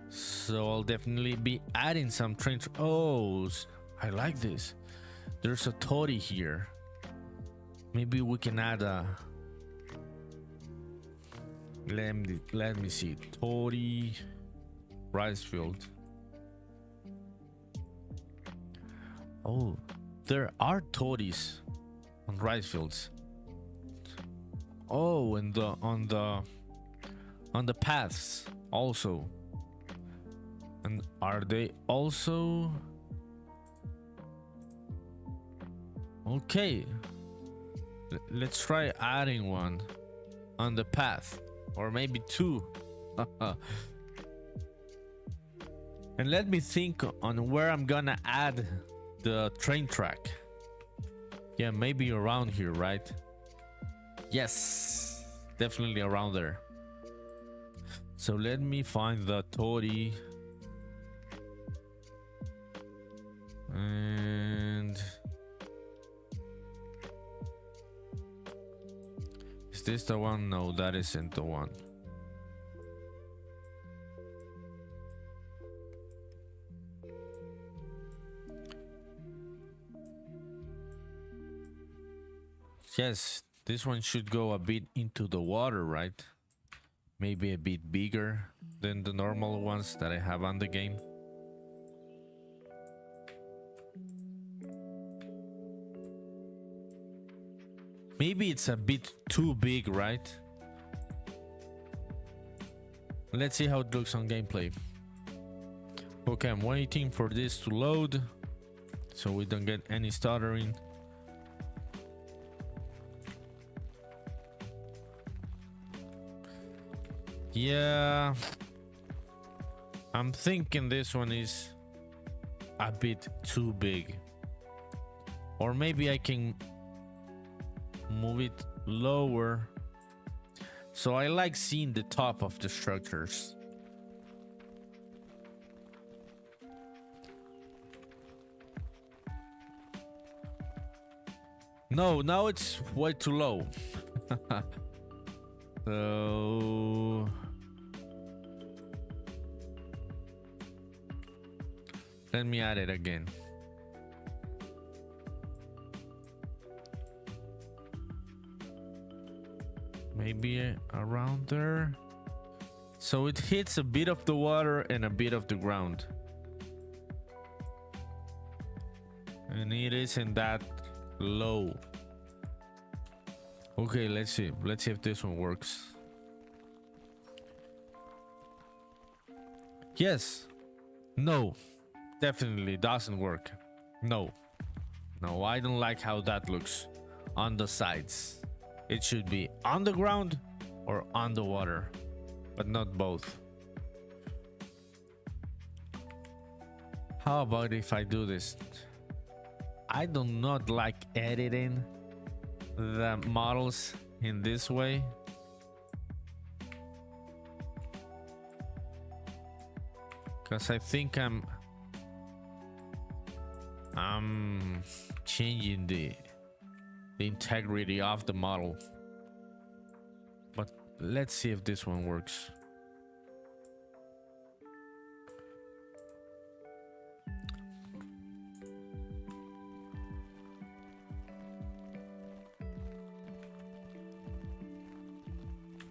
So I'll definitely be adding some train. Oh, I like this. There's a Tori here. Maybe we can add a. Let me see. Tori rice field. Oh, there are Tories on rice fields. Oh, and on the paths also. And are they also okay? Let's try adding one on the path, or maybe two. And let me think on where I'm gonna add the train track. Yeah, maybe around here, right? Yes, definitely around there. So let me find the Tori. And is this the one? No, that isn't the one. Yes, this one should go a bit into the water, right? Maybe a bit bigger than the normal ones that I have on the game. Maybe it's a bit too big, right? Let's see how it looks on gameplay. Okay, I'm waiting for this to load so we don't get any stuttering. Yeah, I'm thinking this one is a bit too big. Or maybe I can move it lower. So I like seeing the top of the structures. No, now it's way too low. So let me add it again. Maybe around there. So it hits a bit of the water and a bit of the ground. And it isn't that low. Okay, let's see. Let's see if this one works. Yes. No. Definitely doesn't work. No. No, I don't like how that looks on the sides. It should be on the ground or underwater, but not both. How about if I do this? I do not like editing the models in this way. Because I think I'm changing the integrity of the model. But let's see if this one works.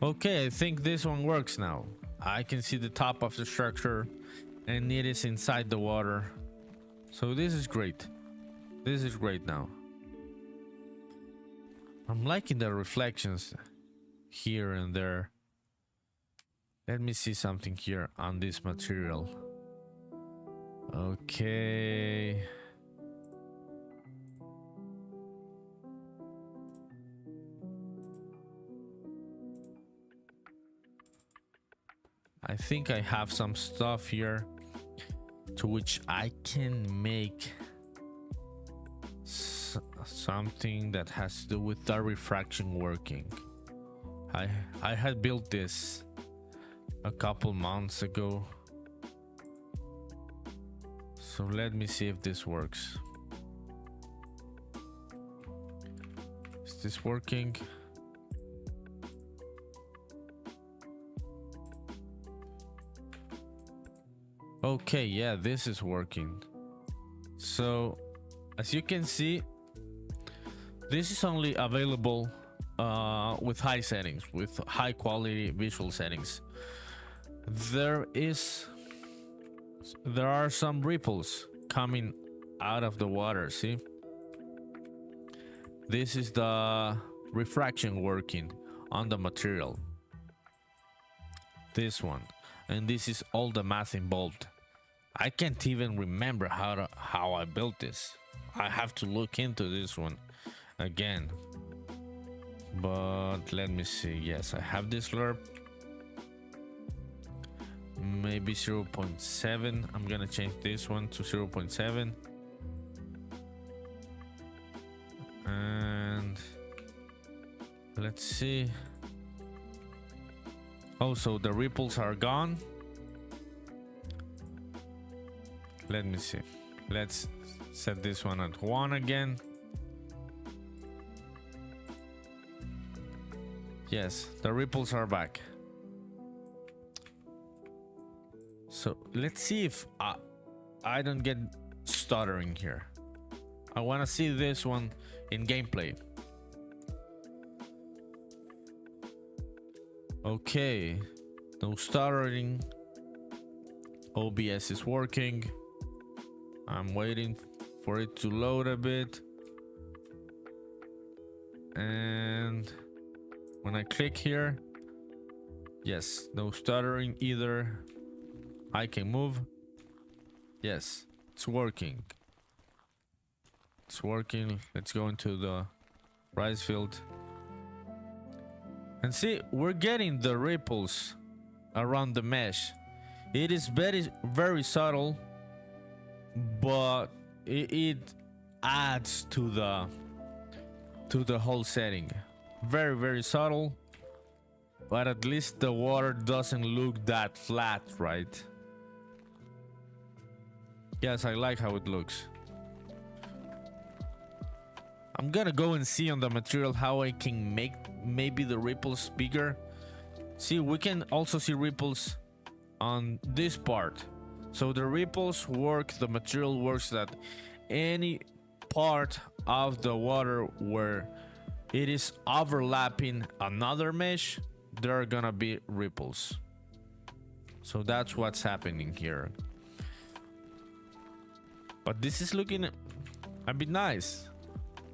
Okay, I think this one works now. I can see the top of the structure and it is inside the water. So this is great. This is great now. I'm liking the reflections here and there. Let me see something here on this material. Okay. I think I have some stuff here to which I can make something that has to do with the refraction working. I had built this a couple months ago, so let me see if this works. Is this working? Okay, yeah, this is working. So as you can see, this is only available with high settings, with high quality visual settings. There are some ripples coming out of the water. See, this is the refraction working on the material, this one, and this is all the math involved. I can't even remember how I built this. I have to look into this one again. But let me see. Yes, I have this lerp. Maybe 0.7. I'm gonna change this one to 0.7. And let's see. Oh, so the ripples are gone. Let me see. Let's set this one at 1 again. Yes, the ripples are back. So let's see if I don't get stuttering here. I want to see this one in gameplay. Okay, no stuttering. OBS is working. I'm waiting for it to load a bit. And when I click here, yes, no stuttering either. I can move. Yes, it's working. It's working. Let's go into the rice field. And see, we're getting the ripples around the mesh. It is very subtle, but it adds to the whole setting. Very subtle, but at least the water doesn't look that flat, right? Yes, I like how it looks. I'm gonna go and see on the material how I can make maybe the ripples bigger. See, we can also see ripples on this part. So the ripples work, the material works that any part of the water where it is overlapping another mesh, there are gonna be ripples. So that's what's happening here. But this is looking a bit nice,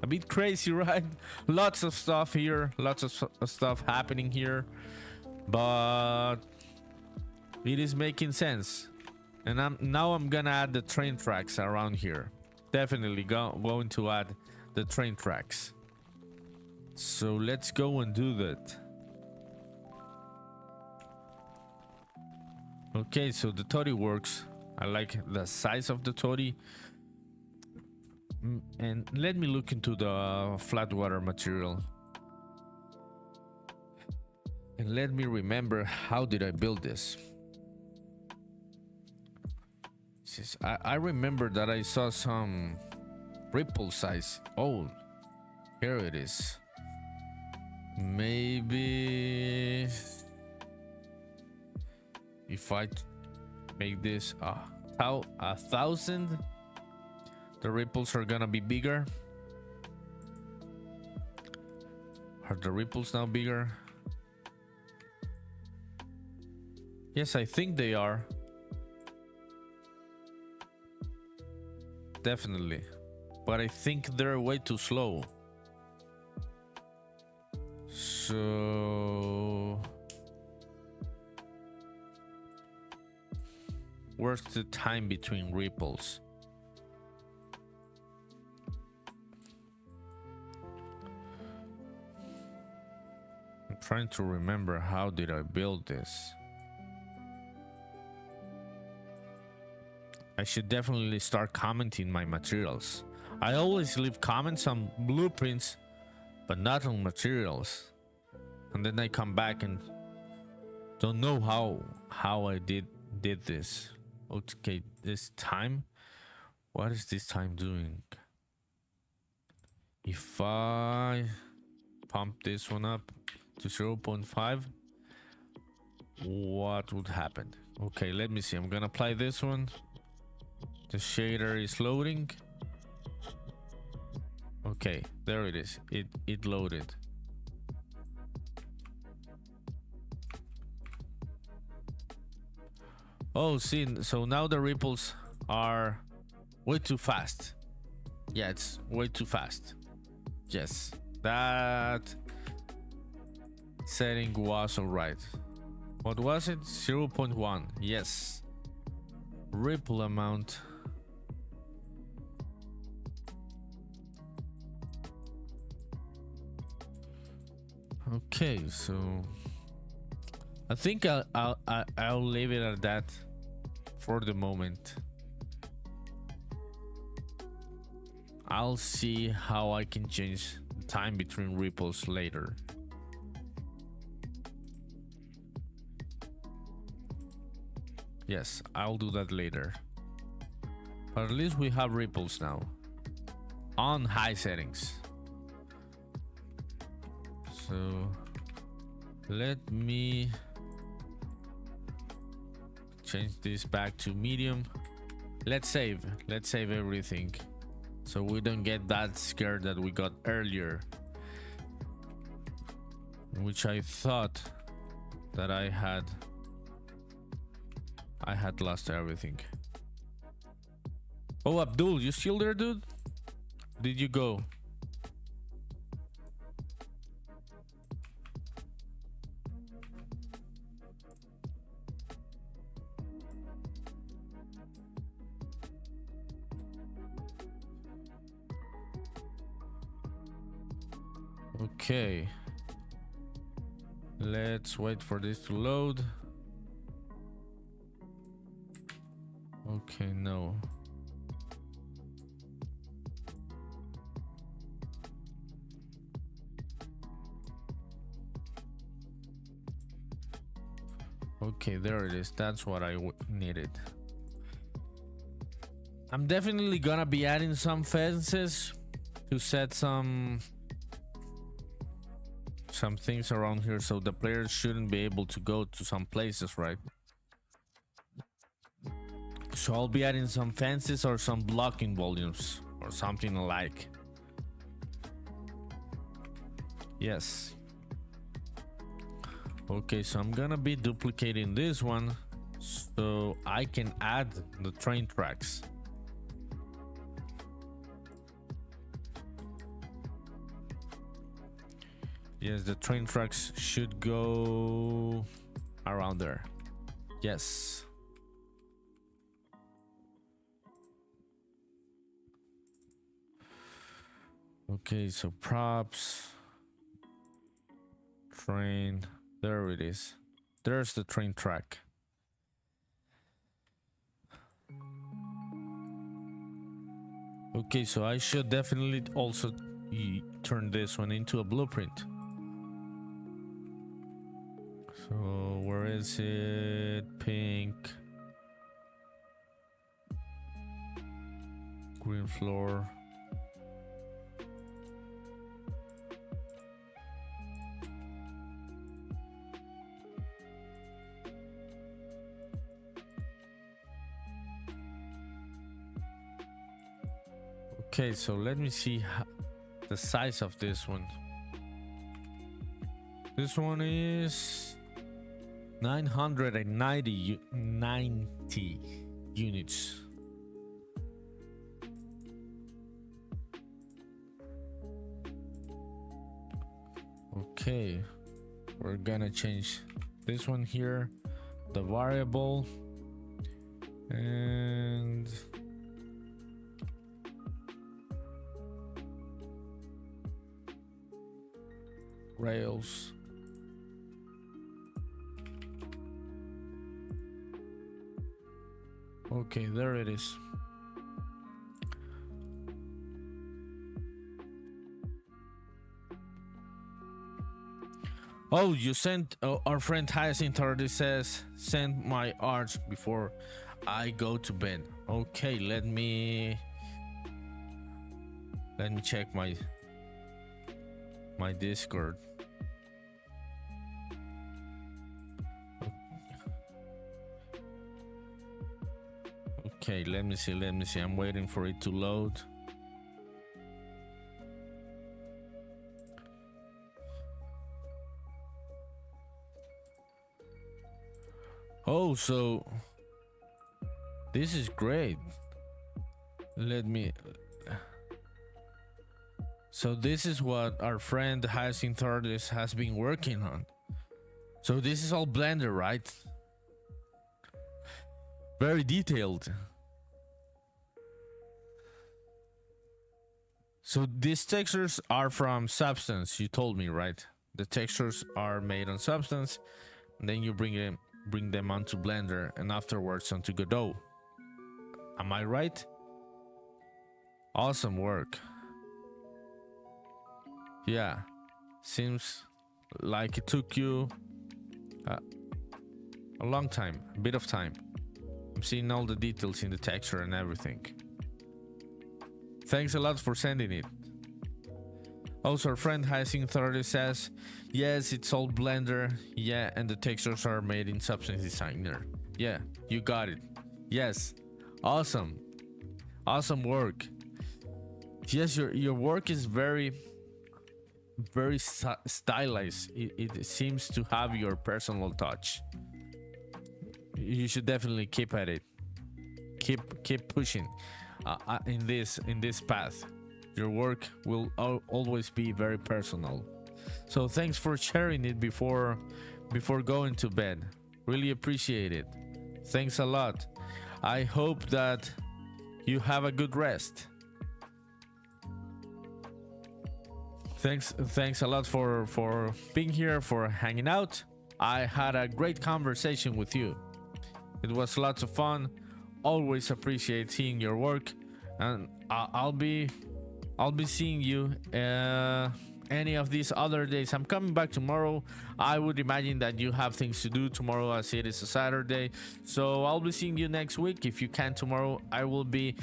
a bit crazy, right? Lots of stuff here, lots of stuff happening here, but it is making sense. And now I'm gonna add the train tracks around here. Definitely going to add the train tracks. So let's go and do that. Okay, so the toddy works. I like the size of the toddy. And let me look into the flat water material. And let me remember, how did I build this? I remember that I saw some ripple size. Oh, here it is. Maybe if I make this 1,000, the ripples are gonna be bigger. Are the ripples now bigger? Yes, I think they are. Definitely. But I think they're way too slow. So where's the time between ripples? I'm trying to remember, how did I build this? I should definitely start commenting my materials. I always leave comments on blueprints, but not on materials. And then I come back and don't know how I did this. Okay, this time. What is this time doing? If I pump this one up to 0.5, what would happen? Okay, let me see. I'm gonna apply this one. The shader is loading. Okay, there it is. It loaded. Oh, see, so now the ripples are way too fast. Yeah, it's way too fast. Yes, that setting was alright. What was it? 0.1. Yes. Ripple amount. Okay, so I think I'll leave it at that for the moment. I'll see how I can change the time between ripples later. Yes, I'll do that later. But at least we have ripples now on high settings. So let me change this back to medium. Let's save everything, so we don't get that scared that we got earlier, which I thought that I had lost everything. Oh, Abdul, you still there, dude? Did you go? Okay, let's wait for this to load. Okay, no. Okay, there it is. That's what I needed. I'm definitely gonna be adding some fences to set some things around here, so the players shouldn't be able to go to some places, right? So I'll be adding some fences or some blocking volumes or something alike. Yes. Okay, so I'm gonna be duplicating this one so I can add the train tracks. Yes, the train tracks should go around there. Yes. Okay, so props, train, there it is. There's the train track. Okay, so I should definitely also turn this one into a blueprint. So where is it? Pink, green floor. Okay, so let me see the size of this one. This one is 990 units. Okay, we're gonna change this one here, the variable, and rails. Okay, there it is. Oh, you sent our friend Hyacinth already says send my art before I go to bed. Okay, let me check my Discord. Okay, let me see. I'm waiting for it to load. Oh, so this is great. So this is what our friend Hyacinth Artist has been working on. So this is all Blender, right? Very detailed. So these textures are from Substance, you told me, right? The textures are made on Substance, and then you bring them onto Blender and afterwards onto Godot. Am I right? Awesome work. Yeah, seems like it took you a long time, a bit of time. I'm seeing all the details in the texture and everything. Thanks a lot for sending it. Also, our friend Hyacinth Authority says, yes, it's all Blender. Yeah, and the textures are made in Substance Designer. Yeah, you got it. Yes, awesome. Awesome work. Yes, your work is very stylized. It seems to have your personal touch. You should definitely keep at it. Keep pushing in this path. Your work will always be very personal. So thanks for sharing it before going to bed. Really appreciate it. Thanks a lot. I hope that you have a good rest. Thanks a lot for being here, for hanging out. I had a great conversation with you. It was lots of fun. Always appreciate seeing your work, and I'll be seeing you any of these other days. I'm coming back tomorrow. I would imagine that you have things to do tomorrow as it is a Saturday. So I'll be seeing you next week. If you can tomorrow, I will be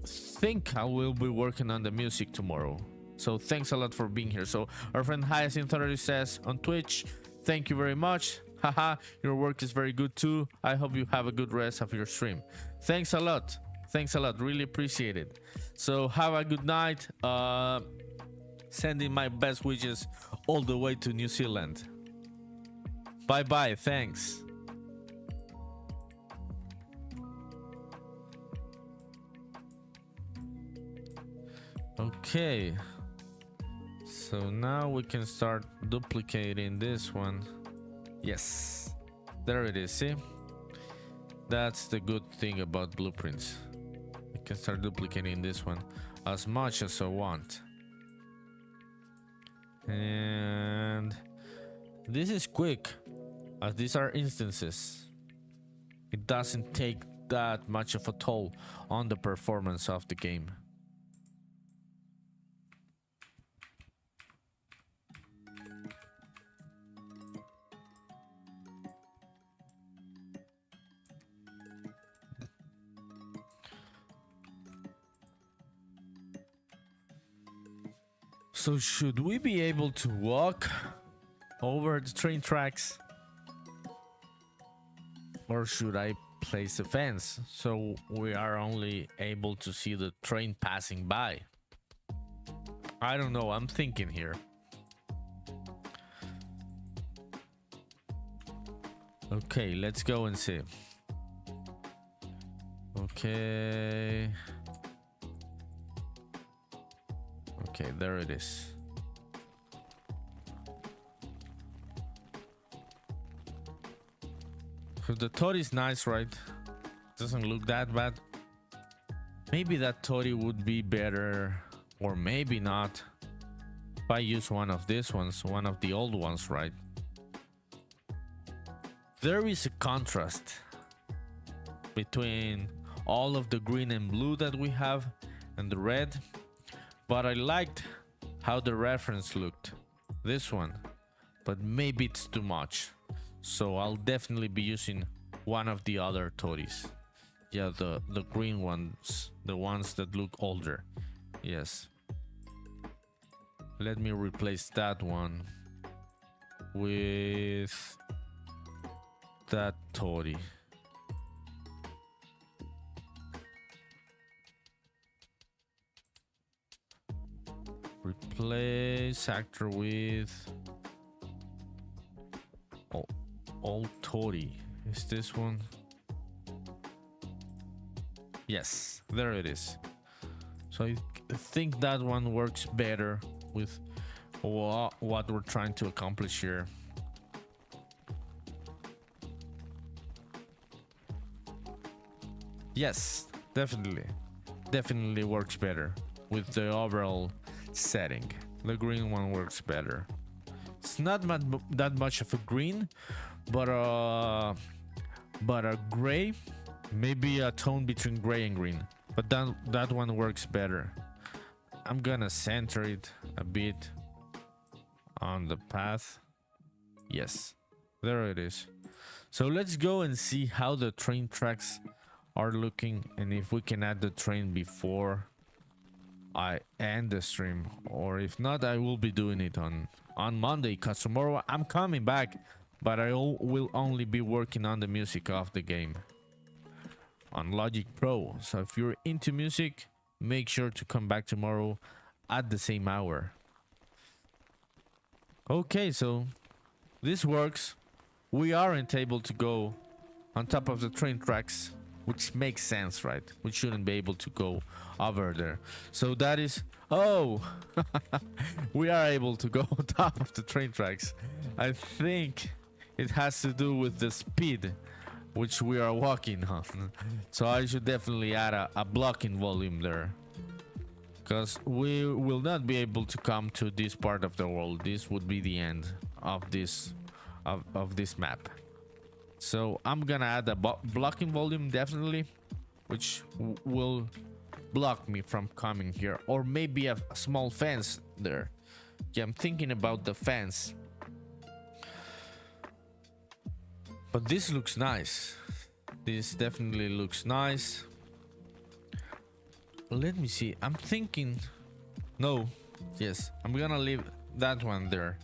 working on the music tomorrow. So thanks a lot for being here. So our friend Hyacinth already says on Twitch, thank you very much. Haha, your work is very good too. I hope you have a good rest of your stream. Thanks a lot. Thanks a lot. Really appreciate it. So have a good night. Sending my best wishes all the way to New Zealand. Bye bye. Thanks. Okay. So now we can start duplicating this one. Yes, there it is. See, that's the good thing about blueprints. I can start duplicating this one as much as I want. And this is quick, as these are instances. It doesn't take that much of a toll on the performance of the game. So should we be able to walk over the train tracks? Or should I place a fence so we are only able to see the train passing by? I don't know, I'm thinking here. Okay, let's go and see. Okay. Okay, there it is. So the Tori is nice, right? Doesn't look that bad. Maybe that Tori would be better, or maybe not, if I use one of these ones, one of the old ones, right? There is a contrast between all of the green and blue that we have and the red, but I liked how the reference looked, this one, but maybe it's too much. So I'll definitely be using one of the other Tories. Yeah, the green ones, the ones that look older. Yes. Let me replace that one with that Tory. Replace actor with old Tory. Is this one? Yes, there it is. So I think that one works better with what we're trying to accomplish here. Yes, definitely works better with the overall setting. The green one works better. It's not that much of a green, but a gray, maybe a tone between gray and green, but that one works better. I'm gonna center it a bit on the path. Yes, there it is. So let's go and see how the train tracks are looking, and if we can add the train before I end the stream, or if not, I will be doing it on Monday, because tomorrow I'm coming back, but I will only be working on the music of the game on Logic Pro. So if you're into music, make sure to come back tomorrow at the same hour. Okay, so this works. We aren't able to go on top of the train tracks, which makes sense, right? We shouldn't be able to go over there. So that is... Oh! We are able to go on top of the train tracks. I think it has to do with the speed which we are walking on. So I should definitely add a blocking volume there, because we will not be able to come to this part of the world. This would be the end of this map. So I'm gonna add a blocking volume, definitely, which will block me from coming here, or maybe a small fence there. Yeah, I'm thinking about the fence, but this looks nice. This definitely looks nice. Let me see, I'm thinking, no, yes, I'm gonna leave that one there.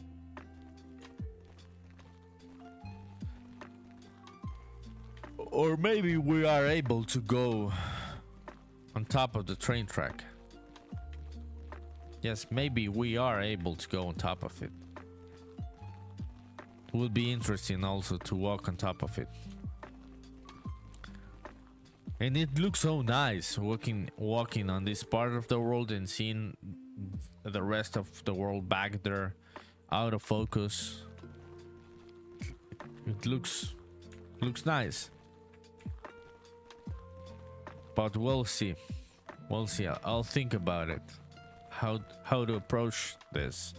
Or maybe we are able to go on top of the train track. Yes, maybe we are able to go on top of it. It would be interesting also to walk on top of it. And it looks so nice walking on this part of the world and seeing the rest of the world back there out of focus. It looks nice. But we'll see. I'll think about it. How to approach this.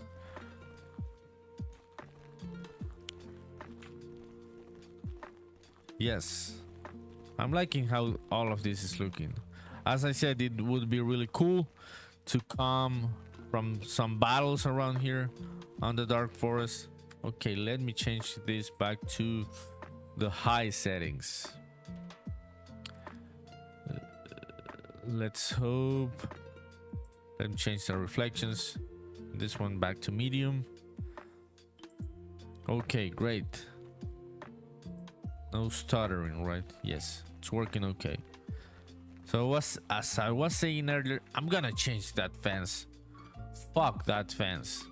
Yes. I'm liking how all of this is looking. As I said, it would be really cool to come from some battles around here on the Dark Forest. Okay, let me change this back to the high settings. Let's hope. Let me change the reflections. This one back to medium. Okay, great. No stuttering, right? Yes, it's working okay. So as I was saying earlier, I'm gonna change that fence. Fuck that fence.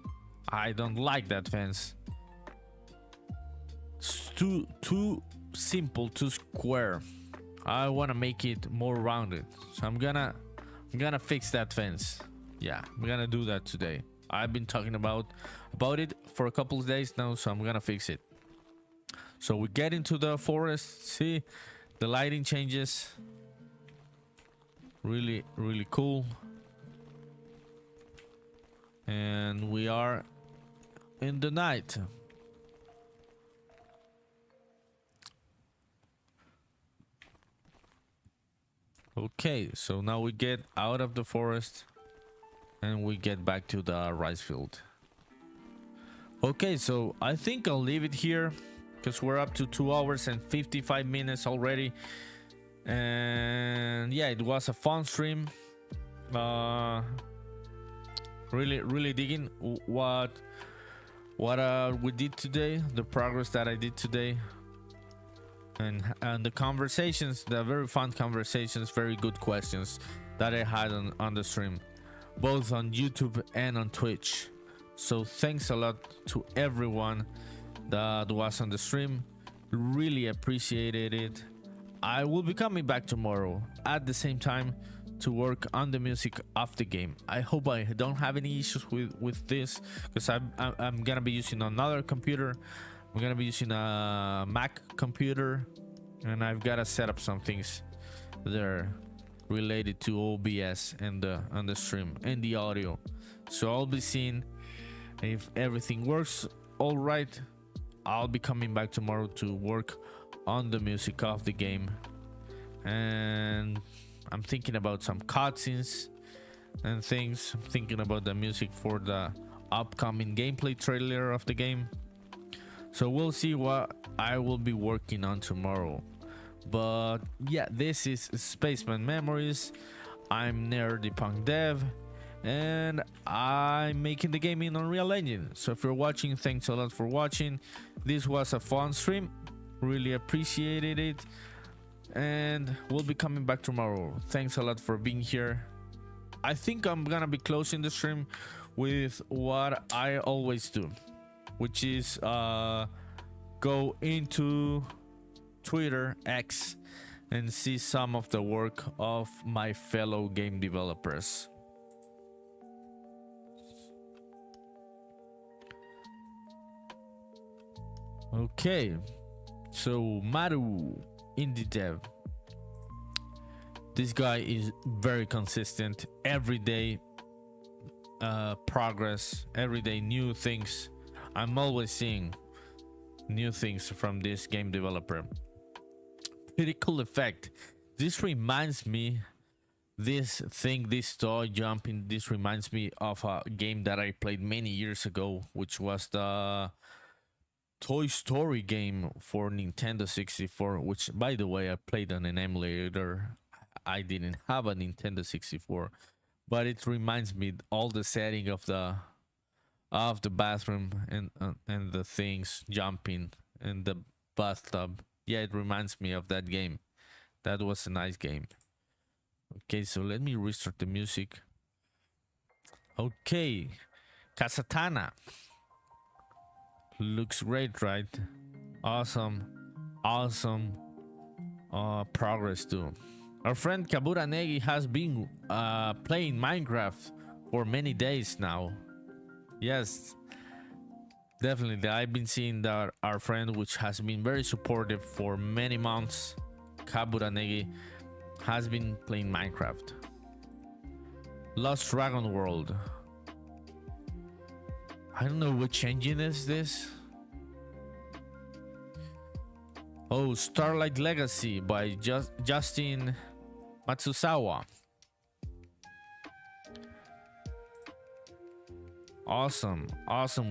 I don't like that fence. It's too simple, too square. I want to make it more rounded. So I'm gonna fix that fence. Yeah, I'm gonna do that today. I've been talking about it for a couple of days now, so I'm gonna fix it. So we get into the forest. See, the lighting changes. Really, really cool. And we are in the night. Okay, so now we get out of the forest and we get back to the rice field. Okay, so I think I'll leave it here because we're up to 2 hours and 55 minutes already. And yeah, it was a fun stream. Really digging what we did today, the progress that I did today. And the conversations, the very fun conversations, very good questions that I had on the stream, both on YouTube and on Twitch. So thanks a lot to everyone that was on the stream. Really appreciated it. I will be coming back tomorrow at the same time to work on the music of the game. I hope I don't have any issues with this, because I'm gonna be using another computer. I'm gonna be using a Mac computer, and I've got to set up some things there related to OBS and the stream and the audio. So I'll be seeing if everything works all right. I'll be coming back tomorrow to work on the music of the game, and I'm thinking about some cutscenes and things. I'm thinking about the music for the upcoming gameplay trailer of the game. So we'll see what I will be working on tomorrow. But yeah, this is Spaceman Memories. I'm NerdyPunkDev, and I'm making the game in Unreal Engine. So if you're watching, thanks a lot for watching. This was a fun stream. Really appreciated it. And we'll be coming back tomorrow. Thanks a lot for being here. I think I'm gonna be closing the stream with what I always do, which is go into Twitter X and see some of the work of my fellow game developers. Okay, so Maru Indie Dev, this guy is very consistent. Every day progress, every day new things. I'm always seeing new things from this game developer. Pretty cool effect. This reminds me, this toy jumping, this reminds me of a game that I played many years ago, which was the Toy Story game for Nintendo 64, which, by the way, I played on an emulator. I didn't have a Nintendo 64, but it reminds me all the setting of the bathroom and the things jumping in the bathtub. Yeah, it reminds me of that game. That was a nice game. Okay, so let me restart the music. Okay, Kasatana. Looks great, right? Awesome progress too. Our friend Kabura Negi has been playing Minecraft for many days now. Yes, definitely. I've been seeing that our friend, which has been very supportive for many months, Kabura Negi, has been playing Minecraft. Lost Dragon World. I don't know which engine is this. Oh, Starlight Legacy by Justin Matsusawa. Awesome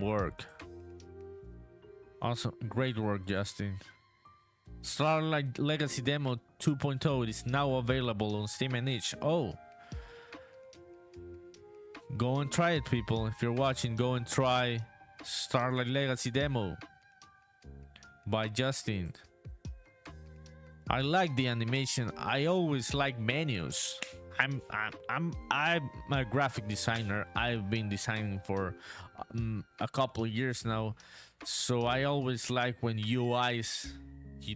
work. Awesome, great work, Justin. Starlight Legacy Demo 2.0 is now available on Steam and itch. Oh, Go and try it, people. If you're watching, go and try Starlight Legacy demo by Justin. I like the animation. I always like menus. I'm a graphic designer. I've been designing for a couple of years now, so I always like when UIs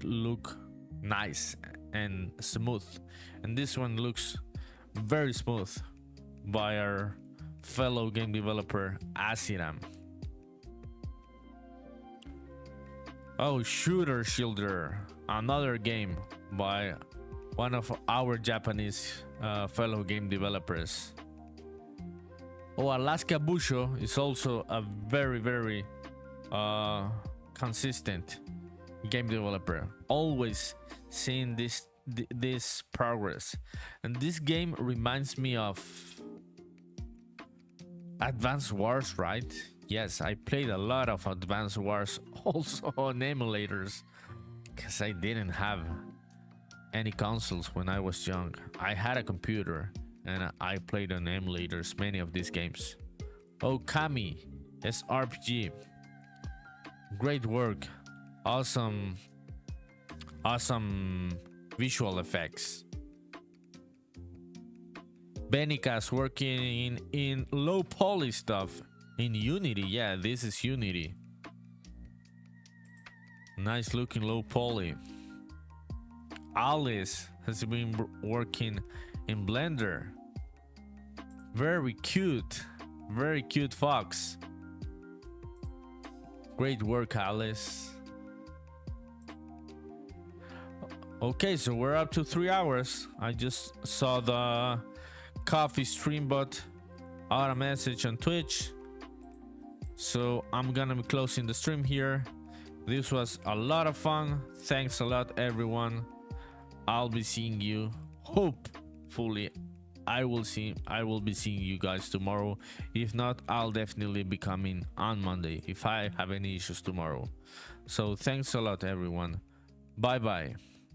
look nice and smooth, and this one looks very smooth by our fellow game developer Asiram. Oh, Shooter Shielder, another game by one of our Japanese fellow game developers. Oh, Alaska Busho is also a very consistent game developer, always seeing this progress. And this game reminds me of Advance Wars, right? Yes, I played a lot of Advance Wars also on emulators, because I didn't have any consoles when I was young. I had a computer and I played on emulators many of these games. Okami SRPG, great work, awesome visual effects. Benica's working in low poly stuff in Unity. Yeah, this is Unity. Nice looking low poly. Alice has been working in Blender. Very cute fox. Great work, Alice. Okay, so we're up to 3 hours. I just saw the coffee stream bot out a message on Twitch, so I'm gonna be closing the stream here. This was a lot of fun. Thanks a lot, everyone. I'll be seeing you, hopefully I will be seeing you guys tomorrow. If not, I'll definitely be coming on Monday if I have any issues tomorrow. So thanks a lot, everyone. Bye bye.